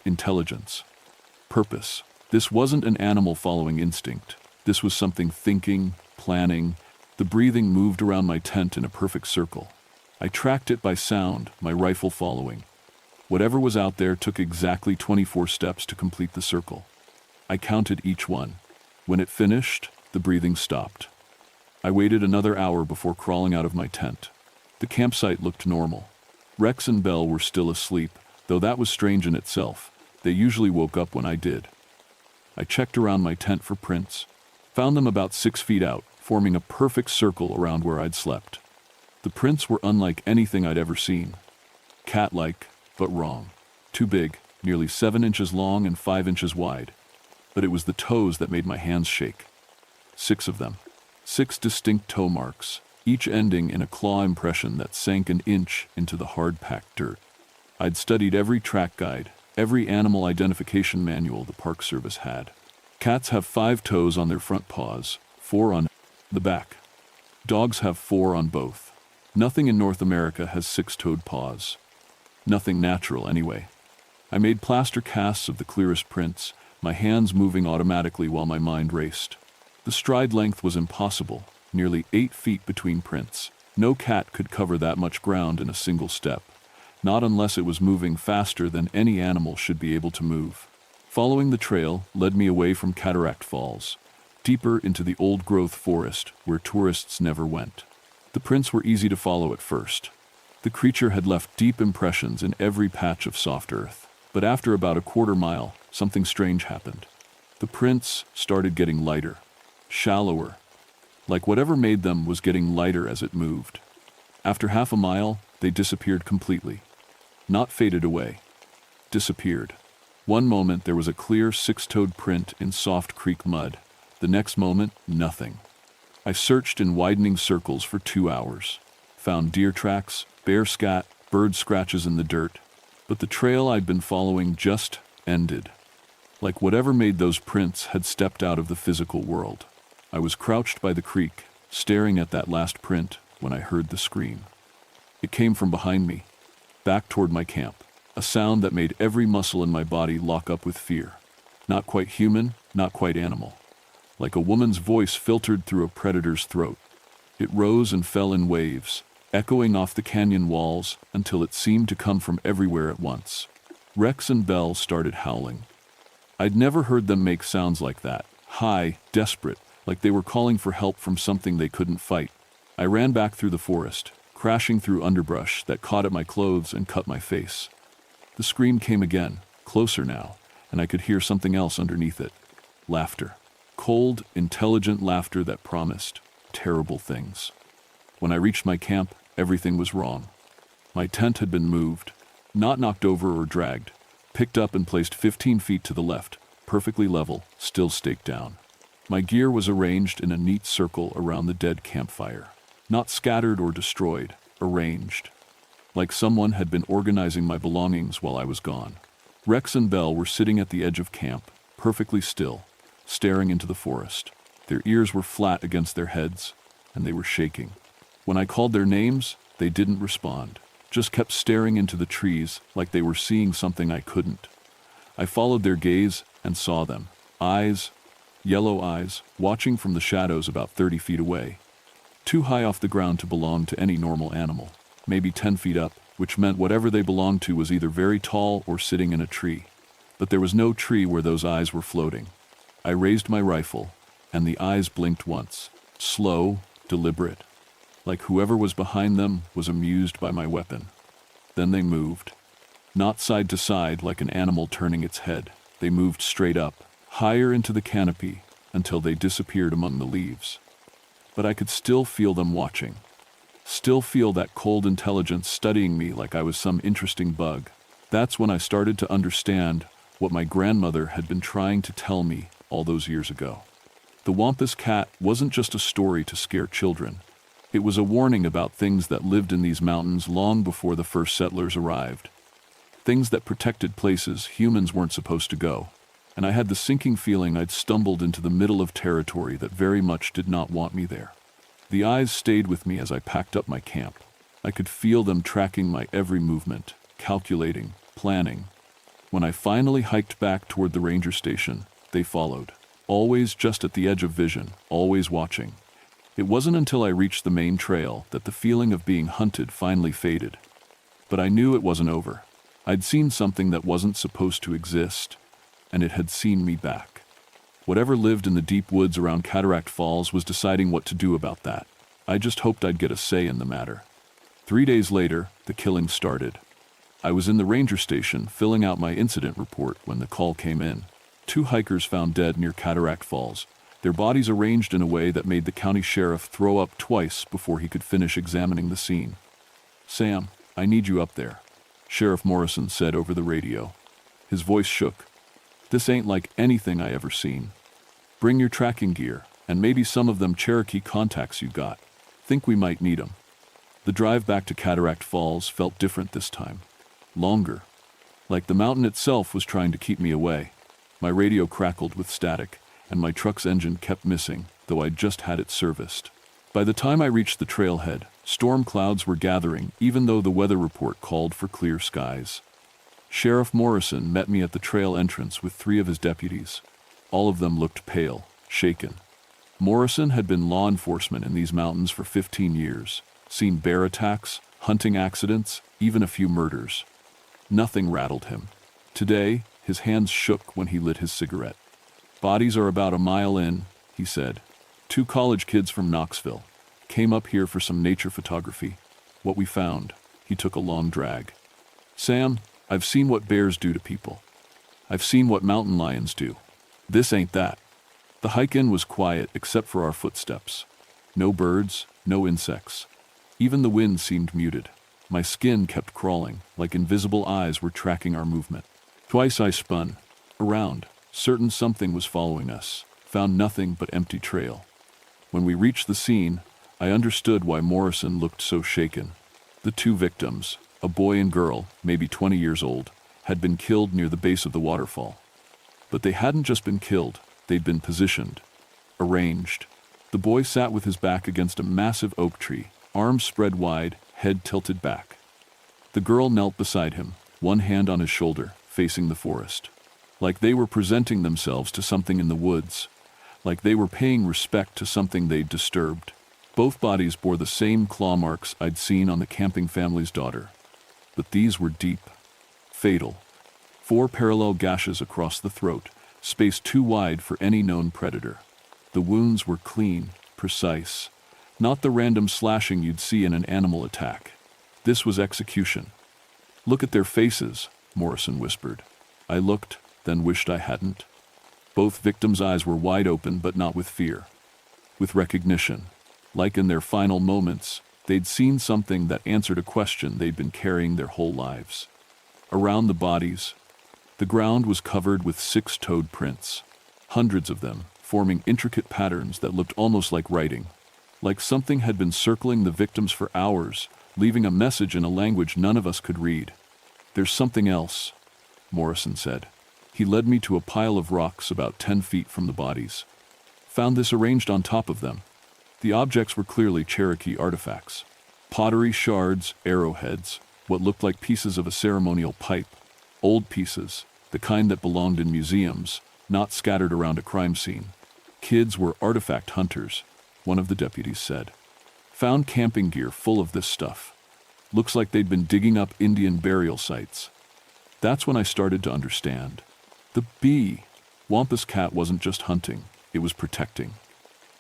Intelligence. Purpose. This wasn't an animal following instinct. This was something thinking, planning. The breathing moved around my tent in a perfect circle. I tracked it by sound, my rifle following. Whatever was out there took exactly 24 steps to complete the circle. I counted each one. When it finished, the breathing stopped. I waited another hour before crawling out of my tent. The campsite looked normal. Rex and Belle were still asleep, though that was strange in itself. They usually woke up when I did. I checked around my tent for prints. Found them about 6 feet out, forming a perfect circle around where I'd slept. The prints were unlike anything I'd ever seen. Cat-like, but wrong. Too big, nearly 7 inches long and 5 inches wide. But it was the toes that made my hands shake. 6 of them. 6 distinct toe marks, each ending in a claw impression that sank an inch into the hard-packed dirt. I'd studied every track guide, every animal identification manual the Park Service had. Cats have 5 toes on their front paws, 4 on the back. Dogs have 4 on both. Nothing in North America has 6-toed paws. Nothing natural, anyway. I made plaster casts of the clearest prints, my hands moving automatically while my mind raced. The stride length was impossible, nearly 8 feet between prints. No cat could cover that much ground in a single step, not unless it was moving faster than any animal should be able to move. Following the trail led me away from Cataract Falls, deeper into the old-growth forest where tourists never went. The prints were easy to follow at first. The creature had left deep impressions in every patch of soft earth. But after about a quarter mile, something strange happened. The prints started getting lighter, shallower, like whatever made them was getting lighter as it moved. After half a mile, they disappeared completely. Not faded away. Disappeared. One moment there was a clear 6-toed print in soft creek mud. The next moment, nothing. I searched in widening circles for 2 hours. Found deer tracks, bear scat, bird scratches in the dirt. But the trail I'd been following just ended. Like whatever made those prints had stepped out of the physical world. I was crouched by the creek, staring at that last print when I heard the scream. It came from behind me, back toward my camp, a sound that made every muscle in my body lock up with fear. Not quite human, not quite animal. Like a woman's voice filtered through a predator's throat. It rose and fell in waves, echoing off the canyon walls until it seemed to come from everywhere at once. Rex and Belle started howling. I'd never heard them make sounds like that, high, desperate, like they were calling for help from something they couldn't fight. I ran back through the forest, crashing through underbrush that caught at my clothes and cut my face. The scream came again, closer now, and I could hear something else underneath it. Laughter. Cold, intelligent laughter that promised terrible things. When I reached my camp, everything was wrong. My tent had been moved, not knocked over or dragged, picked up and placed 15 feet to the left, perfectly level, still staked down. My gear was arranged in a neat circle around the dead campfire. Not scattered or destroyed, arranged. Like someone had been organizing my belongings while I was gone. Rex and Belle were sitting at the edge of camp, perfectly still, staring into the forest. Their ears were flat against their heads, and they were shaking. When I called their names, they didn't respond, just kept staring into the trees like they were seeing something I couldn't. I followed their gaze and saw them. Eyes, yellow eyes, watching from the shadows about 30 feet away. Too high off the ground to belong to any normal animal. Maybe 10 feet up, which meant whatever they belonged to was either very tall or sitting in a tree. But there was no tree where those eyes were floating. I raised my rifle, and the eyes blinked once, slow, deliberate, like whoever was behind them was amused by my weapon. Then they moved. Not side to side like an animal turning its head. They moved straight up, higher into the canopy, until they disappeared among the leaves. But I could still feel them watching. Still feel that cold intelligence studying me like I was some interesting bug. That's when I started to understand what my grandmother had been trying to tell me all those years ago. The Wampus cat wasn't just a story to scare children. It was a warning about things that lived in these mountains long before the first settlers arrived. Things that protected places humans weren't supposed to go. And I had the sinking feeling I'd stumbled into the middle of territory that very much did not want me there. The eyes stayed with me as I packed up my camp. I could feel them tracking my every movement, calculating, planning. When I finally hiked back toward the ranger station, they followed. Always just at the edge of vision, always watching. It wasn't until I reached the main trail that the feeling of being hunted finally faded. But I knew it wasn't over. I'd seen something that wasn't supposed to exist, and it had seen me back. Whatever lived in the deep woods around Cataract Falls was deciding what to do about that. I just hoped I'd get a say in the matter. 3 days later, the killing started. I was in the ranger station filling out my incident report when the call came in. 2 hikers found dead near Cataract Falls, their bodies arranged in a way that made the county sheriff throw up twice before he could finish examining the scene. "Sam, I need you up there," Sheriff Morrison said over the radio. His voice shook. "This ain't like anything I ever seen. Bring your tracking gear, and maybe some of them Cherokee contacts you got. Think we might need 'em." The drive back to Cataract Falls felt different this time. Longer. Like the mountain itself was trying to keep me away. My radio crackled with static, and my truck's engine kept missing, though I'd just had it serviced. By the time I reached the trailhead, storm clouds were gathering, even though the weather report called for clear skies. Sheriff Morrison met me at the trail entrance with 3 of his deputies. All of them looked pale, shaken. Morrison had been law enforcement in these mountains for 15 years, seen bear attacks, hunting accidents, even a few murders. Nothing rattled him. Today, his hands shook when he lit his cigarette. "Bodies are about a mile in," he said. 2 college kids from Knoxville. Came up here for some nature photography. What we found." He took a long drag. "Sam, I've seen what bears do to people. I've seen what mountain lions do. This ain't that." The hike-in was quiet except for our footsteps. No birds, no insects. Even the wind seemed muted. My skin kept crawling, like invisible eyes were tracking our movement. Twice I spun around, certain something was following us, found nothing but empty trail. When we reached the scene, I understood why Morrison looked so shaken. The 2 victims, a boy and girl, maybe 20 years old, had been killed near the base of the waterfall. But they hadn't just been killed, they'd been positioned, arranged. The boy sat with his back against a massive oak tree, arms spread wide, head tilted back. The girl knelt beside him, one hand on his shoulder, facing the forest. Like they were presenting themselves to something in the woods, like they were paying respect to something they'd disturbed. Both bodies bore the same claw marks I'd seen on the camping family's daughter. But these were deep, fatal. 4 parallel gashes across the throat, space too wide for any known predator. The wounds were clean, precise, not the random slashing you'd see in an animal attack. This was execution. "Look at their faces," Morrison whispered. I looked, then wished I hadn't. Both victims' eyes were wide open, but not with fear. With recognition. Like in their final moments, they'd seen something that answered a question they'd been carrying their whole lives. Around the bodies, the ground was covered with 6-toed prints. Hundreds of them, forming intricate patterns that looked almost like writing. Like something had been circling the victims for hours, leaving a message in a language none of us could read. "There's something else," Morrison said. He led me to a pile of rocks about 10 feet from the bodies. Found this arranged on top of them. The objects were clearly Cherokee artifacts. Pottery shards, arrowheads, what looked like pieces of a ceremonial pipe. Old pieces, the kind that belonged in museums, not scattered around a crime scene. "Kids were artifact hunters," one of the deputies said. "Found camping gear full of this stuff. Looks like they'd been digging up Indian burial sites." That's when I started to understand. The bee. Wampus Cat wasn't just hunting, it was protecting.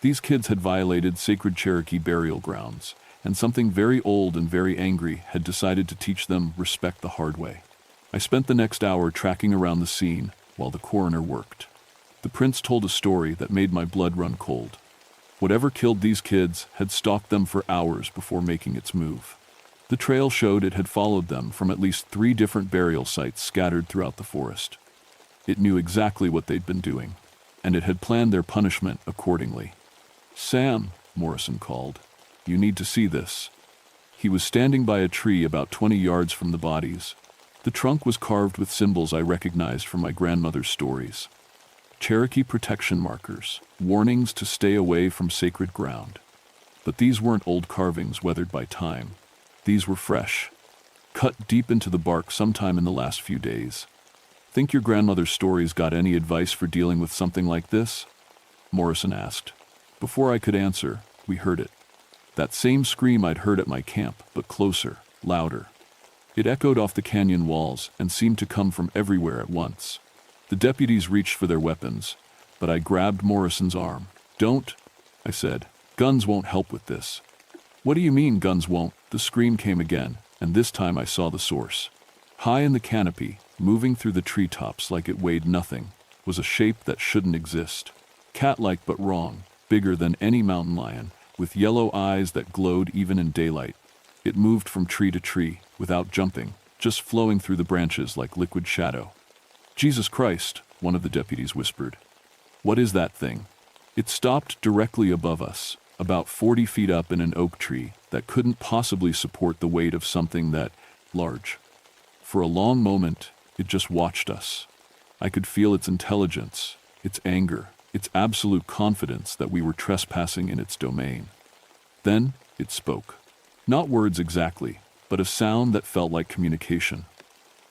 These kids had violated sacred Cherokee burial grounds, and something very old and very angry had decided to teach them respect the hard way. I spent the next hour tracking around the scene while the coroner worked. The prince told a story that made my blood run cold. Whatever killed these kids had stalked them for hours before making its move. The trail showed it had followed them from at least 3 different burial sites scattered throughout the forest. It knew exactly what they'd been doing, and it had planned their punishment accordingly. "Sam," Morrison called, "you need to see this." He was standing by a tree about 20 yards from the bodies. The trunk was carved with symbols I recognized from my grandmother's stories. Cherokee protection markers, warnings to stay away from sacred ground. But these weren't old carvings weathered by time. These were fresh, cut deep into the bark sometime in the last few days. "Think your grandmother's stories got any advice for dealing with something like this?" Morrison asked. Before I could answer, we heard it. That same scream I'd heard at my camp, but closer, louder. It echoed off the canyon walls and seemed to come from everywhere at once. The deputies reached for their weapons, but I grabbed Morrison's arm. "Don't," I said. "Guns won't help with this." "What do you mean guns won't?" The scream came again, and this time I saw the source. High in the canopy, moving through the treetops like it weighed nothing, was a shape that shouldn't exist. Cat-like but wrong, bigger than any mountain lion, with yellow eyes that glowed even in daylight. It moved from tree to tree, without jumping, just flowing through the branches like liquid shadow. "Jesus Christ," one of the deputies whispered. "What is that thing?" It stopped directly above us, about 40 feet up in an oak tree that couldn't possibly support the weight of something that large. For a long moment, it just watched us. I could feel its intelligence, its anger, its absolute confidence that we were trespassing in its domain. Then it spoke. Not words exactly, but a sound that felt like communication.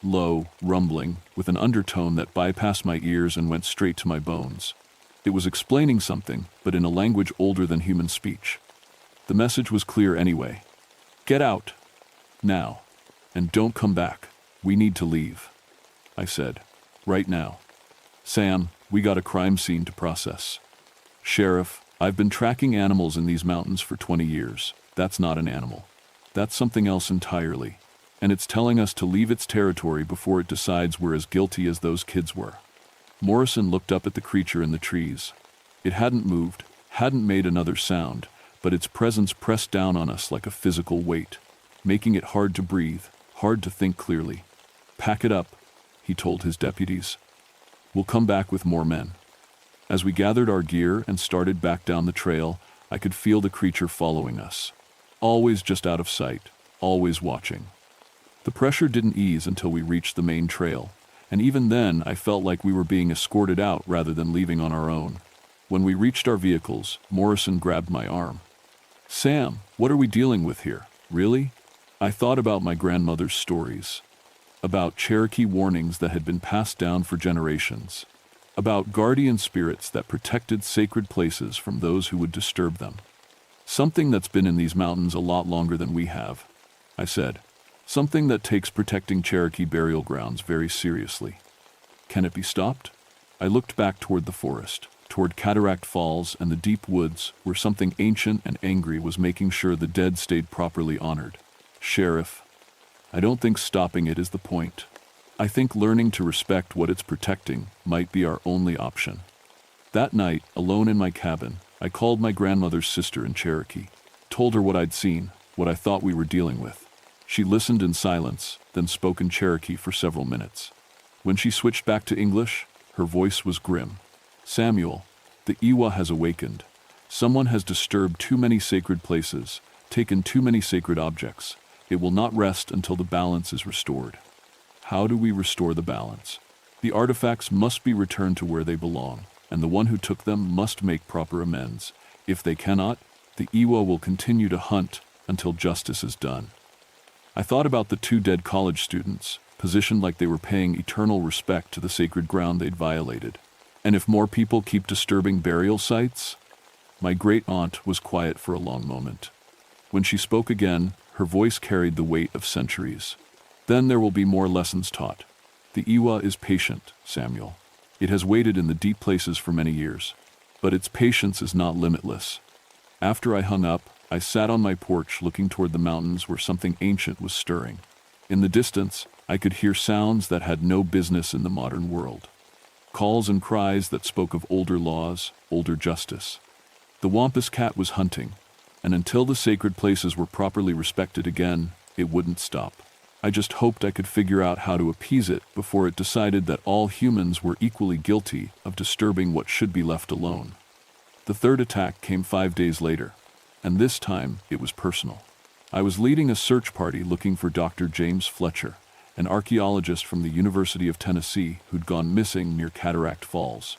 Low, rumbling, with an undertone that bypassed my ears and went straight to my bones. It was explaining something, but in a language older than human speech. The message was clear anyway. "Get out. Now. And don't come back. We need to leave." I said. "Right now. Sam, we got a crime scene to process." "Sheriff, I've been tracking animals in these mountains for 20 years. That's not an animal. That's something else entirely. And it's telling us to leave its territory before it decides we're as guilty as those kids were." Morrison looked up at the creature in the trees. It hadn't moved, hadn't made another sound, but its presence pressed down on us like a physical weight, making it hard to breathe, hard to think clearly. "Pack it up," he told his deputies. "We'll come back with more men." As we gathered our gear and started back down the trail, I could feel the creature following us. Always just out of sight, always watching. The pressure didn't ease until we reached the main trail, and even then I felt like we were being escorted out rather than leaving on our own. When we reached our vehicles, Morrison grabbed my arm. "Sam, what are we dealing with here? Really?" I thought about my grandmother's stories. About Cherokee warnings that had been passed down for generations. About guardian spirits that protected sacred places from those who would disturb them. "Something that's been in these mountains a lot longer than we have," I said. "Something that takes protecting Cherokee burial grounds very seriously. Can it be stopped?" I looked back toward the forest, toward Cataract Falls and the deep woods where something ancient and angry was making sure the dead stayed properly honored. "Sheriff, I don't think stopping it is the point. I think learning to respect what it's protecting might be our only option." That night, alone in my cabin, I called my grandmother's sister in Cherokee, told her what I'd seen, what I thought we were dealing with. She listened in silence, then spoke in Cherokee for several minutes. When she switched back to English, her voice was grim. "Samuel, the Iwa has awakened. Someone has disturbed too many sacred places, taken too many sacred objects. It will not rest until the balance is restored." How do we restore the balance? The artifacts must be returned to where they belong, and the one who took them must make proper amends. If they cannot, the Iwa will continue to hunt until justice is done. I thought about the 2 dead college students, positioned like they were paying eternal respect to the sacred ground they'd violated. And if more people keep disturbing burial sites? My great-aunt was quiet for a long moment. When she spoke again, her voice carried the weight of centuries. "Then there will be more lessons taught. The Iwa is patient, Samuel. It has waited in the deep places for many years, but its patience is not limitless. After I hung up, I sat on my porch looking toward the mountains where something ancient was stirring. In the distance, I could hear sounds that had no business in the modern world. Calls and cries that spoke of older laws, older justice. The Wampus cat was hunting, and until the sacred places were properly respected again, it wouldn't stop. I just hoped I could figure out how to appease it before it decided that all humans were equally guilty of disturbing what should be left alone. The third attack came 5 days later, and this time it was personal. I was leading a search party looking for Dr. James Fletcher, an archaeologist from the University of Tennessee who'd gone missing near Cataract Falls.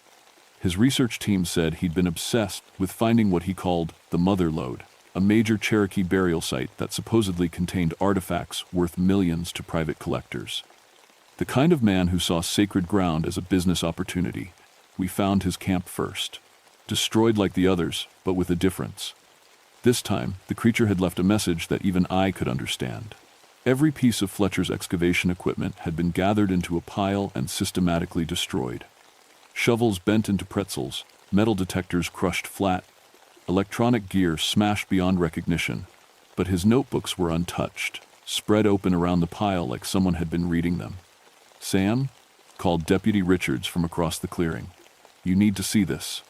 His research team said he'd been obsessed with finding what he called the Mother Lode, a major Cherokee burial site that supposedly contained artifacts worth millions to private collectors. The kind of man who saw sacred ground as a business opportunity. We found his camp first. Destroyed like the others, but with a difference. This time, the creature had left a message that even I could understand. Every piece of Fletcher's excavation equipment had been gathered into a pile and systematically destroyed. Shovels bent into pretzels, metal detectors crushed flat, electronic gear smashed beyond recognition, but his notebooks were untouched, spread open around the pile like someone had been reading them. "Sam," called Deputy Richards from across the clearing. "You need to see this."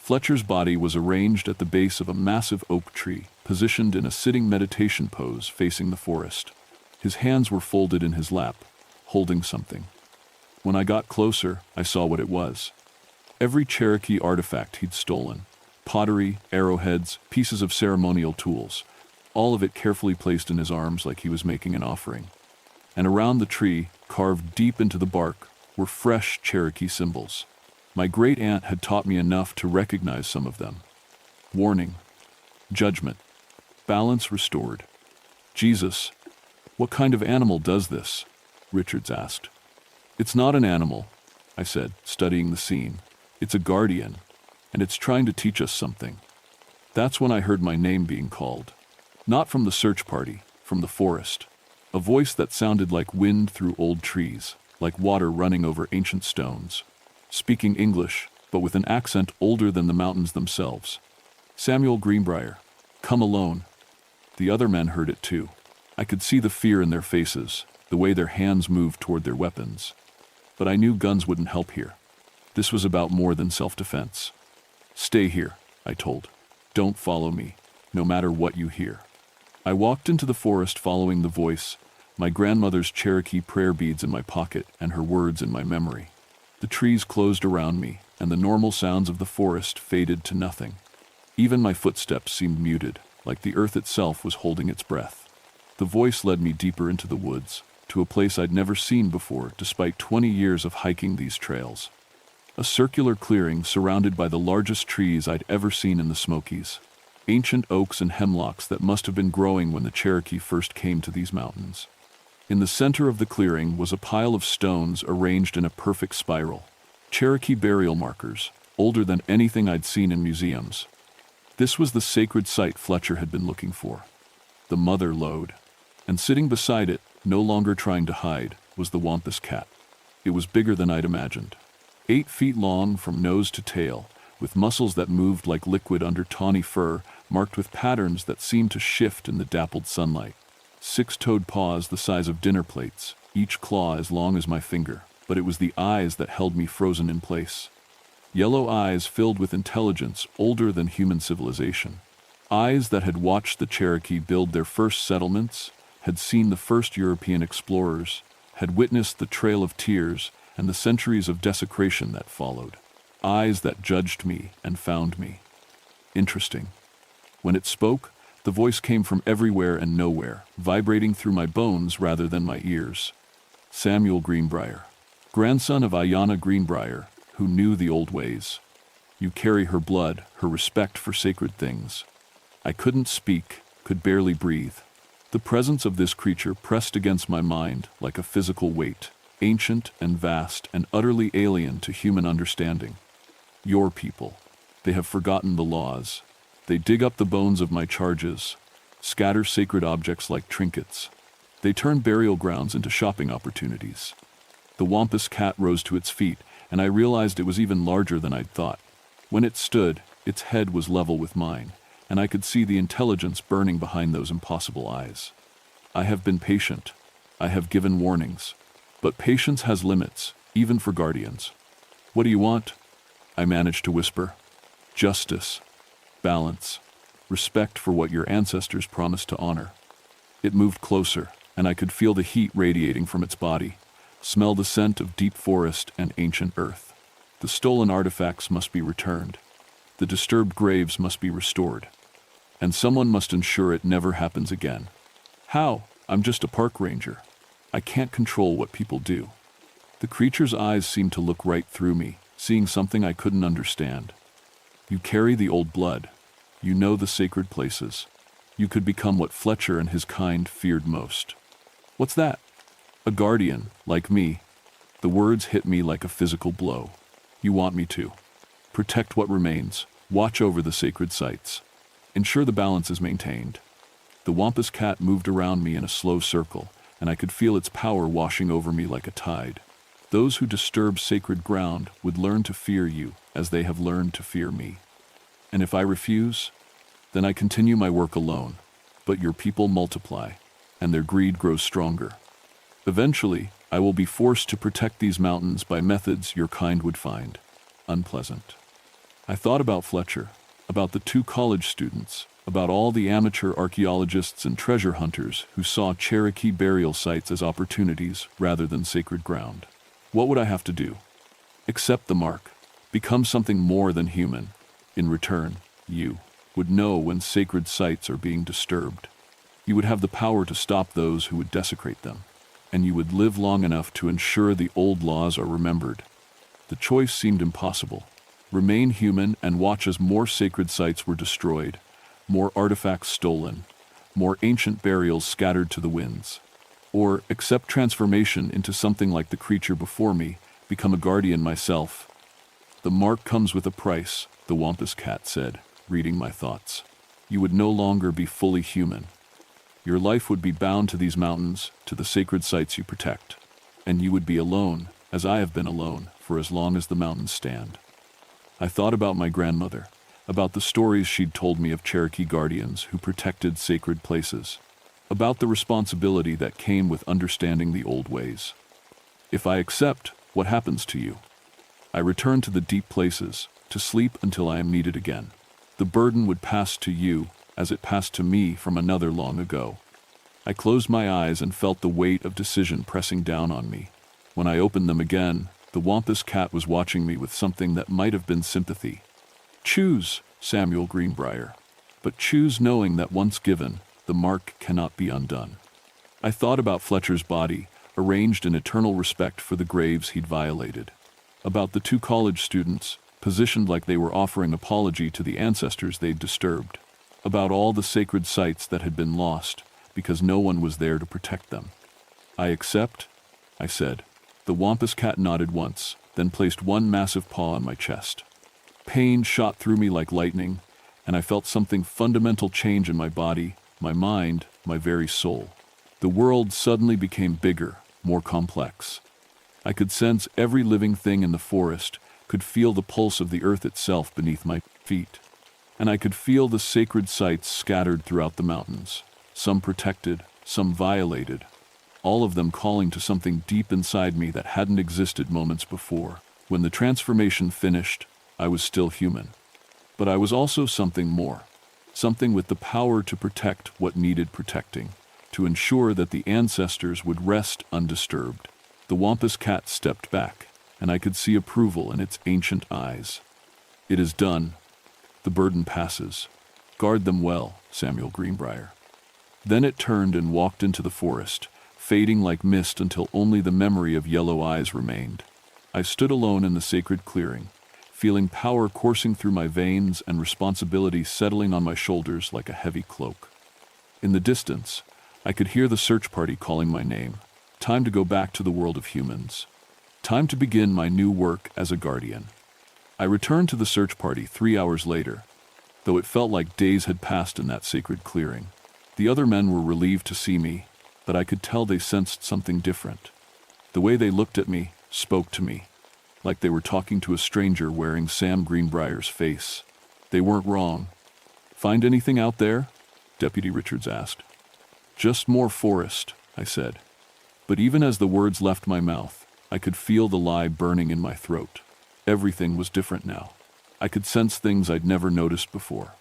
Fletcher's body was arranged at the base of a massive oak tree, positioned in a sitting meditation pose facing the forest. His hands were folded in his lap, holding something. When I got closer, I saw what it was. Every Cherokee artifact he'd stolen, pottery, arrowheads, pieces of ceremonial tools, all of it carefully placed in his arms like he was making an offering. And around the tree, carved deep into the bark, were fresh Cherokee symbols. My great-aunt had taught me enough to recognize some of them. Warning, judgment, balance restored. "Jesus, what kind of animal does this?" Richards asked. "It's not an animal," I said, studying the scene. "It's a guardian, and it's trying to teach us something." That's when I heard my name being called. Not from the search party, from the forest. A voice that sounded like wind through old trees, like water running over ancient stones. Speaking English, but with an accent older than the mountains themselves. "Samuel Greenbrier, come alone." The other men heard it too. I could see the fear in their faces, the way their hands moved toward their weapons. But I knew guns wouldn't help here. This was about more than self-defense. "Stay here," I told. "Don't follow me, no matter what you hear." I walked into the forest following the voice, my grandmother's Cherokee prayer beads in my pocket and her words in my memory. The trees closed around me, and the normal sounds of the forest faded to nothing. Even my footsteps seemed muted, like the earth itself was holding its breath. The voice led me deeper into the woods, to a place I'd never seen before despite 20 years of hiking these trails. A circular clearing surrounded by the largest trees I'd ever seen in the Smokies. Ancient oaks and hemlocks that must have been growing when the Cherokee first came to these mountains. In the center of the clearing was a pile of stones arranged in a perfect spiral. Cherokee burial markers, older than anything I'd seen in museums. This was the sacred site Fletcher had been looking for. The Mother Lode. And sitting beside it, no longer trying to hide, was the Wampus cat. It was bigger than I'd imagined. 8 feet long from nose to tail, with muscles that moved like liquid under tawny fur, marked with patterns that seemed to shift in the dappled sunlight. 6-toed paws the size of dinner plates, each claw as long as my finger, but it was the eyes that held me frozen in place. Yellow eyes filled with intelligence older than human civilization. Eyes that had watched the Cherokee build their first settlements, had seen the first European explorers, had witnessed the Trail of Tears and the centuries of desecration that followed. Eyes that judged me and found me. Interesting. When it spoke, the voice came from everywhere and nowhere, vibrating through my bones rather than my ears. "Samuel Greenbrier, grandson of Ayanna Greenbrier, who knew the old ways. You carry her blood, her respect for sacred things." I couldn't speak, could barely breathe. The presence of this creature pressed against my mind like a physical weight, ancient and vast and utterly alien to human understanding. Your people. They have forgotten the laws. They dig up the bones of my charges, scatter sacred objects like trinkets. They turn burial grounds into shopping opportunities. The Wampus cat rose to its feet, and I realized it was even larger than I'd thought. When it stood, its head was level with mine, and I could see the intelligence burning behind those impossible eyes. I have been patient. I have given warnings. But patience has limits, even for guardians. What do you want? I managed to whisper. Justice, balance, respect for what your ancestors promised to honor. It moved closer, and I could feel the heat radiating from its body, smell the scent of deep forest and ancient earth. The stolen artifacts must be returned. The disturbed graves must be restored. And someone must ensure it never happens again. How? I'm just a park ranger. I can't control what people do. The creature's eyes seemed to look right through me, seeing something I couldn't understand. You carry the old blood. You know the sacred places. You could become what Fletcher and his kind feared most. What's that? A guardian, like me. The words hit me like a physical blow. You want me to protect what remains, watch over the sacred sites, ensure the balance is maintained. The wampus cat moved around me in a slow circle, and I could feel its power washing over me like a tide. Those who disturb sacred ground would learn to fear you as they have learned to fear me. And if I refuse, then I continue my work alone, but your people multiply, and their greed grows stronger. Eventually, I will be forced to protect these mountains by methods your kind would find unpleasant. I thought about Fletcher, about the 2 college students, about all the amateur archaeologists and treasure hunters who saw Cherokee burial sites as opportunities rather than sacred ground. What would I have to do? Accept the mark, become something more than human. In return, you would know when sacred sites are being disturbed. You would have the power to stop those who would desecrate them, and you would live long enough to ensure the old laws are remembered. The choice seemed impossible. Remain human and watch as more sacred sites were destroyed, more artifacts stolen, more ancient burials scattered to the winds. Or accept transformation into something like the creature before me, become a guardian myself. The mark comes with a price, the wampus cat said, reading my thoughts. You would no longer be fully human. Your life would be bound to these mountains, to the sacred sites you protect. And you would be alone, as I have been alone, for as long as the mountains stand. I thought about my grandmother, about the stories she'd told me of Cherokee guardians who protected sacred places, about the responsibility that came with understanding the old ways. If I accept, what happens to you? I return to the deep places, to sleep until I am needed again. The burden would pass to you, as it passed to me from another long ago. I closed my eyes and felt the weight of decision pressing down on me. When I opened them again, the wampus cat was watching me with something that might have been sympathy. Choose, Samuel Greenbrier. But choose knowing that once given, the mark cannot be undone. I thought about Fletcher's body, arranged in eternal respect for the graves he'd violated. About the 2 college students, positioned like they were offering apology to the ancestors they'd disturbed. About all the sacred sites that had been lost, because no one was there to protect them. I accept, I said. The wampus cat nodded once, then placed one massive paw on my chest. Pain shot through me like lightning, and I felt something fundamental change in my body, my mind, my very soul. The world suddenly became bigger, more complex. I could sense every living thing in the forest, could feel the pulse of the earth itself beneath my feet. And I could feel the sacred sites scattered throughout the mountains, some protected, some violated, all of them calling to something deep inside me that hadn't existed moments before. When the transformation finished, I was still human. But I was also something more, something with the power to protect what needed protecting, to ensure that the ancestors would rest undisturbed. The wampus cat stepped back, and I could see approval in its ancient eyes. It is done. The burden passes. Guard them well, Samuel Greenbrier. Then it turned and walked into the forest, fading like mist until only the memory of yellow eyes remained. I stood alone in the sacred clearing, feeling power coursing through my veins and responsibility settling on my shoulders like a heavy cloak. In the distance, I could hear the search party calling my name. Time to go back to the world of humans. Time to begin my new work as a guardian. I returned to the search party 3 hours later, though it felt like days had passed in that sacred clearing. The other men were relieved to see me, but I could tell they sensed something different. The way they looked at me, spoke to me. like they were talking to a stranger wearing Sam Greenbrier's face. They weren't wrong. "Find anything out there?" Deputy Richards asked. "Just more forest," I said. But even as the words left my mouth, I could feel the lie burning in my throat. Everything was different now. I could sense things I'd never noticed before.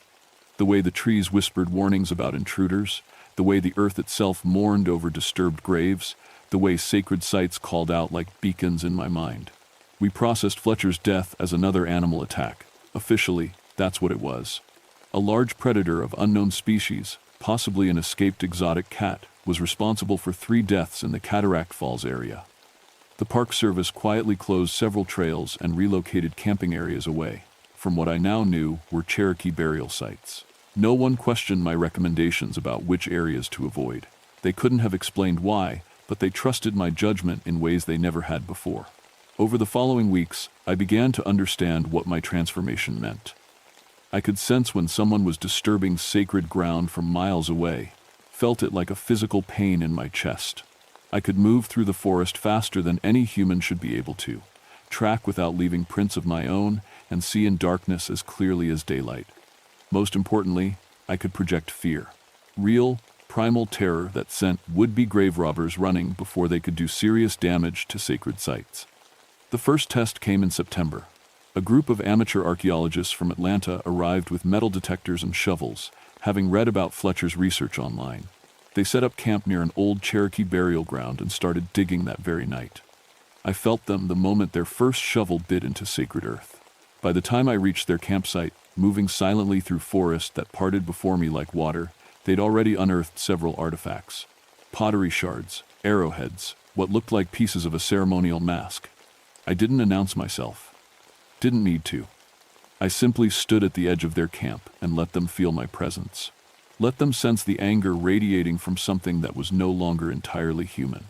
The way the trees whispered warnings about intruders, the way the earth itself mourned over disturbed graves, the way sacred sites called out like beacons in my mind. We processed Fletcher's death as another animal attack. Officially, that's what it was. A large predator of unknown species, possibly an escaped exotic cat, was responsible for 3 deaths in the Cataract Falls area. The Park Service quietly closed several trails and relocated camping areas away from what I now knew were Cherokee burial sites. No one questioned my recommendations about which areas to avoid. They couldn't have explained why, but they trusted my judgment in ways they never had before. Over the following weeks, I began to understand what my transformation meant. I could sense when someone was disturbing sacred ground from miles away, felt it like a physical pain in my chest. I could move through the forest faster than any human should be able to, track without leaving prints of my own, and see in darkness as clearly as daylight. Most importantly, I could project fear. Real, primal terror that sent would-be grave robbers running before they could do serious damage to sacred sites. The first test came in September. A group of amateur archaeologists from Atlanta arrived with metal detectors and shovels, having read about Fletcher's research online. They set up camp near an old Cherokee burial ground and started digging that very night. I felt them the moment their first shovel bit into sacred earth. By the time I reached their campsite, moving silently through forest that parted before me like water, they'd already unearthed several artifacts. Pottery shards, arrowheads, what looked like pieces of a ceremonial mask. I didn't announce myself. Didn't need to. I simply stood at the edge of their camp and let them feel my presence. Let them sense the anger radiating from something that was no longer entirely human.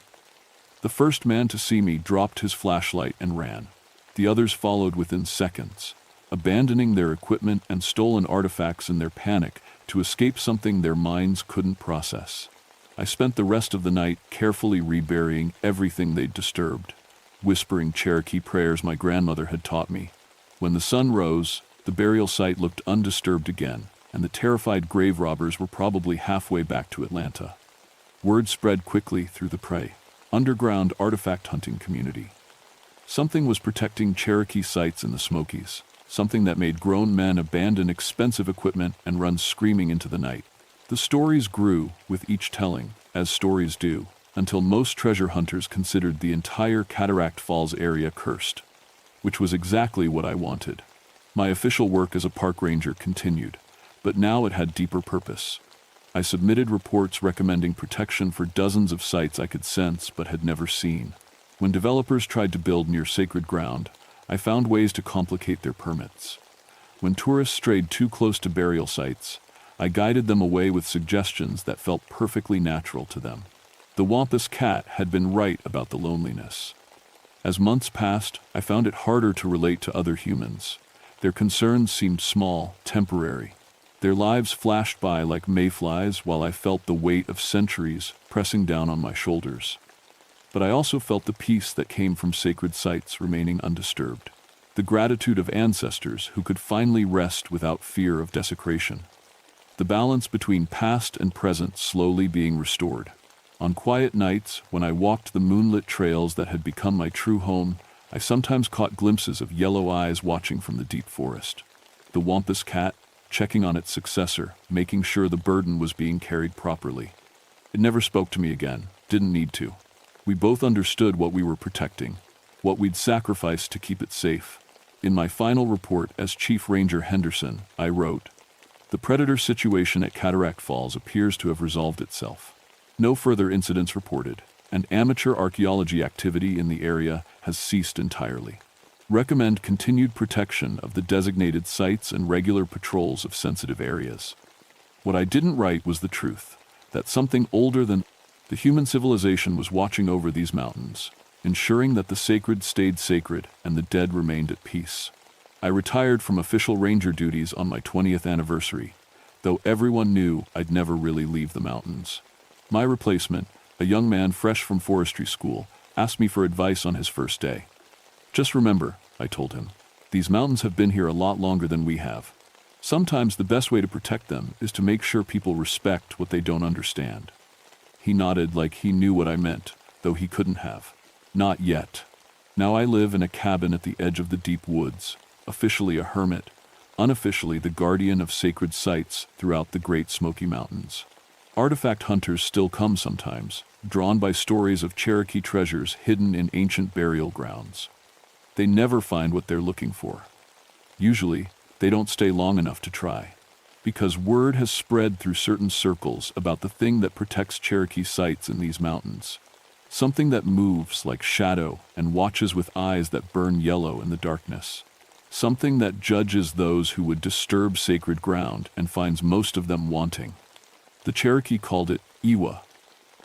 The first man to see me dropped his flashlight and ran. The others followed within seconds, abandoning their equipment and stolen artifacts in their panic to escape something their minds couldn't process. I spent the rest of the night carefully reburying everything they'd disturbed, whispering Cherokee prayers my grandmother had taught me. When the sun rose, the burial site looked undisturbed again, and the terrified grave robbers were probably halfway back to Atlanta. Word spread quickly through the prey, underground artifact hunting community. Something was protecting Cherokee sites in the Smokies, something that made grown men abandon expensive equipment and run screaming into the night. The stories grew with each telling, as stories do, until most treasure hunters considered the entire Cataract Falls area cursed, which was exactly what I wanted. My official work as a park ranger continued, but now it had deeper purpose. I submitted reports recommending protection for dozens of sites I could sense but had never seen. When developers tried to build near sacred ground, I found ways to complicate their permits. When tourists strayed too close to burial sites, I guided them away with suggestions that felt perfectly natural to them. The Wampus cat had been right about the loneliness. As months passed, I found it harder to relate to other humans. Their concerns seemed small, temporary. Their lives flashed by like mayflies while I felt the weight of centuries pressing down on my shoulders. But I also felt the peace that came from sacred sites remaining undisturbed. The gratitude of ancestors who could finally rest without fear of desecration. The balance between past and present slowly being restored. On quiet nights, when I walked the moonlit trails that had become my true home, I sometimes caught glimpses of yellow eyes watching from the deep forest. The Wampus cat, checking on its successor, making sure the burden was being carried properly. It never spoke to me again, didn't need to. We both understood what we were protecting, what we'd sacrificed to keep it safe. In my final report as Chief Ranger Henderson, I wrote, "The predator situation at Cataract Falls appears to have resolved itself. No further incidents reported, and amateur archaeology activity in the area has ceased entirely. Recommend continued protection of the designated sites and regular patrols of sensitive areas." What I didn't write was the truth, that something older than the human civilization was watching over these mountains, ensuring that the sacred stayed sacred and the dead remained at peace. I retired from official ranger duties on my 20th anniversary, though everyone knew I'd never really leave the mountains. My replacement, a young man fresh from forestry school, asked me for advice on his first day. Just remember, I told him, these mountains have been here a lot longer than we have. Sometimes the best way to protect them is to make sure people respect what they don't understand. He nodded like he knew what I meant, though he couldn't have. Not yet. Now I live in a cabin at the edge of the deep woods, officially a hermit, unofficially the guardian of sacred sites throughout the Great Smoky Mountains. Artifact hunters still come sometimes, drawn by stories of Cherokee treasures hidden in ancient burial grounds. They never find what they're looking for. Usually, they don't stay long enough to try, because word has spread through certain circles about the thing that protects Cherokee sites in these mountains. Something that moves like shadow and watches with eyes that burn yellow in the darkness. Something that judges those who would disturb sacred ground and finds most of them wanting. The Cherokee called it Iwa,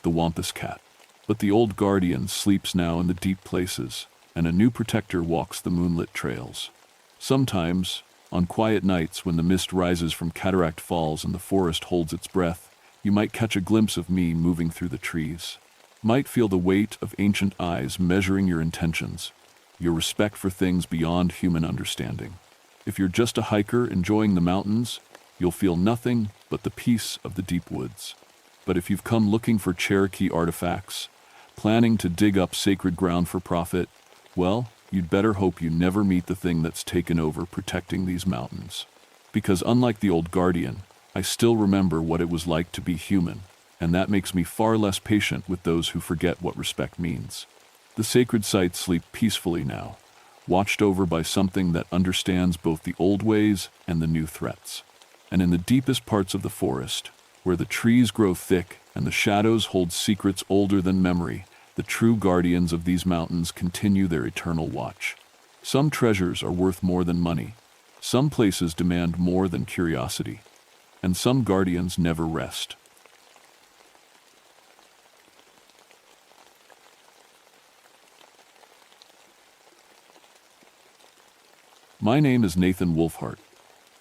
the Wampus Cat. But the old guardian sleeps now in the deep places, and a new protector walks the moonlit trails. Sometimes, on quiet nights when the mist rises from Cataract Falls and the forest holds its breath, you might catch a glimpse of me moving through the trees. Might feel the weight of ancient eyes measuring your intentions, your respect for things beyond human understanding. If you're just a hiker enjoying the mountains, you'll feel nothing but the peace of the deep woods. But if you've come looking for Cherokee artifacts, planning to dig up sacred ground for profit, well, you'd better hope you never meet the thing that's taken over protecting these mountains. Because unlike the old guardian, I still remember what it was like to be human, and that makes me far less patient with those who forget what respect means. The sacred sites sleep peacefully now, watched over by something that understands both the old ways and the new threats. And in the deepest parts of the forest, where the trees grow thick and the shadows hold secrets older than memory, the true guardians of these mountains continue their eternal watch. Some treasures are worth more than money. Some places demand more than curiosity. And some guardians never rest. My name is Nathan Wolfhart,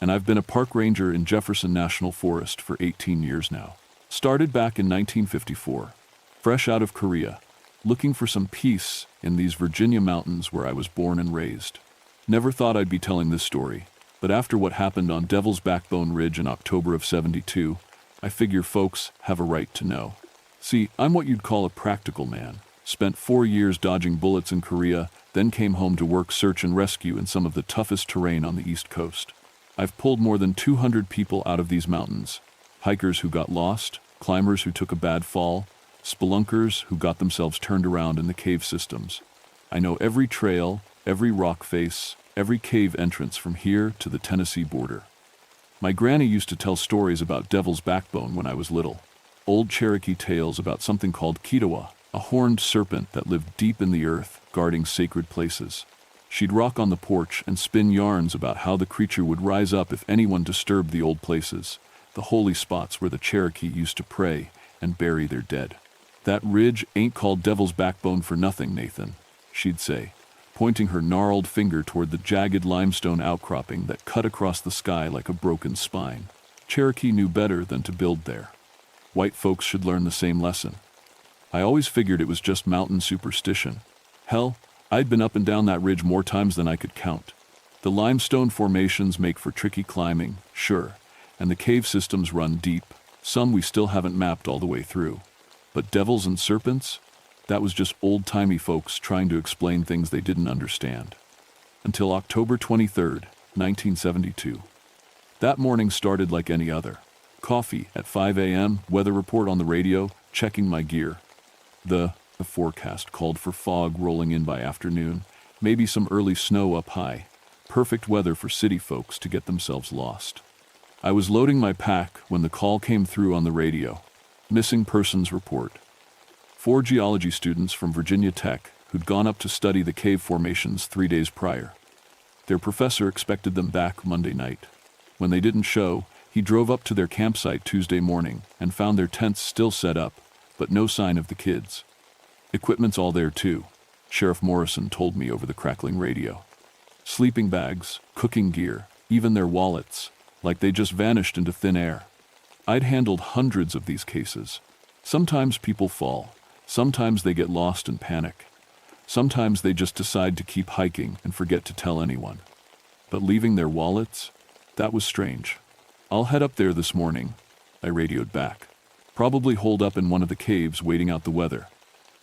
and I've been a park ranger in Jefferson National Forest for 18 years now. Started back in 1954, fresh out of Korea, looking for some peace in these Virginia mountains where I was born and raised. Never thought I'd be telling this story, but after what happened on Devil's Backbone Ridge in October of '72, I figure folks have a right to know. See, I'm what you'd call a practical man. Spent 4 years dodging bullets in Korea, then came home to work search and rescue in some of the toughest terrain on the East Coast. I've pulled more than 200 people out of these mountains. Hikers who got lost, climbers who took a bad fall, spelunkers who got themselves turned around in the cave systems. I know every trail, every rock face, every cave entrance from here to the Tennessee border. My granny used to tell stories about Devil's Backbone when I was little. Old Cherokee tales about something called Kitawa, a horned serpent that lived deep in the earth, guarding sacred places. She'd rock on the porch and spin yarns about how the creature would rise up if anyone disturbed the old places, the holy spots where the Cherokee used to pray and bury their dead. That ridge ain't called Devil's Backbone for nothing, Nathan, she'd say, pointing her gnarled finger toward the jagged limestone outcropping that cut across the sky like a broken spine. Cherokee knew better than to build there. White folks should learn the same lesson. I always figured it was just mountain superstition. Hell, I'd been up and down that ridge more times than I could count. The limestone formations make for tricky climbing, sure, and the cave systems run deep, some we still haven't mapped all the way through. But devils and serpents? That was just old-timey folks trying to explain things they didn't understand. Until October 23rd, 1972. That morning started like any other. Coffee at 5 a.m., weather report on the radio, checking my gear. The forecast called for fog rolling in by afternoon, maybe some early snow up high. Perfect weather for city folks to get themselves lost. I was loading my pack when the call came through on the radio. Missing persons report. 4 geology students from Virginia Tech who'd gone up to study the cave formations 3 days prior. Their professor expected them back Monday night. When they didn't show, he drove up to their campsite Tuesday morning and found their tents still set up, but no sign of the kids. Equipment's all there too, Sheriff Morrison told me over the crackling radio. Sleeping bags, cooking gear, even their wallets, like they just vanished into thin air. I'd handled hundreds of these cases. Sometimes people fall, sometimes they get lost and panic. Sometimes they just decide to keep hiking and forget to tell anyone. But leaving their wallets? That was strange. "I'll head up there this morning," I radioed back. "Probably holed up in one of the caves waiting out the weather."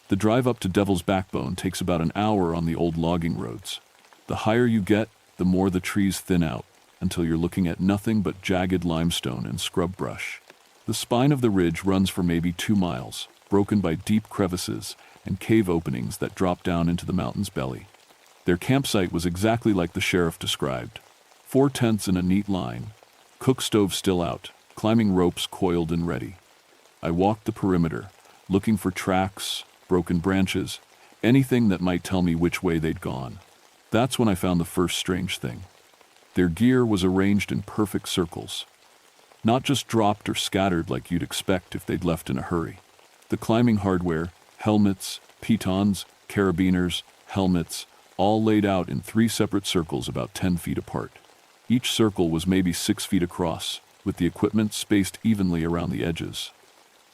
The drive up to Devil's Backbone takes about an hour on the old logging roads. The higher you get, the more the trees thin out, until you're looking at nothing but jagged limestone and scrub brush. The spine of the ridge runs for maybe 2 miles, broken by deep crevices and cave openings that drop down into the mountain's belly. Their campsite was exactly like the sheriff described. 4 tents in a neat line, cook stove still out, climbing ropes coiled and ready. I walked the perimeter, looking for tracks, broken branches, anything that might tell me which way they'd gone. That's when I found the first strange thing. Their gear was arranged in perfect circles. Not just dropped or scattered like you'd expect if they'd left in a hurry. The climbing hardware, helmets, pitons, carabiners, helmets, all laid out in 3 separate circles about 10 feet apart. Each circle was maybe 6 feet across, with the equipment spaced evenly around the edges.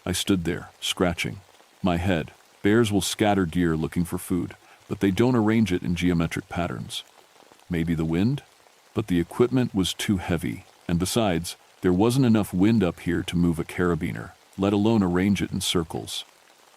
I stood there, scratching my head. Bears will scatter gear looking for food, but they don't arrange it in geometric patterns. Maybe the wind? But the equipment was too heavy, and besides, there wasn't enough wind up here to move a carabiner, let alone arrange it in circles.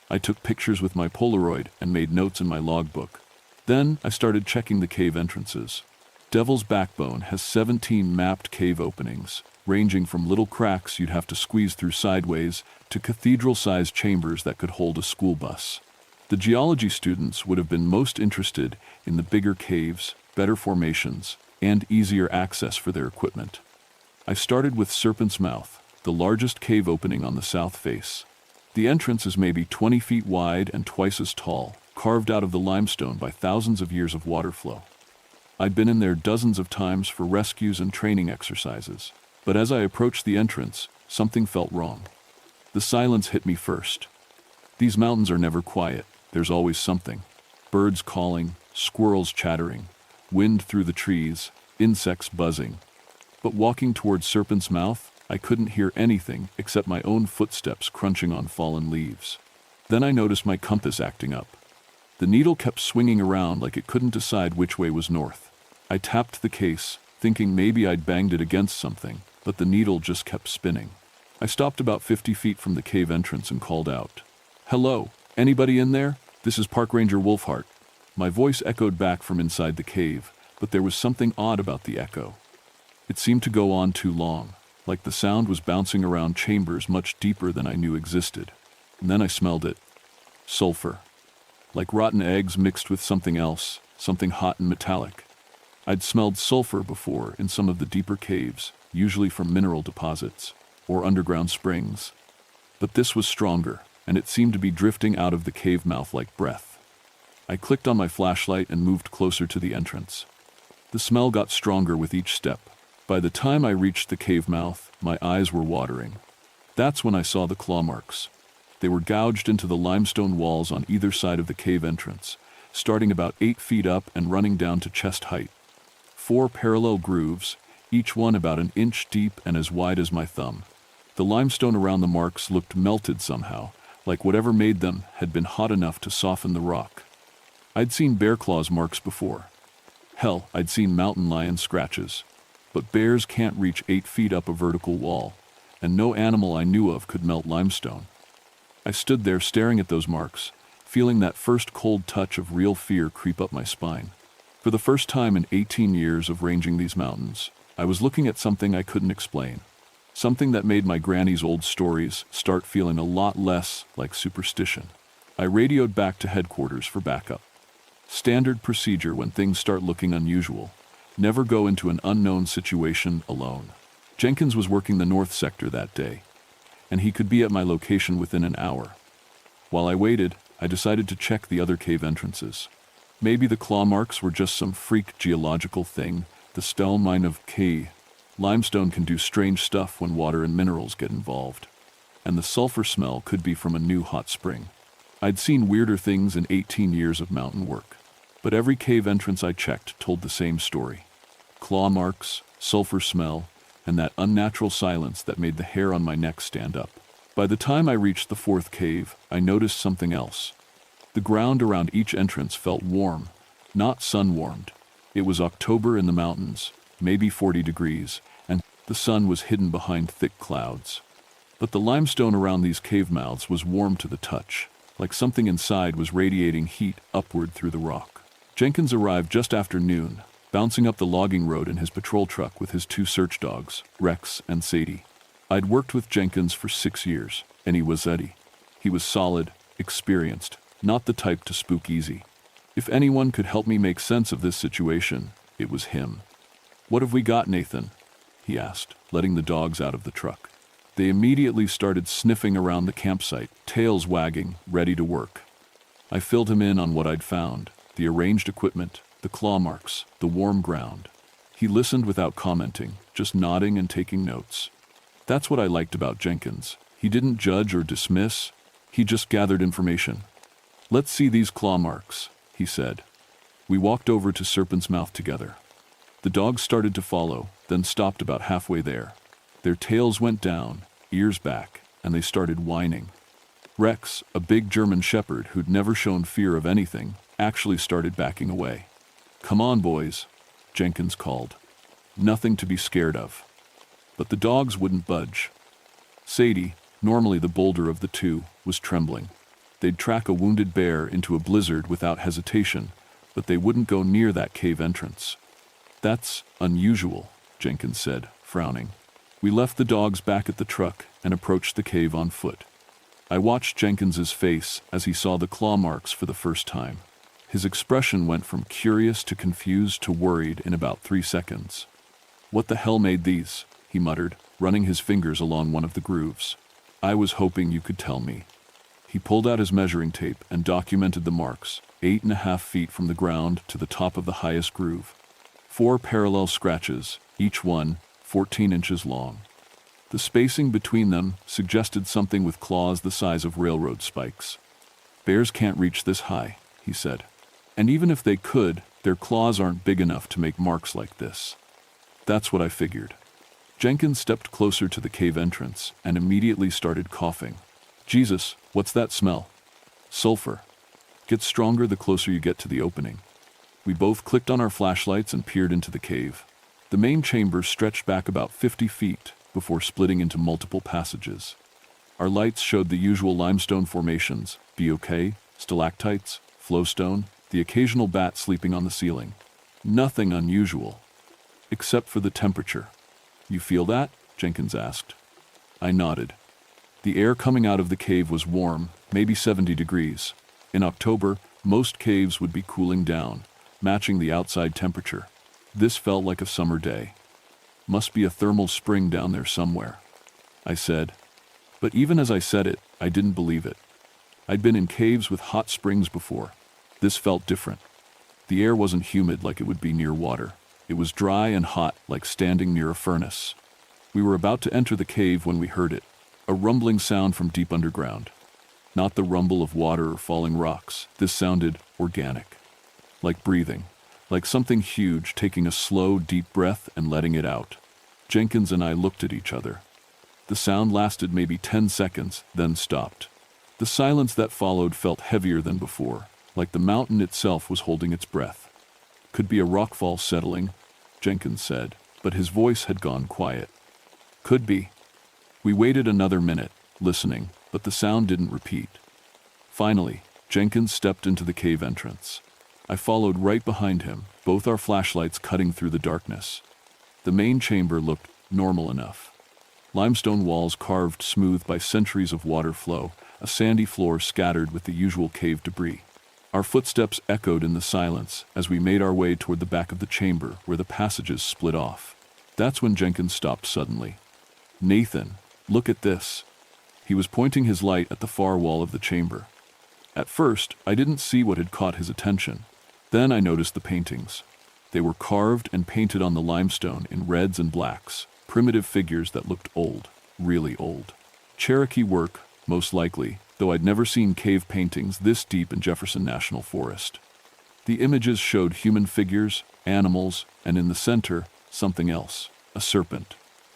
I took pictures with my Polaroid and made notes in my logbook. Then I started checking the cave entrances. Devil's Backbone has 17 mapped cave openings, ranging from little cracks you'd have to squeeze through sideways to cathedral-sized chambers that could hold a school bus. The geology students would have been most interested in the bigger caves, better formations, and easier access for their equipment. I started with Serpent's Mouth, the largest cave opening on the south face. The entrance is maybe 20 feet wide and twice as tall, carved out of the limestone by thousands of years of water flow. I'd been in there dozens of times for rescues and training exercises, but as I approached the entrance, something felt wrong. The silence hit me first. These mountains are never quiet. There's always something. Birds calling, squirrels chattering, wind through the trees, insects buzzing. But walking towards Serpent's Mouth, I couldn't hear anything except my own footsteps crunching on fallen leaves. Then I noticed my compass acting up. The needle kept swinging around like it couldn't decide which way was north. I tapped the case, thinking maybe I'd banged it against something, but the needle just kept spinning. I stopped about 50 feet from the cave entrance and called out, "Hello, anybody in there? This is Park Ranger Wolfhart." My voice echoed back from inside the cave, but there was something odd about the echo. It seemed to go on too long, like the sound was bouncing around chambers much deeper than I knew existed. And then I smelled it. Sulfur. Like rotten eggs mixed with something else, something hot and metallic. I'd smelled sulfur before in some of the deeper caves, usually from mineral deposits or underground springs. But this was stronger, and it seemed to be drifting out of the cave mouth like breath. I clicked on my flashlight and moved closer to the entrance. The smell got stronger with each step. By the time I reached the cave mouth, my eyes were watering. That's when I saw the claw marks. They were gouged into the limestone walls on either side of the cave entrance, starting about 8 feet up and running down to chest height. 4 parallel grooves, each one about an inch deep and as wide as my thumb. The limestone around the marks looked melted somehow, like whatever made them had been hot enough to soften the rock. I'd seen bear claws marks before. Hell, I'd seen mountain lion scratches. But bears can't reach 8 feet up a vertical wall, and no animal I knew of could melt limestone. I stood there staring at those marks, feeling that first cold touch of real fear creep up my spine. For the first time in 18 years of ranging these mountains, I was looking at something I couldn't explain. Something that made my granny's old stories start feeling a lot less like superstition. I radioed back to headquarters for backup. Standard procedure when things start looking unusual. Never go into an unknown situation alone. Jenkins was working the north sector that day, and he could be at my location within an hour. While I waited, I decided to check the other cave entrances. Maybe the claw marks were just some freak geological thing, the Stellmine of K. Limestone can do strange stuff when water and minerals get involved. And the sulfur smell could be from a new hot spring. I'd seen weirder things in 18 years of mountain work, but every cave entrance I checked told the same story. Claw marks, sulfur smell, and that unnatural silence that made the hair on my neck stand up. By the time I reached the 4th cave, I noticed something else. The ground around each entrance felt warm, not sun-warmed. It was October in the mountains, maybe 40 degrees, and the sun was hidden behind thick clouds. But the limestone around these cave mouths was warm to the touch, like something inside was radiating heat upward through the rock. Jenkins arrived just after noon, bouncing up the logging road in his patrol truck with his 2 search dogs, Rex and Sadie. I'd worked with Jenkins for 6 years, and he was Eddie. He was solid, experienced, not the type to spook easy. If anyone could help me make sense of this situation, it was him. "What have we got, Nathan?" he asked, letting the dogs out of the truck. They immediately started sniffing around the campsite, tails wagging, ready to work. I filled him in on what I'd found: the arranged equipment, the claw marks, the warm ground. He listened without commenting, just nodding and taking notes. That's what I liked about Jenkins. He didn't judge or dismiss, he just gathered information. "Let's see these claw marks," he said. We walked over to Serpent's Mouth together. The dogs started to follow, then stopped about halfway there. Their tails went down, ears back, and they started whining. Rex, a big German shepherd who'd never shown fear of anything, actually started backing away. "Come on, boys," Jenkins called. "Nothing to be scared of." But the dogs wouldn't budge. Sadie, normally the bolder of the two, was trembling. They'd track a wounded bear into a blizzard without hesitation, but they wouldn't go near that cave entrance. "That's unusual," Jenkins said, frowning. We left the dogs back at the truck and approached the cave on foot. I watched Jenkins's face as he saw the claw marks for the first time. His expression went from curious to confused to worried in about 3 seconds. "What the hell made these?" he muttered, running his fingers along one of the grooves. "I was hoping you could tell me." He pulled out his measuring tape and documented the marks, 8.5 feet from the ground to the top of the highest groove. 4 parallel scratches, each one 14 inches long. The spacing between them suggested something with claws the size of railroad spikes. "Bears can't reach this high," he said. "And even if they could, their claws aren't big enough to make marks like this." That's what I figured. Jenkins stepped closer to the cave entrance and immediately started coughing. "Jesus, what's that smell?" "Sulfur. Gets stronger the closer you get to the opening." We both clicked on our flashlights and peered into the cave. The main chamber stretched back about 50 feet before splitting into multiple passages. Our lights showed the usual limestone formations: BOK, stalactites, flowstone, the occasional bat sleeping on the ceiling. Nothing unusual, except for the temperature. "You feel that?" Jenkins asked. I nodded. The air coming out of the cave was warm, maybe 70 degrees. In October, most caves would be cooling down, matching the outside temperature. This felt like a summer day. "Must be a thermal spring down there somewhere," I said. But even as I said it, I didn't believe it. I'd been in caves with hot springs before. This felt different. The air wasn't humid like it would be near water. It was dry and hot, like standing near a furnace. We were about to enter the cave when we heard it, a rumbling sound from deep underground. Not the rumble of water or falling rocks. This sounded organic, like breathing, like something huge taking a slow, deep breath and letting it out. Jenkins and I looked at each other. The sound lasted maybe 10 seconds, then stopped. The silence that followed felt heavier than before, like the mountain itself was holding its breath. "Could be a rockfall settling," Jenkins said, but his voice had gone quiet. "Could be." We waited another minute, listening, but the sound didn't repeat. Finally, Jenkins stepped into the cave entrance. I followed right behind him, both our flashlights cutting through the darkness. The main chamber looked normal enough. Limestone walls carved smooth by centuries of water flow, a sandy floor scattered with the usual cave debris. Our footsteps echoed in the silence as we made our way toward the back of the chamber where the passages split off. That's when Jenkins stopped suddenly. "Nathan, look at this." He was pointing his light at the far wall of the chamber. At first, I didn't see what had caught his attention. Then I noticed the paintings. They were carved and painted on the limestone in reds and blacks, primitive figures that looked old, really old. Cherokee work, most likely, though I'd never seen cave paintings this deep in Jefferson National Forest. The images showed human figures, animals, and in the center, something else, a serpent.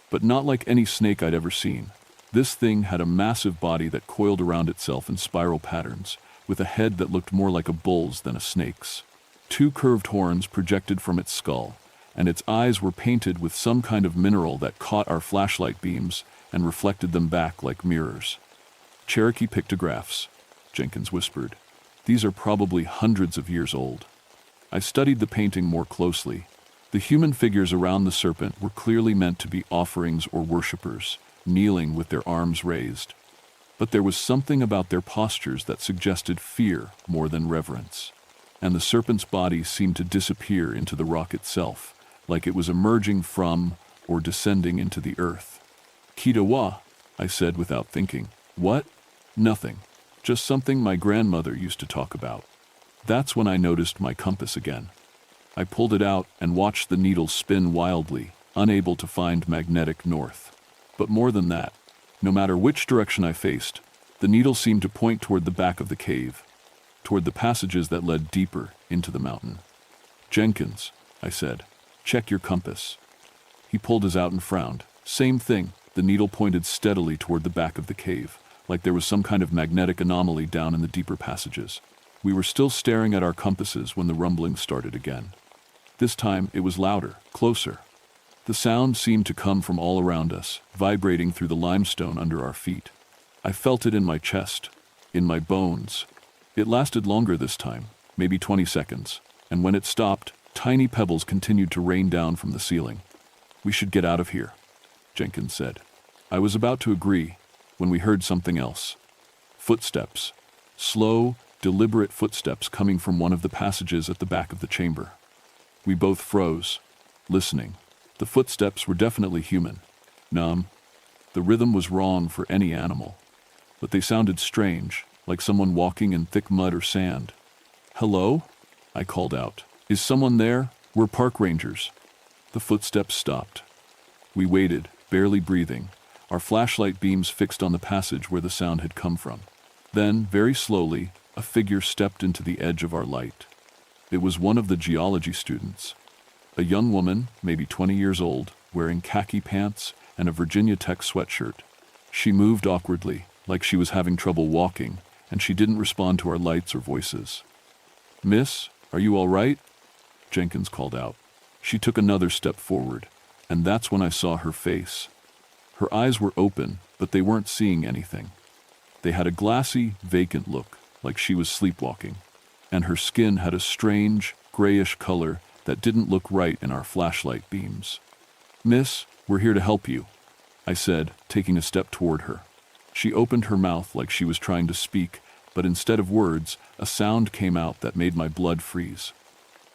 But not like any snake I'd ever seen. This thing had a massive body that coiled around itself in spiral patterns, with a head that looked more like a bull's than a snake's. 2 curved horns projected from its skull, and its eyes were painted with some kind of mineral that caught our flashlight beams and reflected them back like mirrors. "Cherokee pictographs," Jenkins whispered. "These are probably hundreds of years old." I studied the painting more closely. The human figures around the serpent were clearly meant to be offerings or worshippers, kneeling with their arms raised. But there was something about their postures that suggested fear more than reverence. And the serpent's body seemed to disappear into the rock itself, like it was emerging from or descending into the earth. "Kitawa," I said without thinking. "What?" "Nothing. Just something my grandmother used to talk about." That's when I noticed my compass again. I pulled it out and watched the needle spin wildly, unable to find magnetic north. But more than that, no matter which direction I faced, the needle seemed to point toward the back of the cave, toward the passages that led deeper into the mountain. "Jenkins," I said, "check your compass." He pulled his out and frowned. Same thing, the needle pointed steadily toward the back of the cave, like there was some kind of magnetic anomaly down in the deeper passages. We were still staring at our compasses when the rumbling started again. This time it was louder, closer. The sound seemed to come from all around us, vibrating through the limestone under our feet. I felt it in my chest, in my bones. It lasted longer this time, maybe 20 seconds, and when it stopped, tiny pebbles continued to rain down from the ceiling. "We should get out of here," Jenkins said. I was about to agree when we heard something else. Footsteps. Slow, deliberate footsteps coming from one of the passages at the back of the chamber. We both froze, listening. The footsteps were definitely human. Numb. The rhythm was wrong for any animal. But they sounded strange, like someone walking in thick mud or sand. "Hello?" I called out. "Is someone there? We're park rangers." The footsteps stopped. We waited, barely breathing, our flashlight beams fixed on the passage where the sound had come from. Then, very slowly, a figure stepped into the edge of our light. It was one of the geology students. A young woman, maybe 20 years old, wearing khaki pants and a Virginia Tech sweatshirt. She moved awkwardly, like she was having trouble walking, and she didn't respond to our lights or voices. "Miss, are you all right?" Jenkins called out. She took another step forward, and that's when I saw her face. Her eyes were open, but they weren't seeing anything. They had a glassy, vacant look, like she was sleepwalking, and her skin had a strange, grayish color that didn't look right in our flashlight beams. "Miss, we're here to help you," I said, taking a step toward her. She opened her mouth like she was trying to speak, but instead of words, a sound came out that made my blood freeze.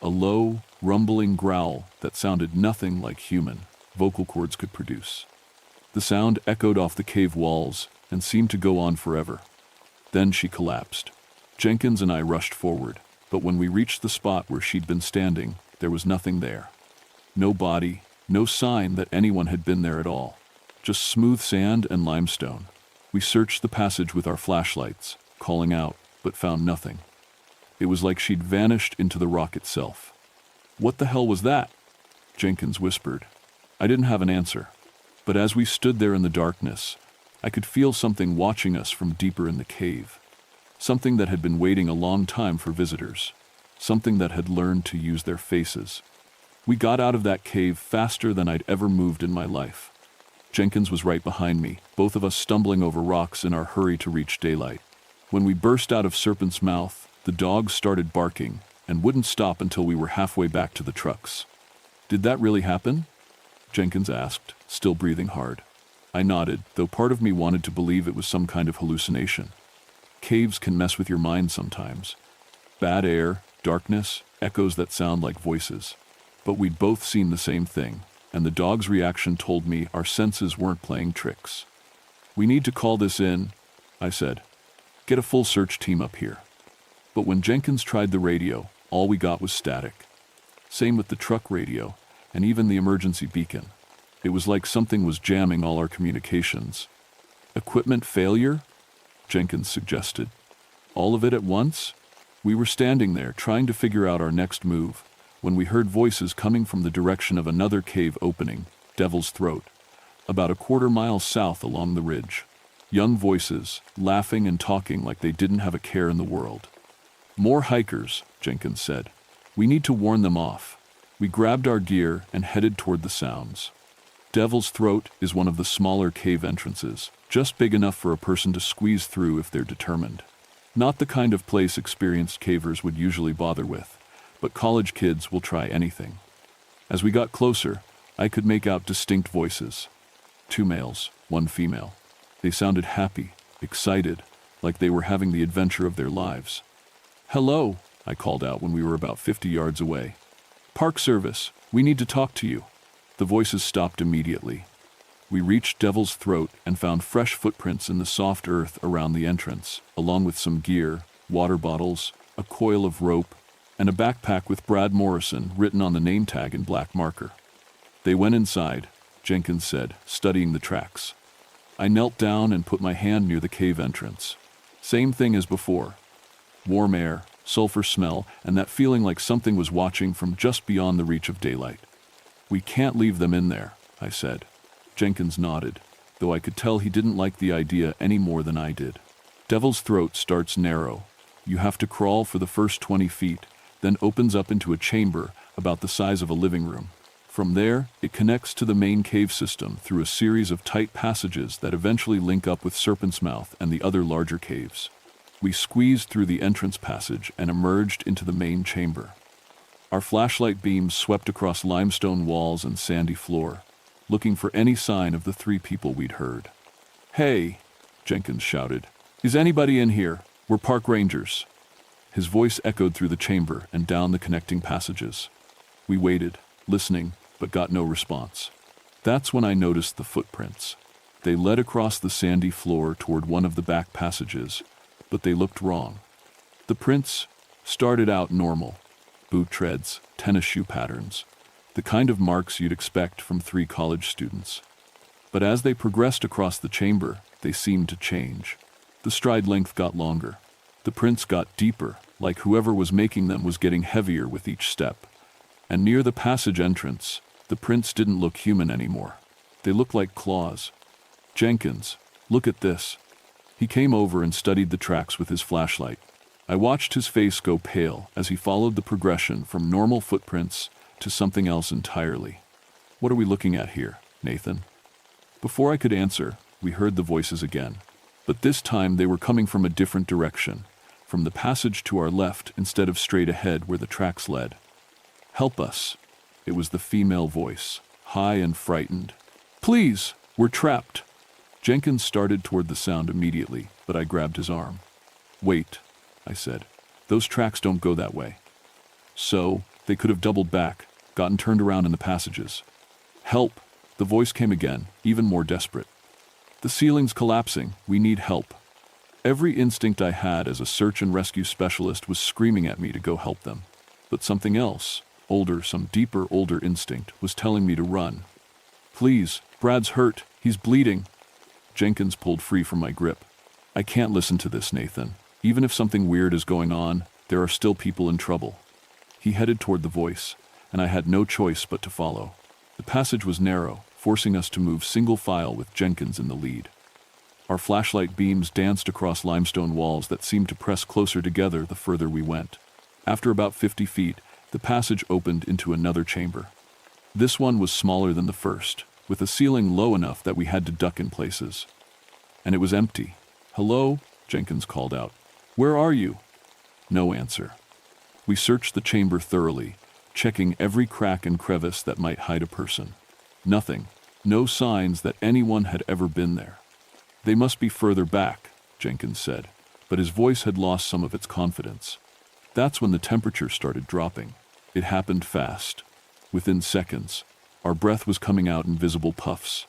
A low, rumbling growl that sounded nothing like human vocal cords could produce. The sound echoed off the cave walls and seemed to go on forever. Then she collapsed. Jenkins and I rushed forward, but when we reached the spot where she'd been standing, there was nothing there. No body, no sign that anyone had been there at all. Just smooth sand and limestone. We searched the passage with our flashlights, calling out, but found nothing. It was like she'd vanished into the rock itself. "What the hell was that?" Jenkins whispered. I didn't have an answer, but as we stood there in the darkness, I could feel something watching us from deeper in the cave. Something that had been waiting a long time for visitors. Something that had learned to use their faces. We got out of that cave faster than I'd ever moved in my life. Jenkins was right behind me, both of us stumbling over rocks in our hurry to reach daylight. When we burst out of Serpent's Mouth, the dogs started barking and wouldn't stop until we were halfway back to the trucks. "Did that really happen?" Jenkins asked, still breathing hard. I nodded, though part of me wanted to believe it was some kind of hallucination. Caves can mess with your mind sometimes. Bad air, darkness, echoes that sound like voices. But we'd both seen the same thing, and the dog's reaction told me our senses weren't playing tricks. "We need to call this in," I said. "Get a full search team up here." But when Jenkins tried the radio, all we got was static. Same with the truck radio, and even the emergency beacon. It was like something was jamming all our communications. "Equipment failure?" Jenkins suggested. "All of it at once?" We were standing there trying to figure out our next move when we heard voices coming from the direction of another cave opening, Devil's Throat, about a quarter mile south along the ridge. Young voices, laughing and talking like they didn't have a care in the world. "More hikers," Jenkins said. "We need to warn them off." We grabbed our gear and headed toward the sounds. Devil's Throat is one of the smaller cave entrances, just big enough for a person to squeeze through if they're determined. Not the kind of place experienced cavers would usually bother with, but college kids will try anything. As we got closer, I could make out distinct voices. 2 males, 1 female. They sounded happy, excited, like they were having the adventure of their lives. "Hello," I called out when we were about 50 yards away. "Park Service, we need to talk to you." The voices stopped immediately. We reached Devil's Throat and found fresh footprints in the soft earth around the entrance, along with some gear, water bottles, a coil of rope, and a backpack with Brad Morrison written on the name tag in black marker. "They went inside," Jenkins said, studying the tracks. I knelt down and put my hand near the cave entrance. Same thing as before. Warm air, sulfur smell, and that feeling like something was watching from just beyond the reach of daylight. "We can't leave them in there," I said. Jenkins nodded, though I could tell he didn't like the idea any more than I did. Devil's Throat starts narrow. You have to crawl for the first 20 feet, then opens up into a chamber about the size of a living room. From there, it connects to the main cave system through a series of tight passages that eventually link up with Serpent's Mouth and the other larger caves. We squeezed through the entrance passage and emerged into the main chamber. Our flashlight beams swept across limestone walls and sandy floor, looking for any sign of the 3 people we'd heard. "Hey," Jenkins shouted. "Is anybody in here? We're park rangers." His voice echoed through the chamber and down the connecting passages. We waited, listening, but got no response. That's when I noticed the footprints. They led across the sandy floor toward one of the back passages, but they looked wrong. The prints started out normal. Boot treads, tennis shoe patterns, the kind of marks you'd expect from 3 college students. But as they progressed across the chamber, they seemed to change. The stride length got longer. The prints got deeper, like whoever was making them was getting heavier with each step. And near the passage entrance, the prints didn't look human anymore. They looked like claws. "Jenkins, look at this." He came over and studied the tracks with his flashlight. I watched his face go pale as he followed the progression from normal footprints to something else entirely. "What are we looking at here, Nathan?" Before I could answer, we heard the voices again. But this time they were coming from a different direction, from the passage to our left instead of straight ahead where the tracks led. "Help us." It was the female voice, high and frightened. "Please, we're trapped." Jenkins started toward the sound immediately, but I grabbed his arm. "Wait," I said. "Those tracks don't go that way." So, they could have doubled back, gotten turned around in the passages. "Help!" The voice came again, even more desperate. "The ceiling's collapsing. We need help." Every instinct I had as a search and rescue specialist was screaming at me to go help them. But something else, some deeper, older instinct, was telling me to run. "Please, Brad's hurt. He's bleeding." Jenkins pulled free from my grip. "I can't listen to this, Nathan. Even if something weird is going on, there are still people in trouble." He headed toward the voice, and I had no choice but to follow. The passage was narrow, forcing us to move single file with Jenkins in the lead. Our flashlight beams danced across limestone walls that seemed to press closer together the further we went. After about 50 feet, the passage opened into another chamber. This one was smaller than the first, with a ceiling low enough that we had to duck in places. And it was empty. "Hello?" Jenkins called out. "Where are you?" No answer. We searched the chamber thoroughly, checking every crack and crevice that might hide a person. Nothing. No signs that anyone had ever been there. "They must be further back," Jenkins said, but his voice had lost some of its confidence. That's when the temperature started dropping. It happened fast. Within seconds, our breath was coming out in visible puffs.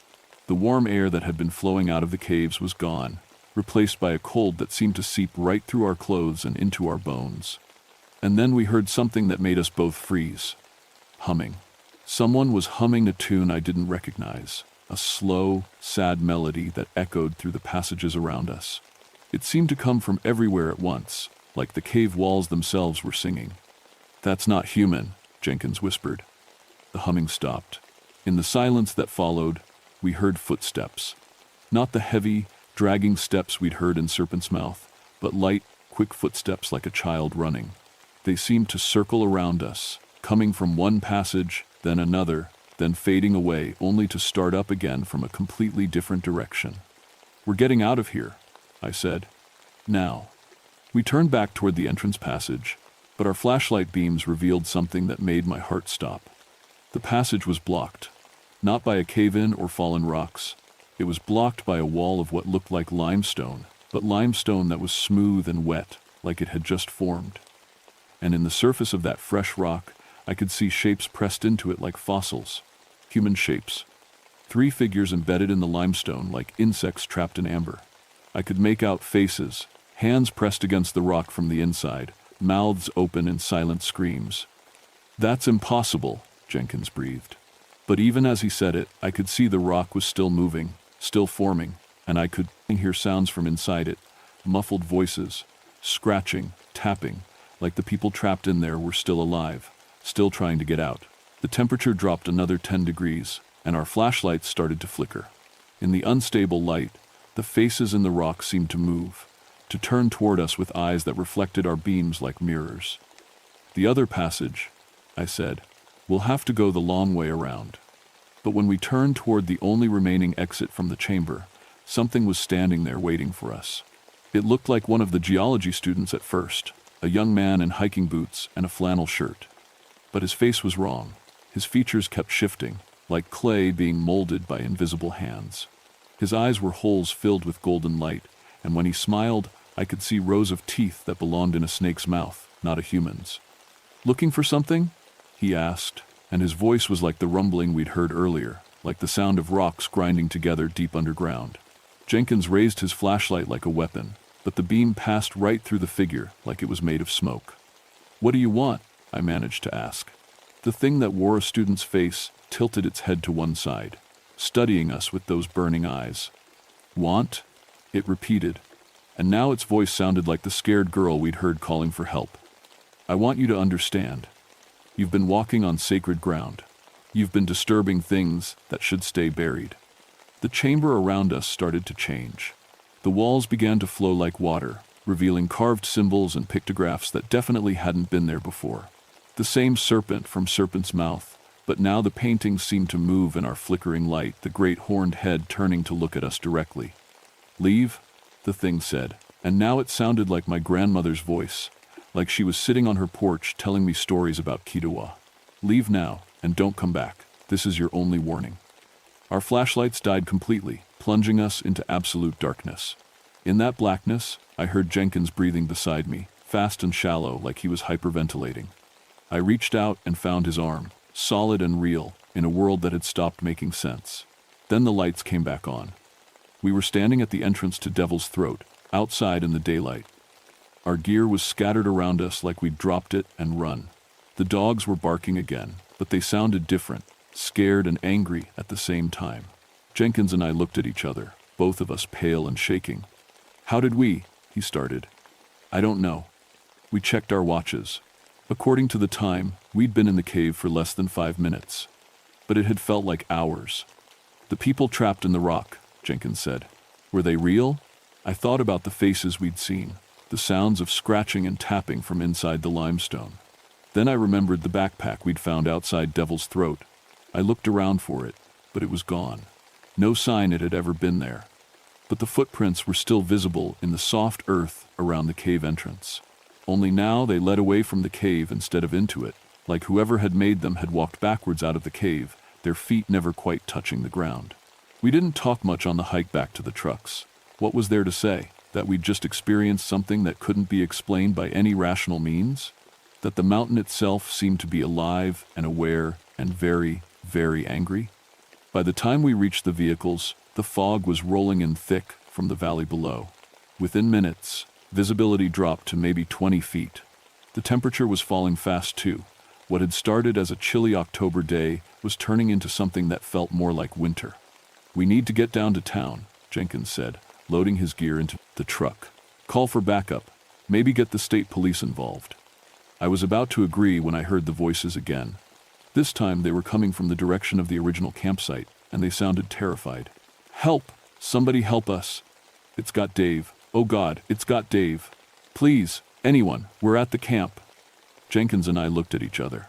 The warm air that had been flowing out of the caves was gone, replaced by a cold that seemed to seep right through our clothes and into our bones. And then we heard something that made us both freeze. Humming. Someone was humming a tune I didn't recognize, a slow, sad melody that echoed through the passages around us. It seemed to come from everywhere at once, like the cave walls themselves were singing. "That's not human," Jenkins whispered. The humming stopped. In the silence that followed, we heard footsteps. Not the heavy, dragging steps we'd heard in Serpent's Mouth, but light, quick footsteps like a child running. They seemed to circle around us, coming from one passage, then another, then fading away, only to start up again from a completely different direction. "We're getting out of here," I said. "Now." We turned back toward the entrance passage, but our flashlight beams revealed something that made my heart stop. The passage was blocked, not by a cave-in or fallen rocks. It was blocked by a wall of what looked like limestone, but limestone that was smooth and wet, like it had just formed. And in the surface of that fresh rock, I could see shapes pressed into it like fossils, human shapes. 3 figures embedded in the limestone like insects trapped in amber. I could make out faces, hands pressed against the rock from the inside, mouths open in silent screams. "That's impossible," Jenkins breathed. But even as he said it, I could see the rock was still moving, still forming, and I could hear sounds from inside it, muffled voices, scratching, tapping, like the people trapped in there were still alive, still trying to get out. The temperature dropped another 10 degrees, and our flashlights started to flicker. In the unstable light, the faces in the rock seemed to move, to turn toward us with eyes that reflected our beams like mirrors. "The other passage," I said. "We'll have to go the long way around." But when we turned toward the only remaining exit from the chamber, something was standing there waiting for us. It looked like one of the geology students at first, a young man in hiking boots and a flannel shirt. But his face was wrong. His features kept shifting, like clay being molded by invisible hands. His eyes were holes filled with golden light, and when he smiled, I could see rows of teeth that belonged in a snake's mouth, not a human's. "Looking for something?" he asked, and his voice was like the rumbling we'd heard earlier, like the sound of rocks grinding together deep underground. Jenkins raised his flashlight like a weapon, but the beam passed right through the figure like it was made of smoke. "What do you want?" I managed to ask. The thing that wore a student's face tilted its head to one side, studying us with those burning eyes. "Want?" it repeated, and now its voice sounded like the scared girl we'd heard calling for help. "I want you to understand. You've been walking on sacred ground. You've been disturbing things that should stay buried." The chamber around us started to change. The walls began to flow like water, revealing carved symbols and pictographs that definitely hadn't been there before. The same serpent from Serpent's Mouth, but now the paintings seemed to move in our flickering light, the great horned head turning to look at us directly. "Leave," the thing said, and now it sounded like my grandmother's voice, like she was sitting on her porch telling me stories about Kitawa. "Leave now, and don't come back. This is your only warning." Our flashlights died completely, plunging us into absolute darkness. In that blackness, I heard Jenkins breathing beside me, fast and shallow like he was hyperventilating. I reached out and found his arm, solid and real, in a world that had stopped making sense. Then the lights came back on. We were standing at the entrance to Devil's Throat, outside in the daylight. Our gear was scattered around us like we'd dropped it and run. The dogs were barking again, but they sounded different, scared and angry at the same time. Jenkins and I looked at each other, both of us pale and shaking. "How did we?" he started. "I don't know." We checked our watches. According to the time, we'd been in the cave for less than 5 minutes. But it had felt like hours. "The people trapped in the rock," Jenkins said. "Were they real?" I thought about the faces we'd seen, the sounds of scratching and tapping from inside the limestone. Then I remembered the backpack we'd found outside Devil's Throat. I looked around for it, but it was gone. No sign it had ever been there. But the footprints were still visible in the soft earth around the cave entrance. Only now they led away from the cave instead of into it, like whoever had made them had walked backwards out of the cave, their feet never quite touching the ground. We didn't talk much on the hike back to the trucks. What was there to say? That we'd just experienced something that couldn't be explained by any rational means? That the mountain itself seemed to be alive and aware and very, very angry? By the time we reached the vehicles, the fog was rolling in thick from the valley below. Within minutes, visibility dropped to maybe 20 feet. The temperature was falling fast too. What had started as a chilly October day was turning into something that felt more like winter. "We need to get down to town," Jenkins said, loading his gear into the truck. "Call for backup. Maybe get the state police involved." I was about to agree when I heard the voices again. This time they were coming from the direction of the original campsite, and they sounded terrified. "Help! Somebody help us!" It's got Dave. Oh God, it's got Dave. Please, anyone, we're at the camp. Jenkins and I looked at each other.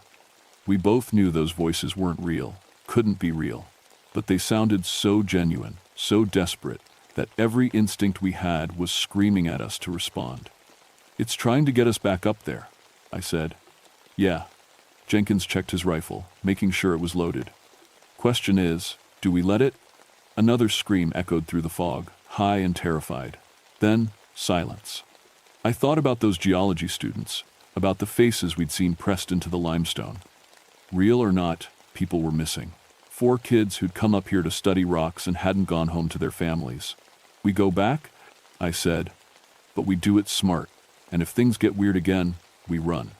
We both knew those voices weren't real, couldn't be real. But they sounded so genuine, so desperate, that every instinct we had was screaming at us to respond. It's trying to get us back up there, I said. Yeah. Jenkins checked his rifle, making sure it was loaded. Question is, do we let it? Another scream echoed through the fog, high and terrified. Then, silence. I thought about those geology students, about the faces we'd seen pressed into the limestone. Real or not, people were missing. 4 kids who'd come up here to study rocks and hadn't gone home to their families. We go back? I said. But we do it smart, and if things get weird again, we run.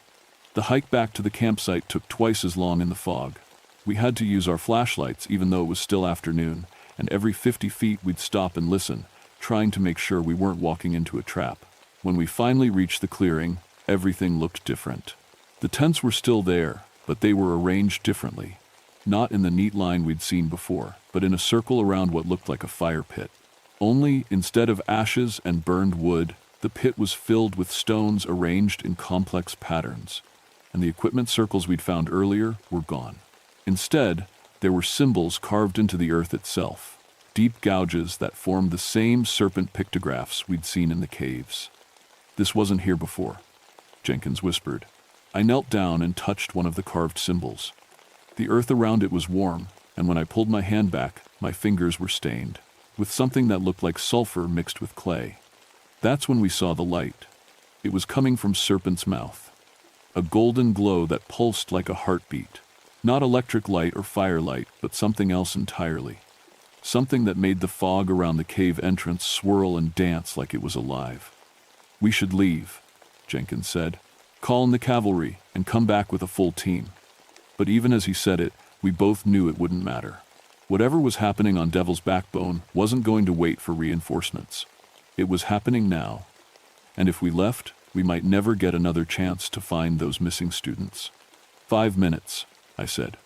The hike back to the campsite took twice as long in the fog. We had to use our flashlights even though it was still afternoon, and every 50 feet we'd stop and listen, trying to make sure we weren't walking into a trap. When we finally reached the clearing, everything looked different. The tents were still there, but they were arranged differently. Not in the neat line we'd seen before, but in a circle around what looked like a fire pit. Only, instead of ashes and burned wood, the pit was filled with stones arranged in complex patterns, and the equipment circles we'd found earlier were gone. Instead, there were symbols carved into the earth itself, deep gouges that formed the same serpent pictographs we'd seen in the caves. This wasn't here before, Jenkins whispered. I knelt down and touched one of the carved symbols. The earth around it was warm, and when I pulled my hand back, my fingers were stained, with something that looked like sulfur mixed with clay. That's when we saw the light. It was coming from Serpent's mouth. A golden glow that pulsed like a heartbeat. Not electric light or firelight, but something else entirely. Something that made the fog around the cave entrance swirl and dance like it was alive. We should leave, Jenkins said. Call in the cavalry and come back with a full team. But even as he said it, we both knew it wouldn't matter. Whatever was happening on Devil's Backbone wasn't going to wait for reinforcements. It was happening now. And if we left, we might never get another chance to find those missing students. 5 minutes, I said.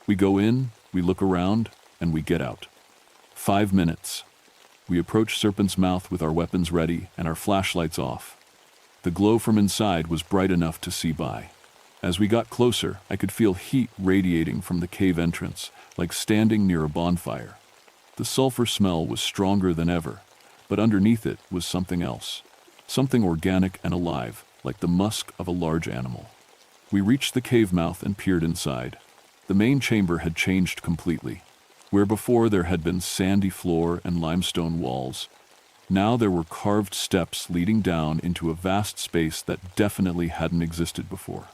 We go in, we look around, and we get out. 5 minutes. We approached Serpent's mouth with our weapons ready and our flashlights off. The glow from inside was bright enough to see by. As we got closer, I could feel heat radiating from the cave entrance, like standing near a bonfire. The sulfur smell was stronger than ever, but underneath it was something else. Something organic and alive, like the musk of a large animal. We reached the cave mouth and peered inside. The main chamber had changed completely. Where before there had been sandy floor and limestone walls, now there were carved steps leading down into a vast space that definitely hadn't existed before.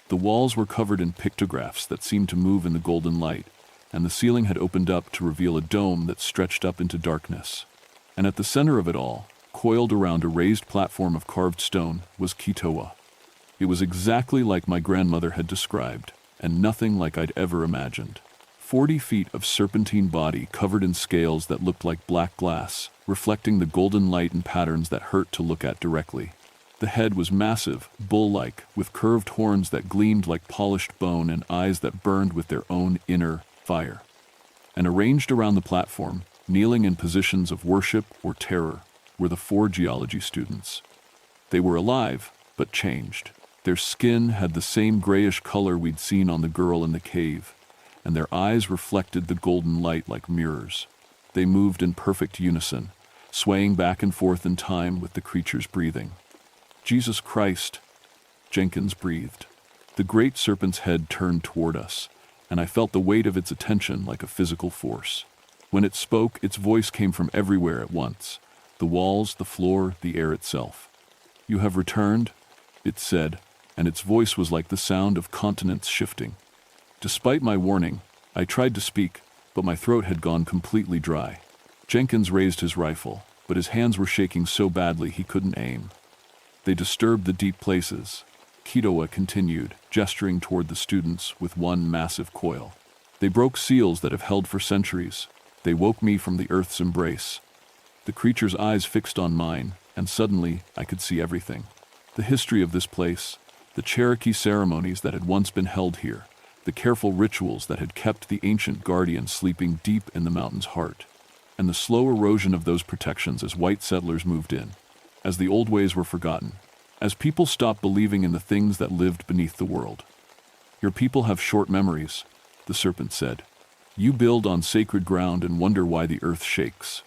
The walls were covered in pictographs that seemed to move in the golden light, and the ceiling had opened up to reveal a dome that stretched up into darkness. And at the center of it all, coiled around a raised platform of carved stone, was Kitoa. It was exactly like my grandmother had described, and nothing like I'd ever imagined. 40 feet of serpentine body covered in scales that looked like black glass, reflecting the golden light and patterns that hurt to look at directly. The head was massive, bull-like, with curved horns that gleamed like polished bone and eyes that burned with their own inner fire. And arranged around the platform, kneeling in positions of worship or terror, were the 4 geology students. They were alive, but changed. Their skin had the same grayish color we'd seen on the girl in the cave, and their eyes reflected the golden light like mirrors. They moved in perfect unison, swaying back and forth in time with the creature's breathing. Jesus Christ, Jenkins breathed. The great serpent's head turned toward us, and I felt the weight of its attention like a physical force. When it spoke, its voice came from everywhere at once. The walls, the floor, the air itself. You have returned, it said, and its voice was like the sound of continents shifting. Despite my warning, I tried to speak, but my throat had gone completely dry. Jenkins raised his rifle, but his hands were shaking so badly he couldn't aim. They disturbed the deep places. Kitoa continued, gesturing toward the students with one massive coil. They broke seals that have held for centuries. They woke me from the earth's embrace. The creature's eyes fixed on mine, and suddenly I could see everything. The history of this place, the Cherokee ceremonies that had once been held here, the careful rituals that had kept the ancient guardian sleeping deep in the mountain's heart. and the slow erosion of those protections as white settlers moved in, as the old ways were forgotten, as people stopped believing in the things that lived beneath the world. Your people have short memories, the serpent said. You build on sacred ground and wonder why the earth shakes.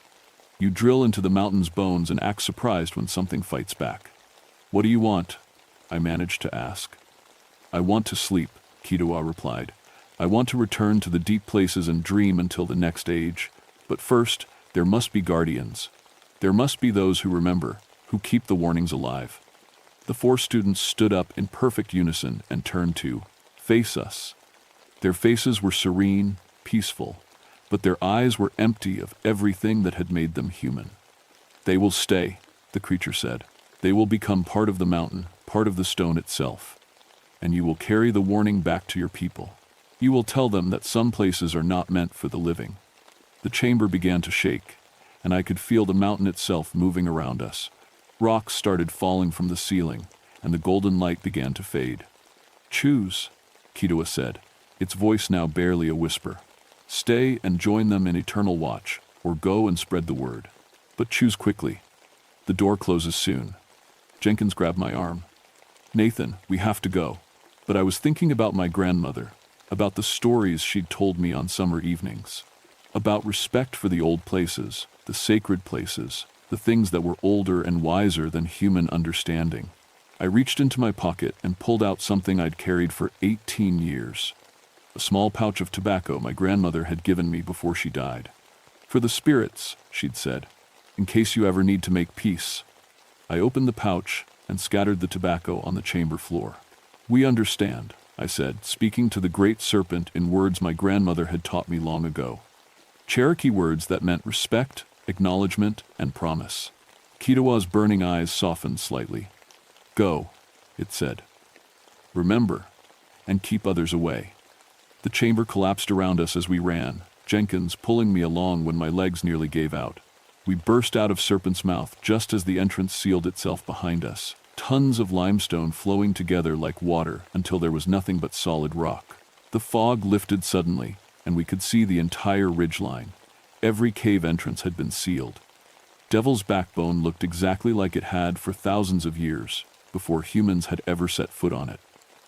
You drill into the mountain's bones and act surprised when something fights back. What do you want? I managed to ask. I want to sleep, Kitawa replied. I want to return to the deep places and dream until the next age. But first, there must be guardians. There must be those who remember, who keep the warnings alive. The 4 students stood up in perfect unison and turned to face us. Their faces were serene, peaceful, but their eyes were empty of everything that had made them human. They will stay, the creature said. They will become part of the mountain, part of the stone itself. And you will carry the warning back to your people. You will tell them that some places are not meant for the living. The chamber began to shake, and I could feel the mountain itself moving around us. Rocks started falling from the ceiling, and the golden light began to fade. Choose, Kitawa said, its voice now barely a whisper. Stay and join them in eternal watch, or go and spread the word. But choose quickly. The door closes soon. Jenkins grabbed my arm. Nathan, we have to go. But I was thinking about my grandmother, about the stories she'd told me on summer evenings, about respect for the old places, the sacred places, the things that were older and wiser than human understanding. I reached into my pocket and pulled out something I'd carried for 18 years. A small pouch of tobacco my grandmother had given me before she died. For the spirits, she'd said, in case you ever need to make peace. I opened the pouch and scattered the tobacco on the chamber floor. We understand, I said, speaking to the great serpent in words my grandmother had taught me long ago. Cherokee words that meant respect, acknowledgement, and promise. Kitawa's burning eyes softened slightly. Go, it said. Remember, and keep others away. The chamber collapsed around us as we ran, Jenkins pulling me along when my legs nearly gave out. We burst out of Serpent's Mouth just as the entrance sealed itself behind us, tons of limestone flowing together like water until there was nothing but solid rock. The fog lifted suddenly, and we could see the entire ridgeline. Every cave entrance had been sealed. Devil's Backbone looked exactly like it had for thousands of years, before humans had ever set foot on it.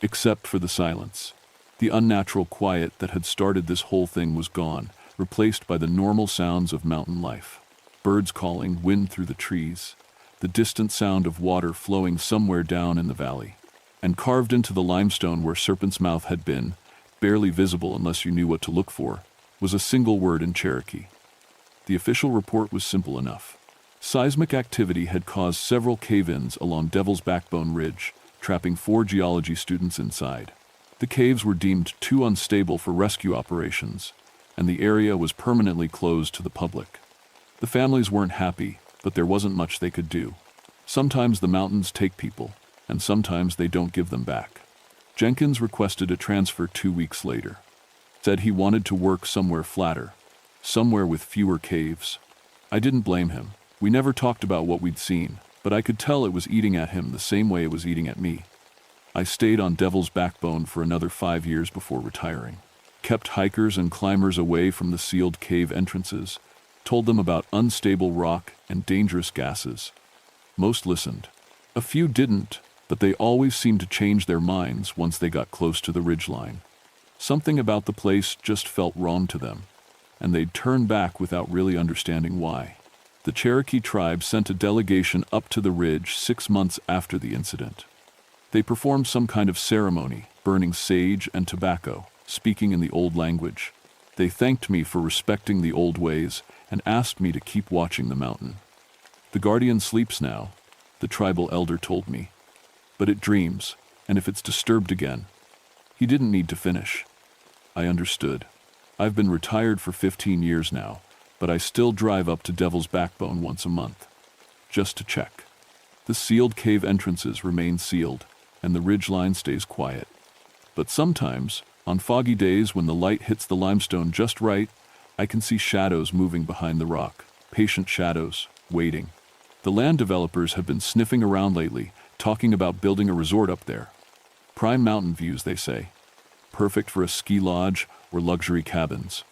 Except for the silence. The unnatural quiet that had started this whole thing was gone, replaced by the normal sounds of mountain life. Birds calling, wind through the trees, the distant sound of water flowing somewhere down in the valley. And carved into the limestone where Serpent's Mouth had been, barely visible unless you knew what to look for, was a single word in Cherokee. The official report was simple enough. Seismic activity had caused several cave-ins along Devil's Backbone Ridge, trapping 4 geology students inside. The caves were deemed too unstable for rescue operations, and the area was permanently closed to the public. The families weren't happy, but there wasn't much they could do. Sometimes the mountains take people, and sometimes they don't give them back. Jenkins requested a transfer 2 weeks later. Said he wanted to work somewhere flatter, somewhere with fewer caves. I didn't blame him. We never talked about what we'd seen, but I could tell it was eating at him the same way it was eating at me. I stayed on Devil's Backbone for another 5 years before retiring. Kept hikers and climbers away from the sealed cave entrances, told them about unstable rock and dangerous gases. Most listened. A few didn't, but they always seemed to change their minds once they got close to the ridgeline. Something about the place just felt wrong to them, and they'd turn back without really understanding why. The Cherokee tribe sent a delegation up to the ridge 6 months after the incident. They performed some kind of ceremony, burning sage and tobacco, speaking in the old language. They thanked me for respecting the old ways and asked me to keep watching the mountain. The guardian sleeps now, the tribal elder told me. But it dreams, and if it's disturbed again. He didn't need to finish. I understood. I've been retired for 15 years now, but I still drive up to Devil's Backbone once a month. Just to check. The sealed cave entrances remain sealed, and the ridgeline stays quiet. But sometimes, on foggy days when the light hits the limestone just right, I can see shadows moving behind the rock, patient shadows, waiting. The land developers have been sniffing around lately, talking about building a resort up there. Prime mountain views, they say. Perfect for a ski lodge or luxury cabins.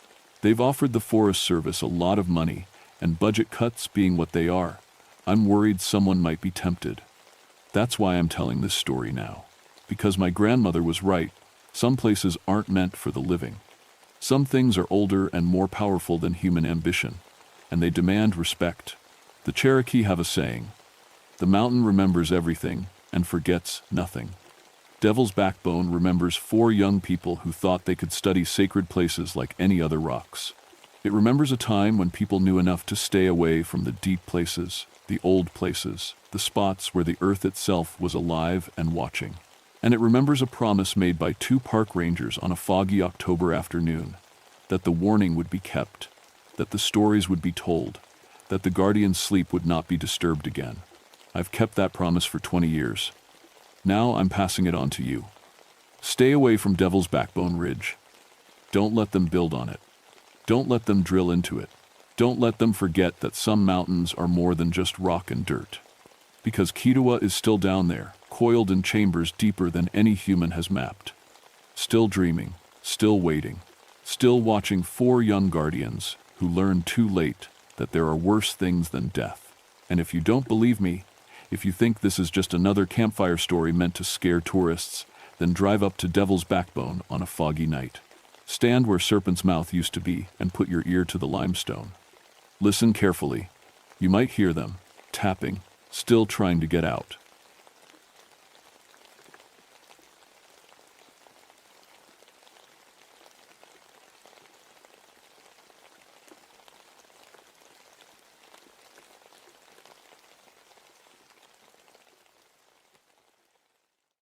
They've offered the Forest Service a lot of money And budget cuts being what they are, I'm worried someone might be tempted. That's why I'm telling this story now. Because my grandmother was right, some places aren't meant for the living. Some things are older and more powerful than human ambition, and they demand respect. The Cherokee have a saying, "The mountain remembers everything and forgets nothing." Devil's Backbone remembers 4 young people who thought they could study sacred places like any other rocks. It remembers a time when people knew enough to stay away from the deep places, the old places, the spots where the earth itself was alive and watching. And it remembers a promise made by 2 park rangers on a foggy October afternoon, that the warning would be kept, that the stories would be told, that the guardian's sleep would not be disturbed again. I've kept that promise for 20 years. Now I'm passing it on to you. Stay away from Devil's Backbone Ridge. Don't let them build on it. Don't let them drill into it. Don't let them forget that some mountains are more than just rock and dirt. Because Kiowa is still down there, coiled in chambers deeper than any human has mapped. Still dreaming, still waiting, still watching 4 young guardians who learned too late that there are worse things than death. And if you don't believe me, if you think this is just another campfire story meant to scare tourists, then drive up to Devil's Backbone on a foggy night. Stand where Serpent's Mouth used to be and put your ear to the limestone. Listen carefully. You might hear them, tapping, still trying to get out.